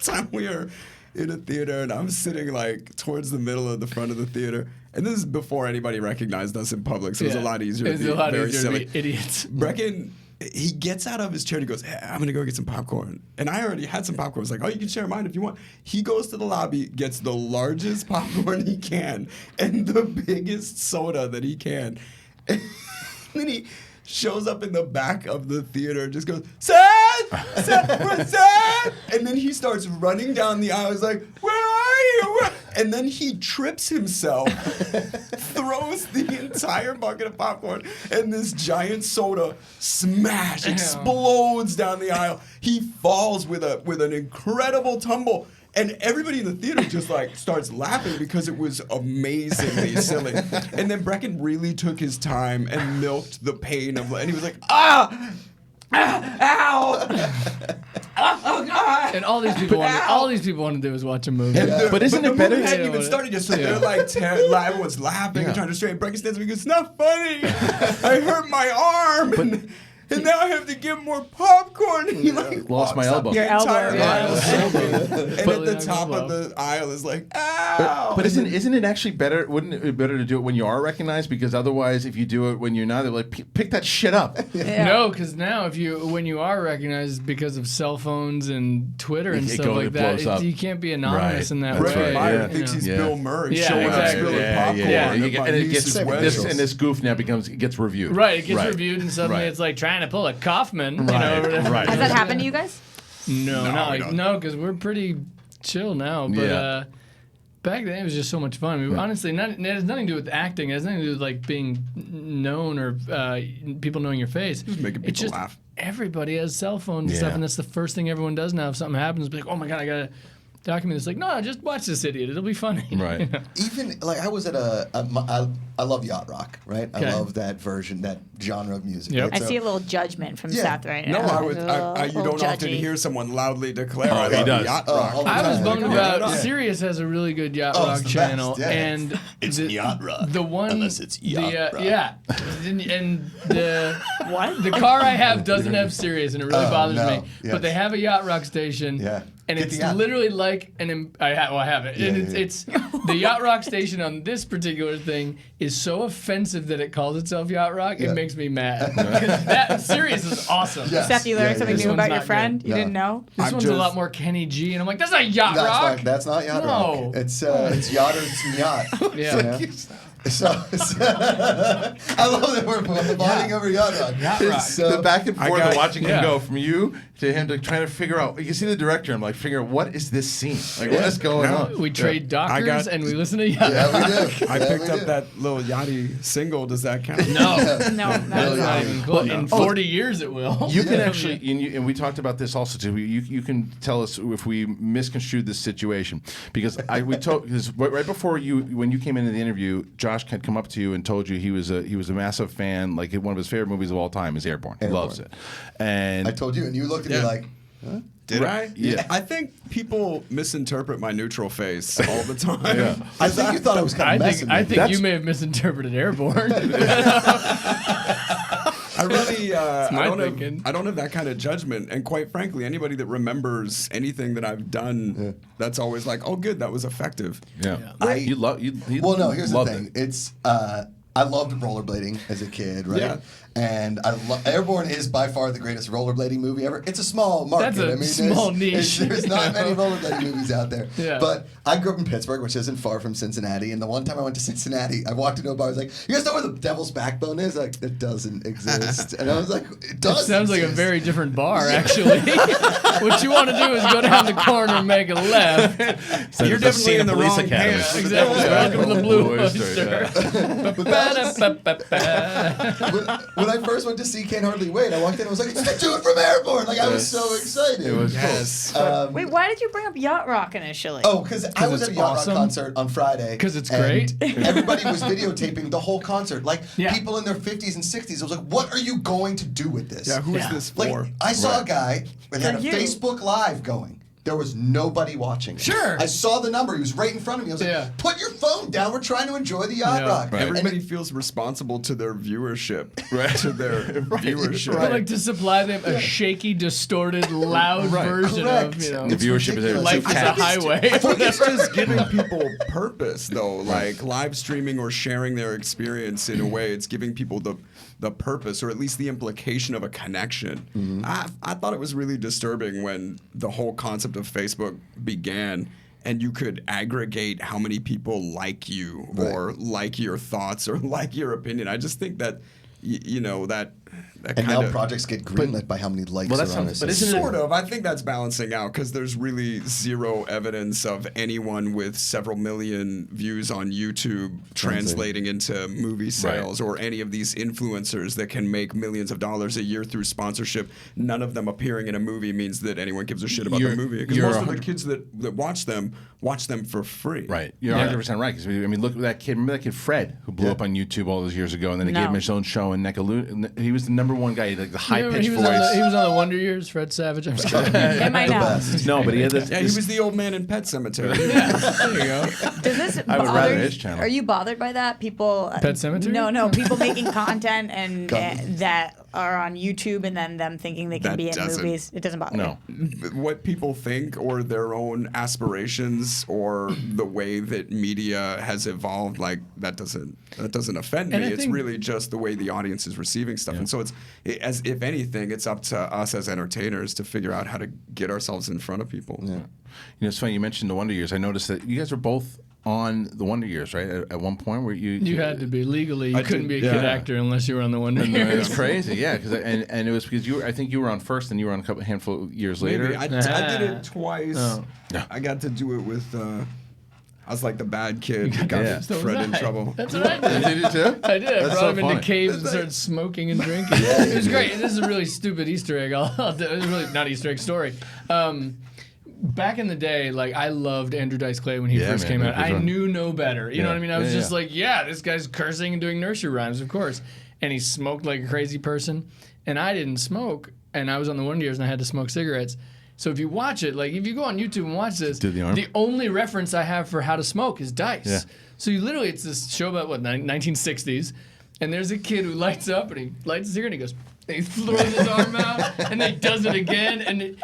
time we were in a theater and I'm sitting like towards the middle of the front of the theater. And this is before anybody recognized us in public, so it was a lot easier. It's to be a lot very easier silly. to be idiots. Breckin, he gets out of his chair and he goes, "Hey, I'm gonna go get some popcorn." And I already had some popcorn. I was like, "Oh, you can share mine if you want." He goes to the lobby, gets the largest popcorn he can and the biggest soda that he can. And then he shows up in the back of the theater and just goes, "Seth! Seth!" And then he starts running down the aisle. He's like, "Where are you?" And then he trips himself, throws the entire bucket of popcorn, and this giant soda smash explodes down the aisle. He falls with an incredible tumble. And everybody in the theater just like starts laughing because it was amazingly silly. And then Breckin really took his time and milked the pain of, and he was like, "Ah! Ow! Oh God!" And all these people want to do is watch a movie. But isn't the it better? movie hadn't even started yet, so they're like, everyone's laughing and trying to straighten. Breckin stands up and goes, "It's not funny. I hurt my arm." And now I have to get more popcorn. And he like Lost my walks up elbow. the Your elbow, entire yeah. aisle. And at Totally the top of unglove. the aisle is like, "Ow!" But isn't it actually better? Wouldn't it be better to do it when you are recognized? Because otherwise, if you do it when you're not, they're like, pick that shit up. No, because now when you are recognized because of cell phones and Twitter and It stuff goes- like it that, blows up. you can't be anonymous Right. in that That's way. Breckin Meyer Yeah. thinks he's Yeah. Bill Murray Yeah, showing exactly. up spilling popcorn. yeah. And, my and it niece's gets wedding. this goof now gets reviewed. Right, it gets reviewed, and suddenly Right. it's like trying to pull a Kaufman. You Right. know, or whatever. Right. Has that happened to you guys? No, No, not we like, don't. no, because we're pretty chill now. But Yeah. back then it was just so much fun. I mean, honestly, it has nothing to do with acting. It has nothing to do with like being known or people knowing your face. Just making It's people just laugh. everybody has cell phones and stuff, Yeah. and that's the first thing everyone does now. If something happens, be like, "Oh my god, I gotta document this." Like, no, just watch this idiot. It'll be funny. Right. You know? Even like I was at I love yacht rock, right? Okay. I love that version, that genre of music. Yep. Right? I see a little judgment from Yeah. Seth right No, now. I would. He's a You little don't often judgy. hear someone loudly declare, Oh, "I he love does. yacht Oh, rock." all the I was time. bummed Like, about yeah. Sirius has a really good yacht Oh, rock it's the best, channel, yeah. and It's yacht rock, The one, unless it's yacht rock. yeah, and the what? The car I have doesn't have Sirius, and it really bothers no. me. Yes. But they have a yacht rock station. Yeah. and Get it's the app. literally like I have it, and it's the Yacht Rock station on this particular thing is so offensive that it calls itself Yacht Rock. It makes me mad. That series is awesome. Yes. Seth, you learned something This new one's about your not friend? good. You didn't know? This one's a lot more Kenny G, and I'm like, that's not Yacht Rock. That's not Yacht No. Rock. It's Yacht or it's Yacht. Yeah. You know? So I love that we're bonding over Yacht Rock. It's the back and forth of watching him yeah. go from you to him to trying to figure out. You can see the director. I'm like, figure out what is this scene? Like, what is going on? We trade doctors and we listen to Yacht. Yeah, we do. I picked up that little Yachty single. Does that count? No, No, that's not even close. In 40 years, it will. You can actually, and we talked about this also too. You can tell us if we misconstrued this situation because because right before when you came into the interview, Josh had come up to you and told you he was a massive fan. Like one of his favorite movies of all time is Airborne. He loves it. And I told you, and you looked at me like, huh? Did I? Yeah. I think people misinterpret my neutral face all the time. I think you thought I was kind of messing with I you. think you may have misinterpreted Airborne. I really, my thinking. I don't have that kind of judgment. And quite frankly, anybody that remembers anything that I've done, that's always like, oh, good, that was effective. Yeah. You love you. Well, no, here's the loved thing. it. It's I loved rollerblading as a kid, right? Yeah. And Airborne is by far the greatest rollerblading movie ever. It's a small market. That's a small niche. There's not many rollerblading movies out there. Yeah. But I grew up in Pittsburgh, which isn't far from Cincinnati. And the one time I went to Cincinnati, I walked into a bar. I was like, "You guys know where the Devil's Backbone is?" Like, it doesn't exist. And I was like, "It does." Sounds like a exist." very different bar, actually. What you want to do is go down the corner and make a left. So You're it's the definitely in the Police wrong Academy. pants. Exactly. Welcome to the Blue Oyster, Oyster. When I first went to see Can't Hardly Wait, I walked in and was like, "It's the dude from Airborne!" Like, I was so excited. It was Yes. Wait, why did you bring up Yacht Rock initially? Oh, because I was at a it's Yacht awesome. Rock concert on Friday. 'Cause it's and great. Everybody was videotaping the whole concert. Like, Yeah. people in their 50s and 60s. I was like, what are you going to do with this? Yeah, who is this Like, for? I saw a guy that had a For you. Facebook Live going. There was nobody watching. it. Sure. I saw the number. He was right in front of me. I was Yeah. like, put your phone down. We're trying to enjoy the Yacht Yeah. Rock. Right. Everybody feels responsible to their viewership. Right. To their viewership. I like to supply them a shaky, distorted, loud version Correct. of, you know, The viewership is ridiculous. life is a highway. I think it's just giving people purpose, though. Like live streaming or sharing their experience in a way, it's giving people the purpose, or at least the implication of a connection. I thought it was really disturbing when the whole concept of Facebook began, and you could aggregate how many people like you, or like your thoughts, or like your opinion. I just think that, you know, that And kind now of projects get greenlit by how many likes Well, are that on sounds- it. but So- isn't it- Sort of. I think that's balancing out because there's really zero evidence of anyone with several million views on YouTube translating into movie sales, or any of these influencers that can make millions of dollars a year through sponsorship. None of them appearing in a movie means that anyone gives a shit about the movie. Because you're most of the 100 kids that watch them for free. Right, you're 100% right. Because I mean, look at that kid. Remember that kid Fred, who blew up on YouTube all those years ago, and then he gave him his own show in Nickelodeon. He was the #1 guy, like the high pitched he was voice. he was on the Wonder Years, Fred Savage. I'm sorry. Am I now? No, but he had this. Yeah, he was the old man in Pet Cemetery. There you go. Does this I would bother rather you? his channel. Are you bothered by that? People. Pet Sematary? No, people making content and that are on YouTube and then them thinking they can That be in doesn't- movies. It doesn't bother No. What people think, or their own aspirations, or the way that media has evolved, like that doesn't offend me. And I It's think- really just the way the audience is receiving stuff. And so as if anything, it's up to us as entertainers to figure out how to get ourselves in front of people. You know, it's funny you mentioned the Wonder Years. I noticed that you guys were both on the Wonder Years, right? At one point, where you had to be legally. You couldn't be a yeah. kid actor unless you were on the Wonder Years. It's crazy, yeah. And it was because I think you were on first, and you were on a handful of years later. Maybe. I did it twice. Oh. Yeah. I got to do it with. I was like the bad kid who got Yeah. Fred in trouble. That's what I did. Did you too? I did. I That's brought so him into funny. caves and started smoking and drinking. It was great. This is a really stupid Easter egg. It was really not Easter egg story. Back in the day, like I loved Andrew Dice Clay when he first came out. I knew no better. You know what I mean? I was just like, yeah, this guy's cursing and doing nursery rhymes, of course. And he smoked like a crazy person. And I didn't smoke. And I was on the Wonder Years and I had to smoke cigarettes. So if you watch it, like if you go on YouTube and watch this, Do the arm. the only reference I have for how to smoke is Dice. Yeah. So you literally, it's this show about what 1960s, and there's a kid who lights up and he lights his cigarette and he goes. He throws his arm out and then he does it again, and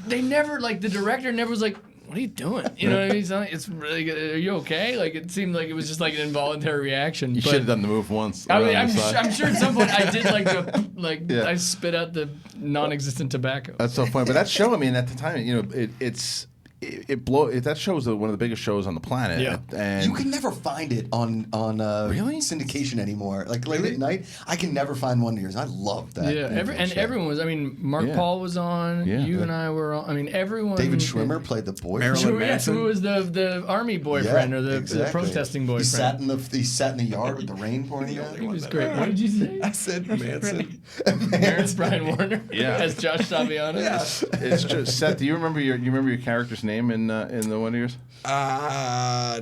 they never the director never was like, what are you doing? You know what I mean? It's really good. Are you okay? Like, it seemed like it was just like an involuntary reaction. You should have done the move once. I mean, I'm sure at some point I did I spit out the non-existent tobacco. That's so funny. But that show, I mean, at the time, you know, that show was one of the biggest shows on the planet. Yeah. And You can never find it on Really? syndication anymore. Like late at night, I can never find one of yours. I love that. Yeah, everyone was. I mean, Mark Paul was on. Yeah. You and I were on. I mean, everyone. David Schwimmer played the boyfriend. Who was the army boyfriend or the protesting boyfriend? He sat in the yard with the rain pouring down. He was great. What did you say? I said Manson. Aaron's Brian Warner. Yeah. As Josh Taviano. Yeah. it's just Seth. Do you remember your character's name in the one of yours? I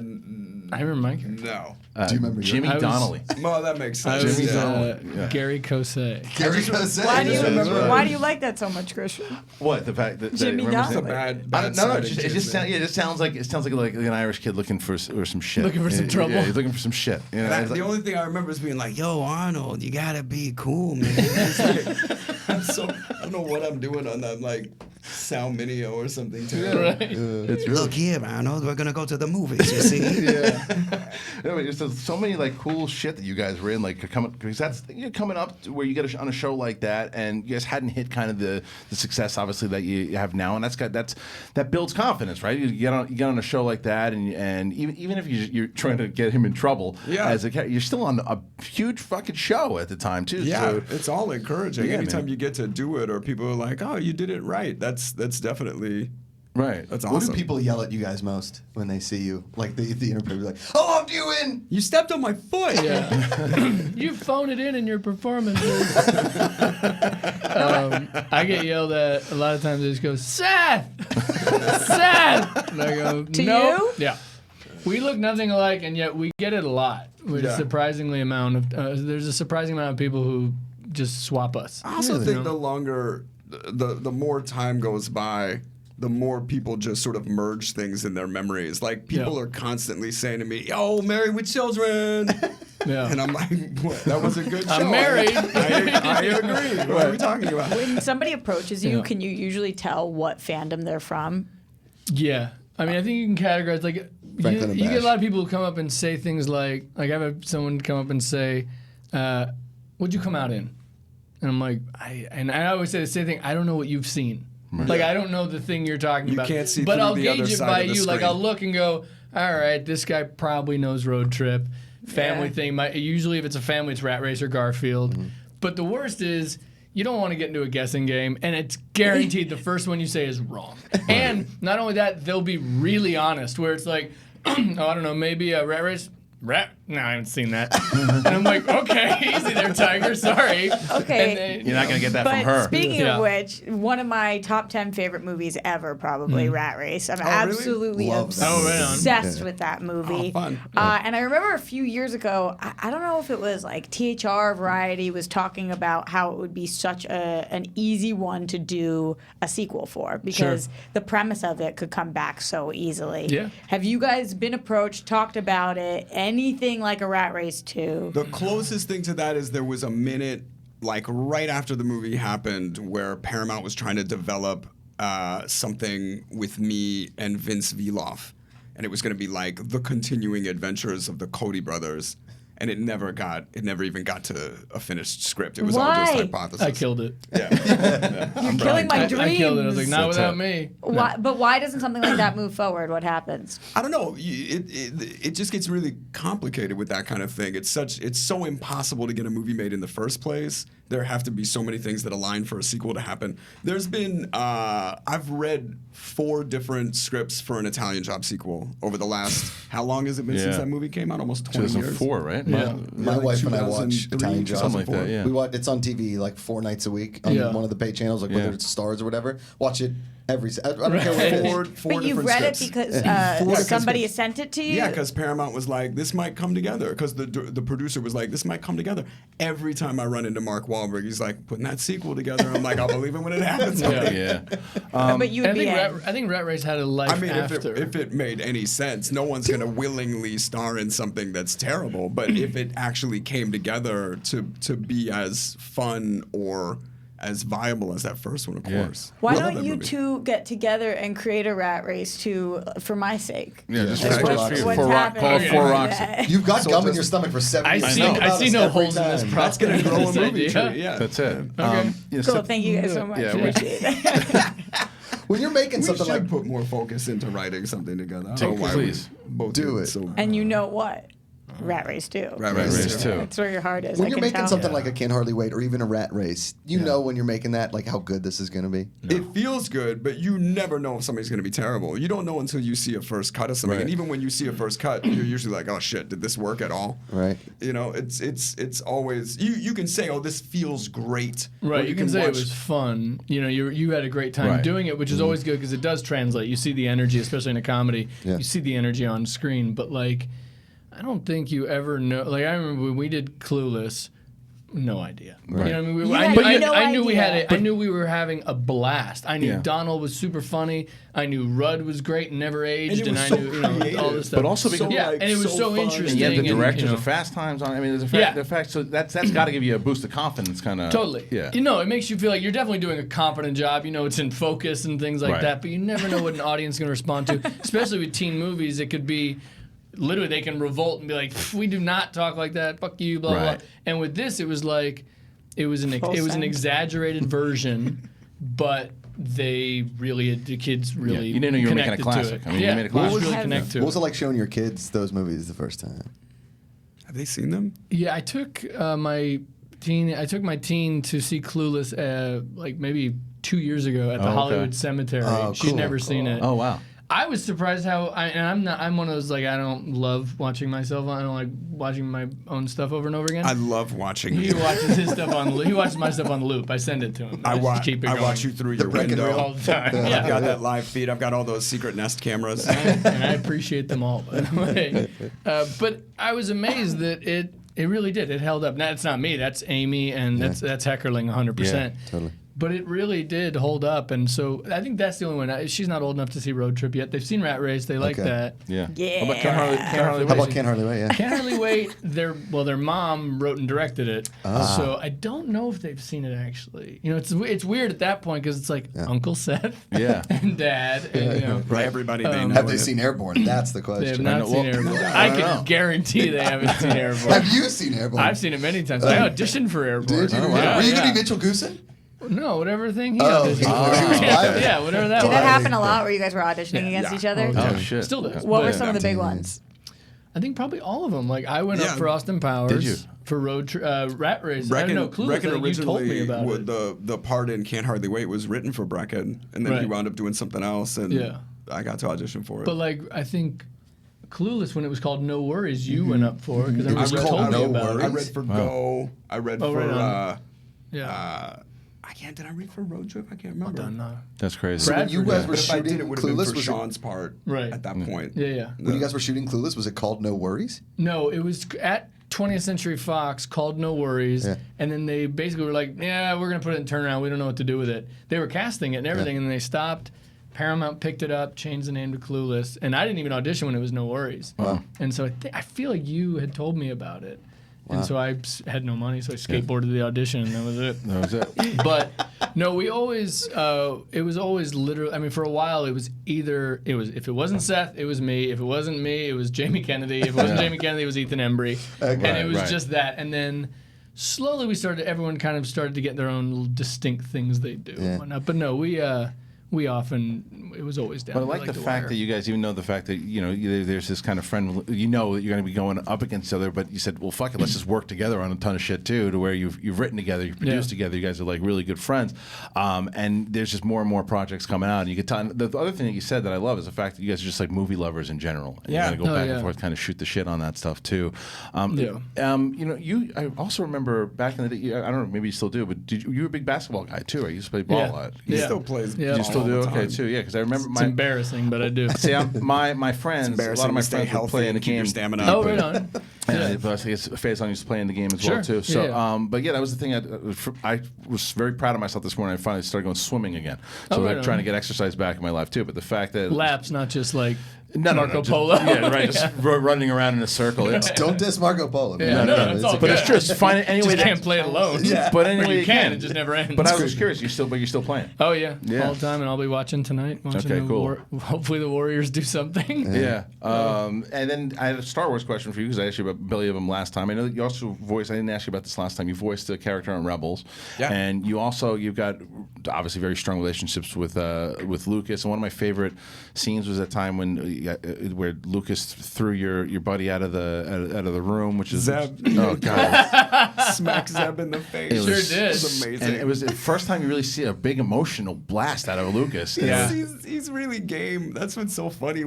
remember my character. No. Do you remember Jimmy Donnelly? Well, that makes I sense. was Gary Cosset. Gary Cosset. Why do you like that so much, Kristian? What, the fact that Jimmy remembers Donnelly. it? Bad No, side it of just sounds like an Irish kid looking for some shit. Looking for some trouble. Yeah, he's looking for some shit. You know, The only thing I remember is being like, "Yo, Arnold, you gotta be cool, man." I don't know what I'm doing on that, like Sal Mineo or something. Right. Look here, Arnold, we're gonna go to the movies. You see? Yeah. There's so many like cool shit that you guys were in, like because that's coming up to where you get on a show like that, and you guys hadn't hit kind of the success obviously that you have now, and that builds confidence, right? You get on a show like that, and even if you're trying to get him in trouble, as you're still on a huge fucking show at the time too. Yeah, so, it's all encouraging. Yeah, Anytime man. you get to do it, or people are like, "Oh, you did it right," that's definitely right. That's What awesome. do people yell at you guys most when they see you? Like the interview, like, "I loved you in." You stepped on my foot. Yeah. You phone it in your performances. I get yelled at a lot of times. They just go, Seth! Seth! And I go, To nope. you? Yeah. We look nothing alike, and yet we get it a lot. There's a surprising amount of people who just swap us. I also think the longer, the more time goes by, the more people just sort of merge things in their memories. Like, people are constantly saying to me, "Yo, Married with Children." Yeah. And I'm like, what? That was a good show. I'm married. I agree. What are we talking about? When somebody approaches you, can you usually tell what fandom they're from? Yeah. I mean, I think you can categorize, like, you get a lot of people who come up and say things like I've had someone come up and say, what'd you come out in? And I'm like, I always say the same thing, I don't know what you've seen. Right. Like, I don't know the thing you're talking about. You can't see but through I'll the gauge other it side by of the you. Like, screen. I'll look and go, all right, this guy probably knows Road Trip. Family thing. Usually if it's a family, it's Rat Race or Garfield. Mm-hmm. But the worst is, you don't want to get into a guessing game, and it's guaranteed the first one you say is wrong. And not only that, they'll be really honest, where it's like, oh, I don't know, maybe a Rat Race? No, I haven't seen that. And I'm like, okay, easy there, Tiger. Sorry. Okay. You're not going to get that But from her. speaking of which, one of my top 10 favorite movies ever, probably Rat Race. I'm absolutely obsessed with that movie. Oh, fun. And I remember a few years ago, I don't know if it was like THR Variety was talking about how it would be such an easy one to do a sequel for because the premise of it could come back so easily. Yeah. Have you guys been approached, talked about it? Anything like a Rat Race 2? The closest thing to that is there was a minute, like right after the movie happened, where Paramount was trying to develop something with me and Vince Viloff. And it was going to be like the continuing adventures of the Cody brothers. And it never even got to a finished script. It was all just hypothesis. I killed it. Yeah. You're killing my dreams. I killed it. I was like, not without me. Why, but why doesn't something like that move forward? What happens? I don't know. It just gets really complicated with that kind of thing. It's so impossible to get a movie made in the first place. There have to be so many things that align for a sequel to happen. There's been I've read 4 different scripts for an Italian Job sequel over the last how long has it been since that movie came out? Almost 20 years. 2004, right? Yeah. My wife and I watch Italian Job. Something like that, yeah. We watch. It's on TV like 4 nights a week on one of the pay channels, like whether it's Stars or whatever. Watch it every. I don't care what it is. But you've read it because somebody has sent it to you? Yeah, because Paramount was like, this might come together. Because the producer was like, this might come together. Every time I run into Mark Wahlberg Wahlberg. He's like putting that sequel together. I'm like, I'll believe it when it happens. Yeah. But you would be in. I think Rat Race had a life I mean, after. if it made any sense, no one's going to willingly star in something that's terrible. But if it actually came together to be as fun or as viable as that first one, of course. Why I love don't that you movie. two get together and create a Rat Race for my sake? Yeah, just That's what's what's happening. Call happening. for Roxy. You've got gum in your stomach for 7 years. I Think see about no us every holes in this time. That's going to grow a This movie idea. tree. Yeah. That's it. Okay. Cool. Thank you guys so much. Yeah, Appreciate it. When you're making We something should like put more focus into writing something together. I Take- don't know why please. we both Do it. So And you know what? Rat Race too. Rat Rat Race Race too. too. That's where your heart is. when I you're can making tell. something like a Can't Hardly Wait or even a Rat Race, you know when you're making that like how good this is going to be. It feels good, but you never know if something's going to be terrible. You don't know until you see a first cut of something. Right. And even when you see a first cut, you're usually like, "Oh shit, did this work at all?" Right. You know, it's always you can say, "Oh, this feels great." Right, or you can say it watch- was fun. You know, you had a great time Right. doing it, which is always good because it does translate. You see the energy, especially in a comedy. Yeah. You see the energy on screen, but like, I don't think you ever know. Like, I remember when we did Clueless. No idea. Right. You know what I mean? You I had knew, no I knew we had idea. it. I knew we were having a blast. I knew Yeah. Donald was super funny. I knew Rudd was great and never aged, it and was I so knew all creative. this stuff. But also because yeah, like, and it was so so fun. interesting. and you have the and, directors you know, of Fast Times on. I mean, there's a Yeah. fact. So that's got to give you a boost of confidence, kind of. Totally. Yeah. You know, it makes you feel like you're definitely doing a competent job. You know, it's in focus and things like Right. that, but you never know what an audience is going to respond to. Especially with teen movies, it could be literally they can revolt and be like, "We do not talk like that. Fuck you." Blah Right. blah. And with this, it was like, it was an send. exaggerated version, but they really the kids really You didn't know you were making a connected classic. to it. I mean, you yeah, made a we classic. really What connect to What was it. it like showing your kids those movies the first time? Have they seen them? Yeah, I took my teen to see Clueless like maybe 2 years ago at the Oh, okay. Hollywood Cemetery. Oh, She'd cool. never seen it. Oh wow. I was surprised how I'm one of those like I don't love watching myself. I don't like watching my own stuff over and over again. I love watching. He watches his stuff on loop. He watches my stuff on loop. I send it to him. I just watch. keep it I going. watch you through your Breckin window. all the time. I've Yeah. got that live feed. I've got all those secret Nest cameras. And I appreciate them all, by the way. But I was amazed that it really did. It held up. Now, it's not me. That's Amy, and that's Heckerling 100%. Yeah, totally. But it really did hold up, and so I think that's the only one. She's not old enough to see Road Trip yet. They've seen Rat Race. They like Okay. that. Yeah. Yeah. How about Can't Hardly How Wait? about Can't Hardly Wait? Yeah. Can't Hardly Wait. Their mom wrote and directed it, so I don't know if they've seen it actually. You know, it's weird at that point because it's like Uncle Seth, Yeah. and Dad, and, you know, Right. Everybody they know. Have they it. seen Airborne? That's the they have question. not know. seen Well, Airborne. I I don't can know. guarantee they haven't seen Airborne. Have you seen Airborne? I've seen it many times. I auditioned for Airborne. Did you? Oh, wow. Yeah, Were you yeah. gonna be Mitchell Goosen? No, whatever thing he Oh, auditioned he was for. pilot. Yeah, whatever that Did was. that happen a lot where you guys were auditioning against each other? Oh shit. Still does. What were but some of the big Damn. ones? I think probably all of them. Like I went Yeah. up for Austin Powers. Did you? For Rat Race. I don't know. Clueless. I think you told me about it. the part in Can't Hardly Wait was written for Breckin, and then he Right. wound up doing something else, and Yeah. I got to audition for it. But like I think Clueless, when it was called No Worries, you went up for because I It was remember you called told me No about Worries? I it. read for Go. I read Oh, for right on. Yeah. Did I read for Road Trip? I can't remember. Done. That's crazy. So when you Bradford, guys were But if I shooting did, it would have been Clueless, for was it, Sean's part Right. at that point. Yeah. when you guys were shooting Clueless, was it called No Worries? No, it was at 20th Century Fox called No Worries, Yeah. and then they basically were like, "Yeah, we're gonna put it in turnaround. We don't know what to do with it." They were casting it and everything, and then they stopped. Paramount picked it up, changed the name to Clueless, and I didn't even audition when it was No Worries. Wow. And so I feel like you had told me about it, and so I had no money, so I skateboarded the audition, and that was it. That was it. But no, we always it was always literally. I mean, for a while, it was if it wasn't Seth, it was me. If it wasn't me, it was Jamie Kennedy. If it wasn't Jamie Kennedy, it was Ethan Embry. And Right, it was right. just that. And then slowly everyone kind of started to get their own little distinct things they do. Yeah. And whatnot. But no, we often it was always down. But I to, like the fact wire. that you guys even know the fact that there's this kind of friend that you're going to be going up against each other, but you said, well, fuck it, let's just work together on a ton of shit too, to where you've written together, you've produced together, you guys are like really good friends, and there's just more and more projects coming out. And you get time. The other thing that you said that I love is the fact that you guys are just like movie lovers in general. And Yeah. you gotta go back yeah. and forth, kind of shoot the shit on that stuff too. I also remember back in the day. I don't know, maybe you still do, but you were a big basketball guy too. I used to play ball a lot. He Yeah. still plays. Yeah. ball. still all do the okay time. too. Yeah, because I remember It's embarrassing, but I do. See, my friends, a lot embarrassing of my to stay friends would healthy play in the and keep your game. stamina Oh, up, right but- on. Yeah, but I think it's Faison used to play in the game as well Sure, too. So, yeah. but yeah, that was the thing. I was very proud of myself this morning. I finally started going swimming again. So right I'm trying on. to get exercise back in my life too. But the fact that Laps, not just like no, Marco just- Polo. yeah, right, just running around in a circle. Yeah. Don't diss Marco Polo. man. Yeah, no, it's all But it's good. true. Just find it anyway. Just can't play it alone. Yeah. But Or anyway, you can. It just never ends. But I was just curious. You're still playing. Oh yeah, Yeah. all the time, and I'll be watching tonight. Watching Okay, the cool. hopefully the Warriors do something. Yeah. And then I had a Star Wars question for you because I asked you about Billy of them last time. I know that you also voiced. I didn't ask you about this last time. You voiced a character on Rebels. Yeah. And you've got obviously very strong relationships with Lucas. And one of my favorite scenes was that time where Lucas threw your buddy out of the room, which is Zeb. Oh God. Smack Zeb in the face. It was- Sure did. It's amazing. And it was the first time you really see a big emotional blast out of Lucas. Yeah. He's really game. That's what's so funny.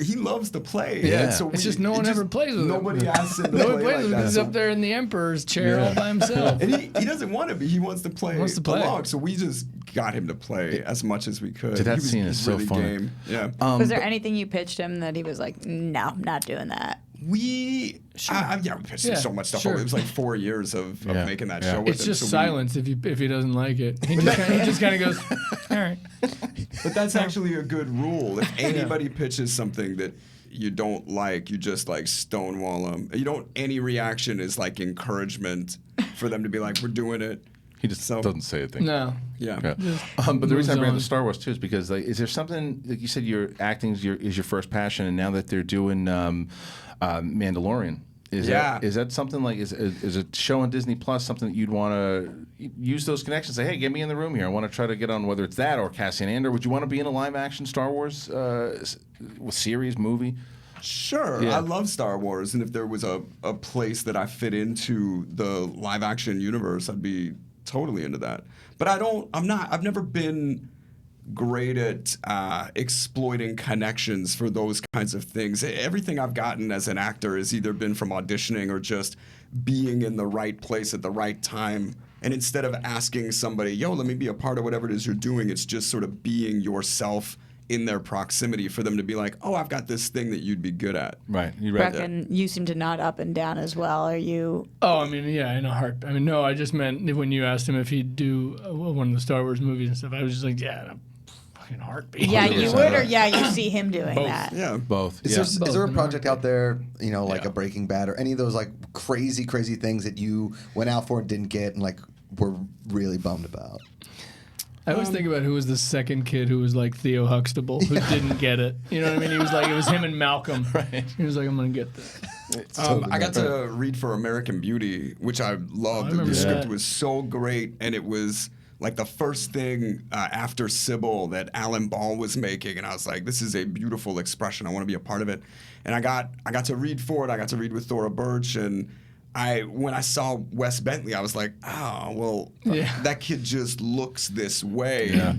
He loves to play. Yeah. And so It's just no one ever plays with him. Nobody asks him to No play one plays like with him that. because he's up there in the Emperor's chair all by himself. And he doesn't want to be. He wants to play, Wants to play. along. So we just got him to play as much as we could. Dude, that He was scene is so really funny. game. Yeah. Was there anything you pitched him that he was like, no, not doing that? we pitched Yeah, so much stuff. sure. It was like 4 years of Yeah. making that Yeah. show. With It's him. just So we- silence if he doesn't like it. He just kind of goes, all right. But that's actually a good rule. If anybody pitches something that you don't like, you just like stonewall them. Any reaction is like encouragement for them to be like, we're doing it. He just doesn't say a thing. No. Yeah. But the reason I bring up the moves Star Wars too is because is there something like you said your acting is your first passion, and now that they're doing Mandalorian, is that something like is a show on Disney Plus something that you'd want to use those connections? Say, hey, get me in the room here. I want to try to get on whether it's that or Cassian Andor. Would you want to be in a live action Star Wars series movie? Sure, Yeah. I love Star Wars, and if there was a place that I fit into the live action universe, I'd be totally into that. But I've never been great at exploiting connections for those kinds of things. Everything I've gotten as an actor has either been from auditioning or just being in the right place at the right time. And instead of asking somebody, yo, let me be a part of whatever it is you're doing, it's just sort of being yourself in their proximity for them to be like, oh, I've got this thing that you'd be good at. Right. You read Breckin, you seem to nod up and down as well. Are you? Oh, I mean, yeah, in a heart. I mean, no, I just meant when you asked him if he'd do one of the Star Wars movies and stuff, I was just like, yeah, in a fucking heartbeat. Yeah, you would, or yeah, you see him doing Both. that. Yeah. Both. Is Yeah. there a project out there, like a Breaking Bad or any of those like crazy things that you went out for and didn't get and like were really bummed about? I always think about who was the second kid who was like Theo Huxtable, who didn't get it. You know what I mean? He was like, it was him and Malcolm. Right. He was like, I'm going to get this. I got to read for American Beauty, which I loved. remember The script that. was so great, and it was like the first thing after Sybil that Alan Ball was making, and I was like, this is a beautiful expression. I want to be a part of it. And I got to read for it. I got to read with Thora Birch, and when I saw Wes Bentley, I was like, that kid just looks this way. Yeah.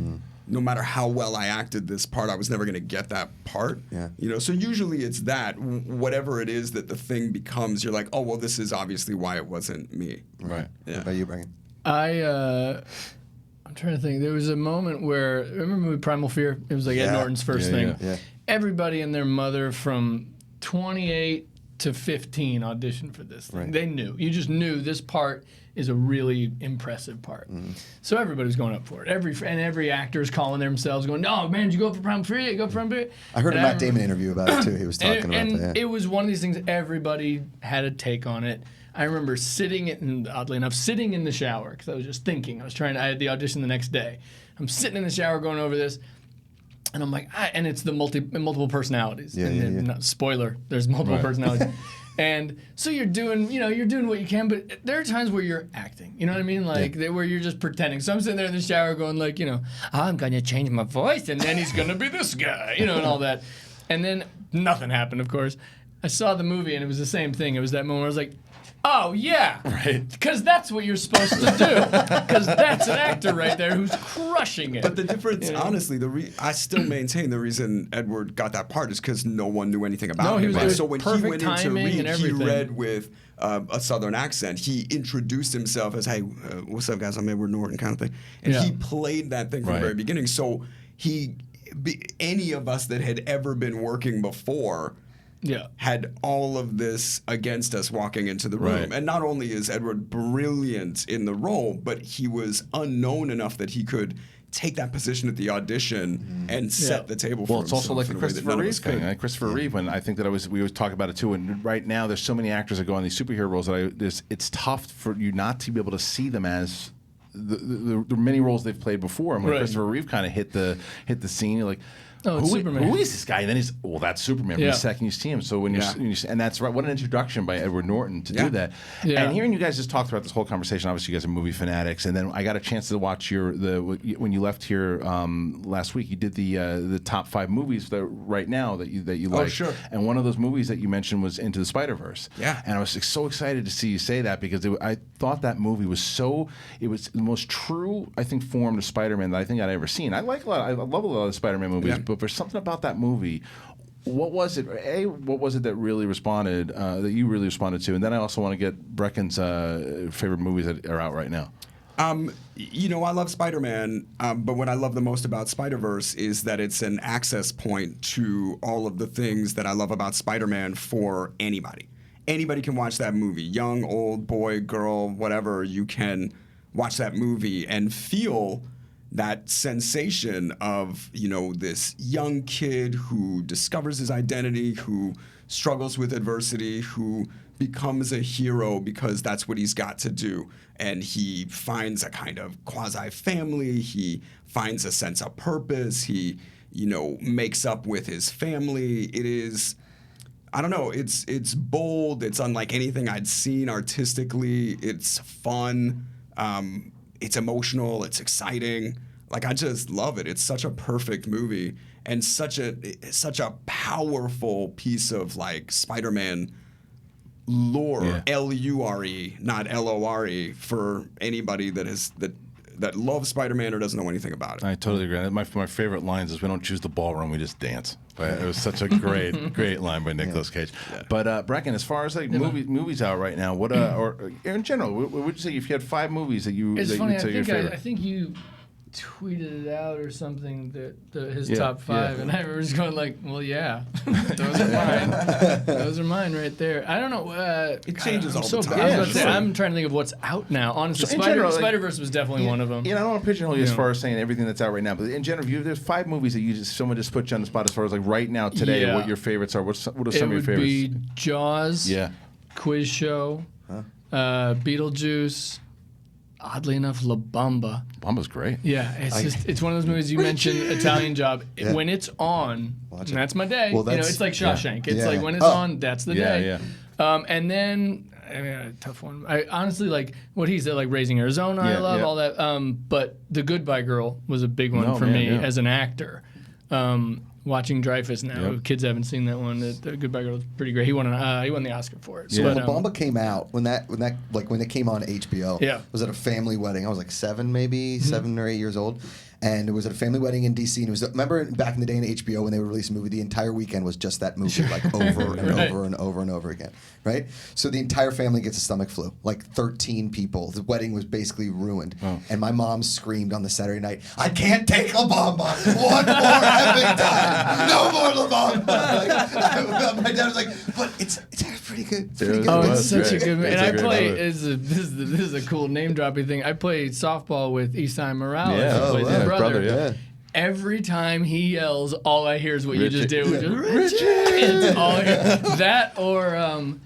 No matter how well I acted this part, I was never going to get that part. Yeah. So usually it's that whatever it is that the thing becomes, you're like, oh well, this is obviously why it wasn't me. Right. What about you, Breckin? I'm trying to think. There was a moment where, remember the movie Primal Fear? It was like Ed Yeah. Norton's first Yeah, thing. yeah. Everybody and their mother from 28 to 15 auditioned for this thing. Right. They knew. You just knew this part is a really impressive part. So everybody was going up for it. Every actor is calling themselves going, no, man, did you go for Primal Fear? You go for Primal Fear? I heard a And Matt Damon interview about it too. He was talking about and that. it was one of these things everybody had a take on it. I remember oddly enough, sitting in the shower because I was just thinking. I had the audition the next day. I'm sitting in the shower going over this, and I'm like, and it's the multiple personalities. Yeah, yeah. Not, spoiler, there's multiple personalities. And so you're doing what you can, but there are times where you're acting. You know what I mean? Like where you're just pretending. So I'm sitting there in the shower going like, I'm gonna change my voice, and then he's gonna be this guy, and all that. And then nothing happened, of course. I saw the movie, and it was the same thing. It was that moment where I was like, oh, yeah. Right. Because that's what you're supposed to do. Because that's an actor right there who's crushing it. But the difference, honestly, I still maintain the reason Edward got that part is because no one knew anything about him. it was So when he perfect went in to timing read, and he everything. read with a Southern accent. He introduced himself as, hey, what's up, guys? I'm Edward Norton kind of thing. And he played that thing from the very beginning. So any of us that had ever been working before had all of this against us walking into the room. Right. And not only is Edward brilliant in the role, but he was unknown enough that he could take that position at the audition and set the table for Well, it's also like the himself in a way that Christopher none of Reeve us could. thing. Like Christopher Reeve, when I think that we always talk about it too. And right now, there's so many actors that go on these superhero roles that it's tough for you not to be able to see them as the many roles they've played before. And when Christopher Reeve kind of hit the scene, you're like, it's Superman. Who is this guy? And then he's, that's Superman. From the second you see him. So when you and that's right. What an introduction by Edward Norton to do that. Yeah. And hearing you guys just talk throughout this whole conversation, obviously you guys are movie fanatics. And then I got a chance to watch when you left here last week. You did the top 5 movies that right now that you like. Oh, sure. And one of those movies that you mentioned was Into the Spider-Verse. Yeah. And I was so excited to see you say that because I thought that movie was it was the most true, I think, form of Spider-Man that I think I'd ever seen. I love a lot of Spider-Man movies, but there's something about that movie. What was it? What was it that really responded? That you really responded to? And then I also want to get Breckin's favorite movies that are out right now. I love Spider-Man, but what I love the most about Spider-Verse is that it's an access point to all of the things that I love about Spider-Man for anybody. Anybody can watch that movie. Young, old, boy, girl, whatever. You can watch that movie and feel that sensation of, this young kid who discovers his identity, who struggles with adversity, who becomes a hero because that's what he's got to do. And he finds a kind of quasi-family. He finds a sense of purpose. He, makes up with his family. It is, I don't know, it's bold. It's unlike anything I'd seen artistically. It's fun. It's emotional. It's exciting. Like, I just love it. It's such a perfect movie and such a powerful piece of like Spider-Man lore, L-U-R-E, not L-O-R-E, for anybody that loves Spider-Man or doesn't know anything about it. I totally agree. My favorite lines is, "We don't choose the ballroom, we just dance." It was such a great line by Nicolas Cage. Yeah. But Breckin, as far as like movies out right now, what or in general, what would you say if you had 5 movies that you? It's that funny. you'd say your favorite? I think you tweeted it out or something that his top 5, and I remember just going like, "Well, yeah, those are mine. Those are mine right there." I don't know. It changes all the time. I'm trying to think of what's out now. Honestly, So in general, like, Spider-Verse was definitely one of them. I don't want to pigeonhole you as far as saying everything that's out right now, but in general, there's 5 movies that someone just put you on the spot as far as like right now today, what your favorites are. What are some of your favorites? It would be Jaws. Quiz Show. Beetlejuice. Oddly enough, La Bamba. Bamba's great. Yeah, it's one of those movies you mentioned, Italian Job. When it's on, that's my day. Well, it's like Shawshank. It's like when it's on, that's the day. And then, a tough one. I honestly like what he said, like Raising Arizona. I love all that. But The Goodbye Girl was a big one for me as an actor. Watching Dreyfuss now, kids haven't seen that one. The Goodbye Girl was pretty great. He won the Oscar for it. So when La Bamba came out, when it came on HBO, was at a family wedding. I was like 7 or 8 years old, and it was at a family wedding in DC. And it was, remember back in the day in HBO when they would release a movie, the entire weekend was just that movie, like over and over and over and over again, right? So the entire family gets a stomach flu, like 13 people. The wedding was basically ruined, and my mom screamed on the Saturday night, "I can't take La Bamba one more effing time. No more La Bamba." My dad was like, "But it's pretty good. It's pretty good." Oh, it's such a good movie. And I play, this is a cool name dropping thing. I played softball with Isai Morales, who plays his brother. Every time he yells, all I hear is what you just did, which is Richie. It's all that or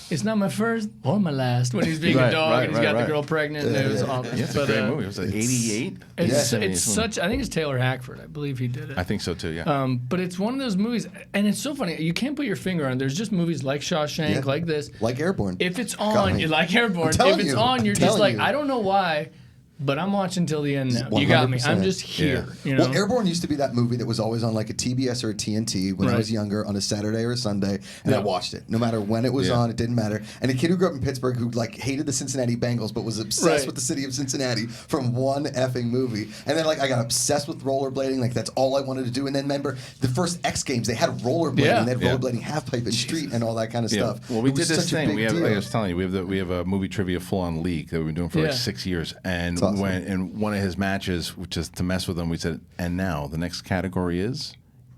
it's not my first or my last when he's being a dog and he's got the girl pregnant. And it was awesome. It's a great movie. It was like 88. It's such. I think it's Taylor Hackford. I believe he did it. I think so too. Yeah. But it's one of those movies, and it's so funny. You can't put your finger on it. There's just movies like Shawshank, like this, like Airborne. If it's on, like Airborne. If it's on, you're just like, I don't know why. But I'm watching till the end now. 100%. You got me. I'm just here. You know? Well, Airborne used to be that movie that was always on like a TBS or a TNT when I was younger on a Saturday or a Sunday, and I watched it. No matter when it was on, it didn't matter. And a kid who grew up in Pittsburgh who like hated the Cincinnati Bengals but was obsessed with the city of Cincinnati from one effing movie. And then like I got obsessed with rollerblading. Like that's all I wanted to do. And then remember the first X Games, they had rollerblading. They had rollerblading halfpipe and street and all that kind of stuff. Well, we did this thing. Like I was telling you, we have a movie trivia full-on league that we've been doing for like 6 years, and awesome. when in one of his matches, just to mess with him, we said, and now the next category is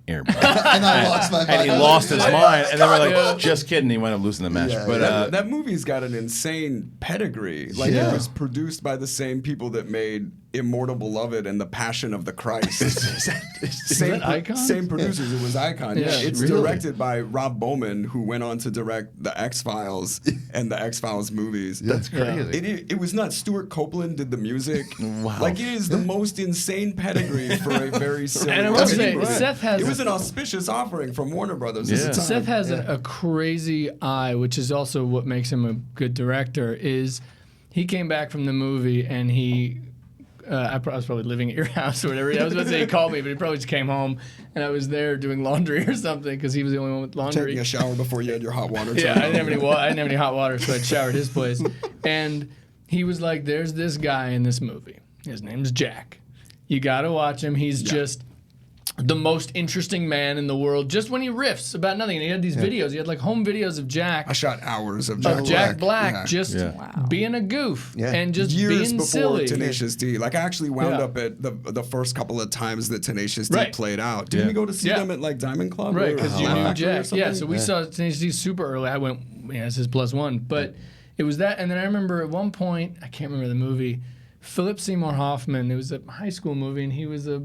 airman. And I lost my mind. And he lost his mind. And then we're like, just kidding. He wound up losing the match. Yeah, but that movie's got an insane pedigree. Like it was produced by the same people that made Immortal Beloved and The Passion of the Christ. that Icon? Same producers. It was Icon. Yeah, it's really? directed by Rob Bowman, who went on to direct The X-Files and The X-Files movies. That's crazy. It was nuts. Stuart Copeland did the music. Wow. Like it is the most insane pedigree for a very silly And I will say, movie. Seth has. It was an auspicious offering from Warner Brothers at the time. Seth has a crazy eye, which is also what makes him a good director. Is he came back from the movie and he. I was probably living at your house or whatever. I was about to say he called me, but he probably just came home and I was there doing laundry or something because he was the only one with laundry. Taking a shower before you had your hot water. Yeah, I didn't have any hot water, so I'd shower at his place. And he was like, "There's this guy in this movie. His name's Jack. You got to watch him. He's just the most interesting man in the world. Just when he riffs about nothing." And he had these videos. He had like home videos of Jack. I shot hours of Jack Black just being a goof and just years being before silly. Tenacious D. Like I actually wound up at the first couple of times that Tenacious D played out. Didn't we go to see them at like Diamond Club? Right, because you knew Jack. Yeah, so we saw Tenacious D super early. I went, this is +1. But it was that. And then I remember at one point, I can't remember the movie, Philip Seymour Hoffman. It was a high school movie, and he was I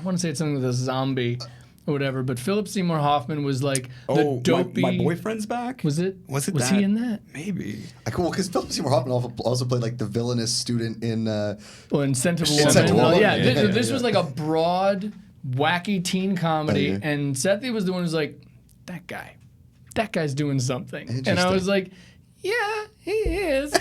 want to say it's something with a zombie or whatever. But Philip Seymour Hoffman was like the dopey. My Boyfriend's Back. Was it? Was that? he in that? Maybe. Cool, because Philip Seymour Hoffman also played like the villainous student in. In Scent of a Scent Woman. of a Woman. Yeah, this was like a broad, wacky teen comedy, and Sethy was the one who's like, that guy's doing something, and I was like. Yeah, he is.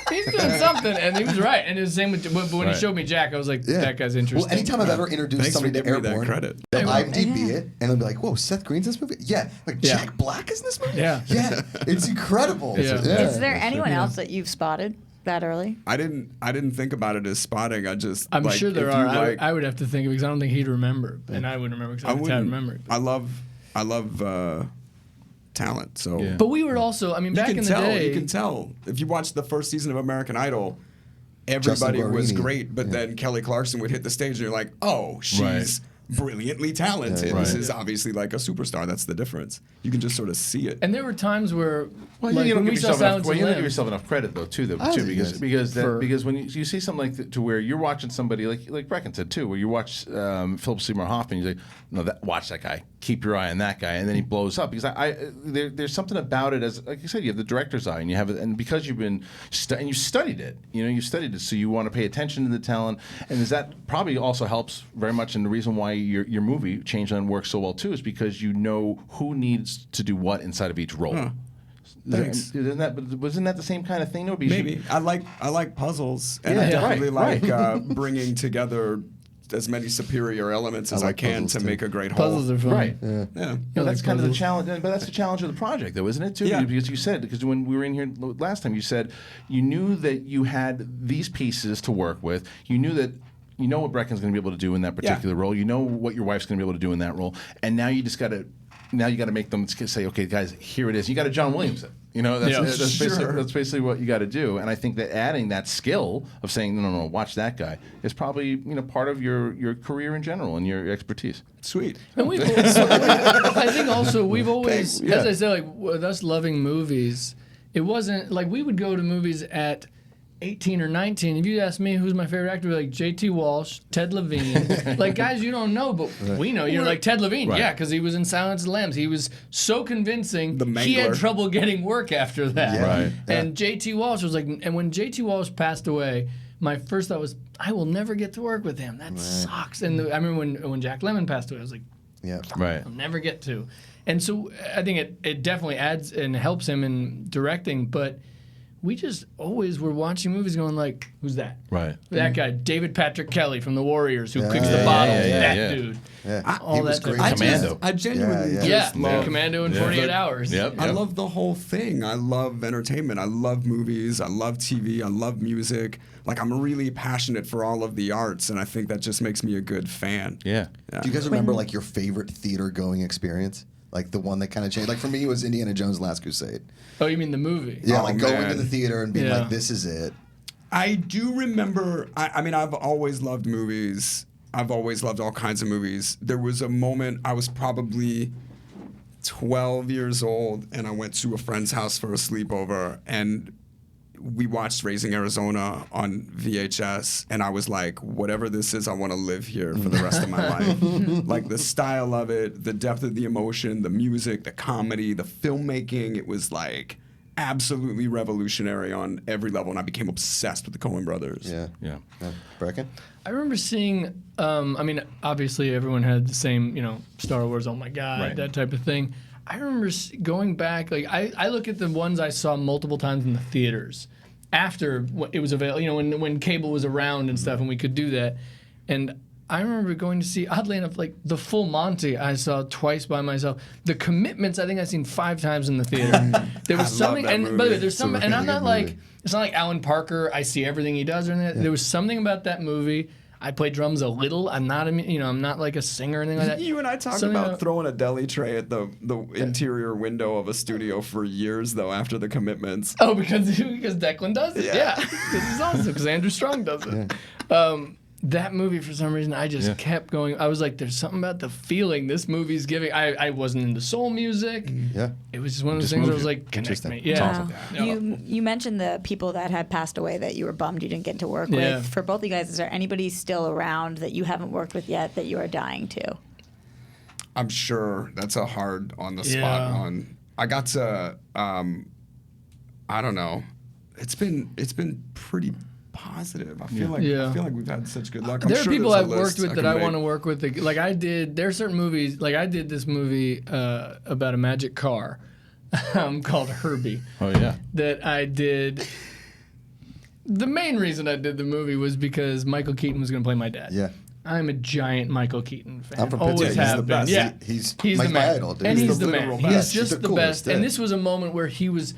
He's doing something, and he was right. And it was the same with. But when he showed me Jack, I was like, "That guy's interesting." Well, anytime I've ever introduced somebody to Airborne, credit. they'll IMDb it, and they'll be like, "Whoa, Seth Green's in this movie? Yeah, like Jack Black is in this movie? Yeah, it's incredible." Is there anyone else that you've spotted that early? I didn't think about it as spotting. I'm like, sure there are. I would have to think of it because I don't think he'd remember, and I wouldn't remember because I wouldn't remember it. I love. Talent. So, but we were also. I mean, back in the day, you can tell if you watch the first season of American Idol, everybody was great, but then Kelly Clarkson would hit the stage, and you're like, oh, she's brilliantly talented. This is obviously like a superstar. That's the difference. You can just sort of see it. And there were times where, well, like, you don't when give we saw Silence you of the don't give Lambs, yourself enough credit though, because when you see something like that, to where you're watching somebody like Breckin said too, where you watch Philip Seymour Hoffman, you say, no, watch that guy, keep your eye on that guy, and then he blows up because there's something about it, as like you said, you have the director's eye, and you have it, and because you've been and you studied it, so you want to pay attention to the talent, and that probably also helps very much, and the reason why your movie Changeland works so well too is because you know who needs to do what inside of each role. Thanks. Wasn't that the same kind of thing? No, maybe I like puzzles, and I definitely like bringing together as many superior elements as I can to make a great whole. Puzzles are fun. Right. Yeah. That's kind of the challenge, but that's the challenge of the project, though, isn't it? Too, because when we were in here last time, you said you knew that you had these pieces to work with. You knew that. You know what Breckin's going to be able to do in that particular role. You know what your wife's going to be able to do in that role, and now you just got to. Now you got to make them say, okay, guys, here it is. You got to John Williams it. That's basically what you got to do. And I think that adding that skill of saying, no, watch that guy is probably part of your career in general and your expertise. Sweet. And I think also we've always, as I said, like with us loving movies, it wasn't like we would go to movies at 18 or 19. If you ask me who's my favorite actor, like J.T. Walsh, Ted Levine, like guys you don't know, but we know. You're like Ted Levine, because he was in Silence of the Lambs. He was so convincing. He had trouble getting work after that. And J.T. Walsh was like, and when J.T. Walsh passed away, my first thought was, I will never get to work with him. That sucks. And I remember when Jack Lemmon passed away, I was like, I'll never get to. And so I think it definitely adds and helps him in directing, but. We just always were watching movies going like, who's that? Right. That guy, David Patrick Kelly from The Warriors, who picks the bottles. That dude. All that great. Commando. I genuinely just love Commando in 48 hours. I love the whole thing. I love entertainment. I love movies. I love TV. I love music. Like, I'm really passionate for all of the arts, and I think that just makes me a good fan. Yeah. Do you guys remember like your favorite theater going experience? Like the one that kind of changed. Like for me, it was Indiana Jones: Last Crusade. Oh, you mean the movie? Yeah, going to the theater and being like, "This is it." I do remember. I mean, I've always loved movies. I've always loved all kinds of movies. There was a moment I was probably 12 years old, and I went to a friend's house for a sleepover, and we watched Raising Arizona on VHS, and I was like, whatever this is, I want to live here for the rest of my life. Like the style of it, the depth of the emotion, the music, the comedy, the filmmaking, it was like absolutely revolutionary on every level, and I became obsessed with the Coen brothers. Yeah. Breckin? I remember seeing, I mean, obviously everyone had the same, Star Wars, oh my God, Right. that type of thing. I remember going back, like, I look at the ones I saw multiple times in the theaters after it was available, when cable was around and stuff and we could do that. And I remember going to see, oddly enough, like the Full Monty I saw twice by myself. The Commitments I think I've seen 5 times in the theater. There was something, and by the way, there's some, and I'm not like, it's not like Alan Parker, I see everything he does or anything. Yeah. There was something about that movie. I play drums a little. I'm not, I'm not like a singer or anything like that. You and I talked about throwing a deli tray at the interior window of a studio for years, though, after the Commitments. Oh, because Declan does it. Yeah. Because he's awesome. Because Andrew Strong does it. Yeah. That movie, for some reason, I just kept going. I was like, there's something about the feeling this movie's giving. I wasn't into soul music. Yeah. It was just one of those things where I was like, connect me. Yeah. Awesome. You mentioned the people that had passed away that you were bummed you didn't get to work with. For both of you guys, is there anybody still around that you haven't worked with yet that you are dying to? I'm sure that's a hard on the spot one. I got to, I don't know. It's been pretty positive. I feel like we've had such good luck. There are people I've worked with that I want to work with. Like there are certain movies. Like I did this movie about a magic car called Herbie. Oh yeah. That I did. The main reason I did the movie was because Michael Keaton was going to play my dad. Yeah. I'm a giant Michael Keaton fan. I'm from Always Pittsburgh. have He's the been. best. Yeah. He's the my man. idol, dude. And he's the the man. literal He's best. just He's the coolest, best. yeah. And this was a moment where he was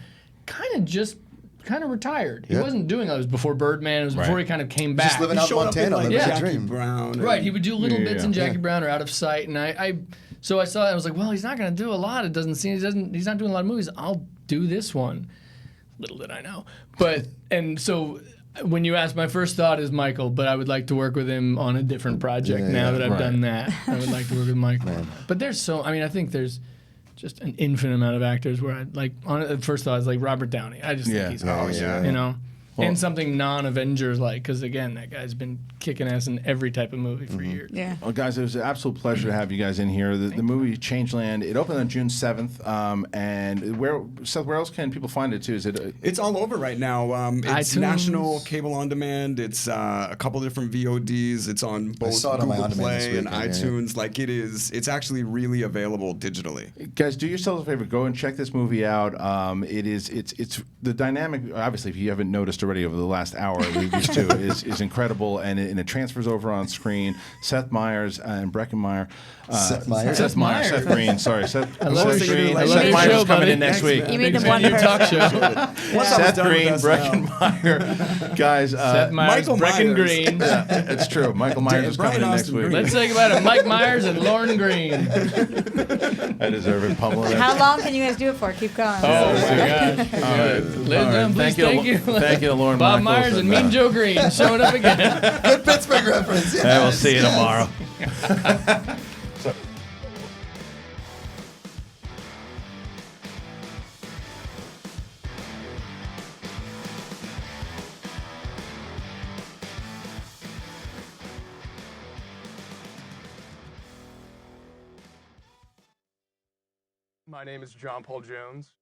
kind of retired. He Yeah. wasn't doing that. It was before Birdman. It was before he kind of came back. Just living out in Montana, living Jackie a dream. Brown. Right, he would do little bits in Jackie Brown or Out of Sight, and so I saw it. I was like, well, he's not going to do a lot. It doesn't seem he's not doing a lot of movies. I'll do this one. Little did I know, and so when you ask, my first thought is Michael, but I would like to work with him on a different project now that I've done that. I would like to work with Michael. But I think there's just an infinite amount of actors where I like. First thought is like Robert Downey. I just think he's awesome. And something non-Avengers like, because again, that guy's been kicking ass in every type of movie for years. Yeah. Well, guys, it was an absolute pleasure to have you guys in here. The movie Changeland, it opened on June 7th. And where else can people find it too? It's all over right now. It's iTunes. National Cable On Demand. It's a couple different VODs. It's on both saw it on my Google On Demand this Play and weekend, iTunes. Like it's actually really available digitally. Guys, do yourselves a favor. Go and check this movie out. It's the dynamic. Obviously, if you haven't noticed already over the last hour, these two is incredible, and it transfers over on screen. Seth Meyers and Breckin Meyer. Seth Meyers? Seth Green. Sorry, Seth Green. I love Seth your Meyers show, is coming buddy. in next week. You made them one person. talk show. Seth Green, Breckin Meyer. Guys, Seth Myers, Michael Breckin Myers. Green. it's true. Michael Myers is coming in next Austin week. Green. Let's think about it. Mike Myers and Lauren Green. I deserve it, Pummeling. How long can you guys do it for? Keep going. Oh my gosh. All right. Ladies and gentlemen, please thank you. Thank you to Lauren Bob Michaels Myers and Mean Joe Green showing up again. Good Pittsburgh reference. Yes. And we'll see you tomorrow. My name is John Paul Jones.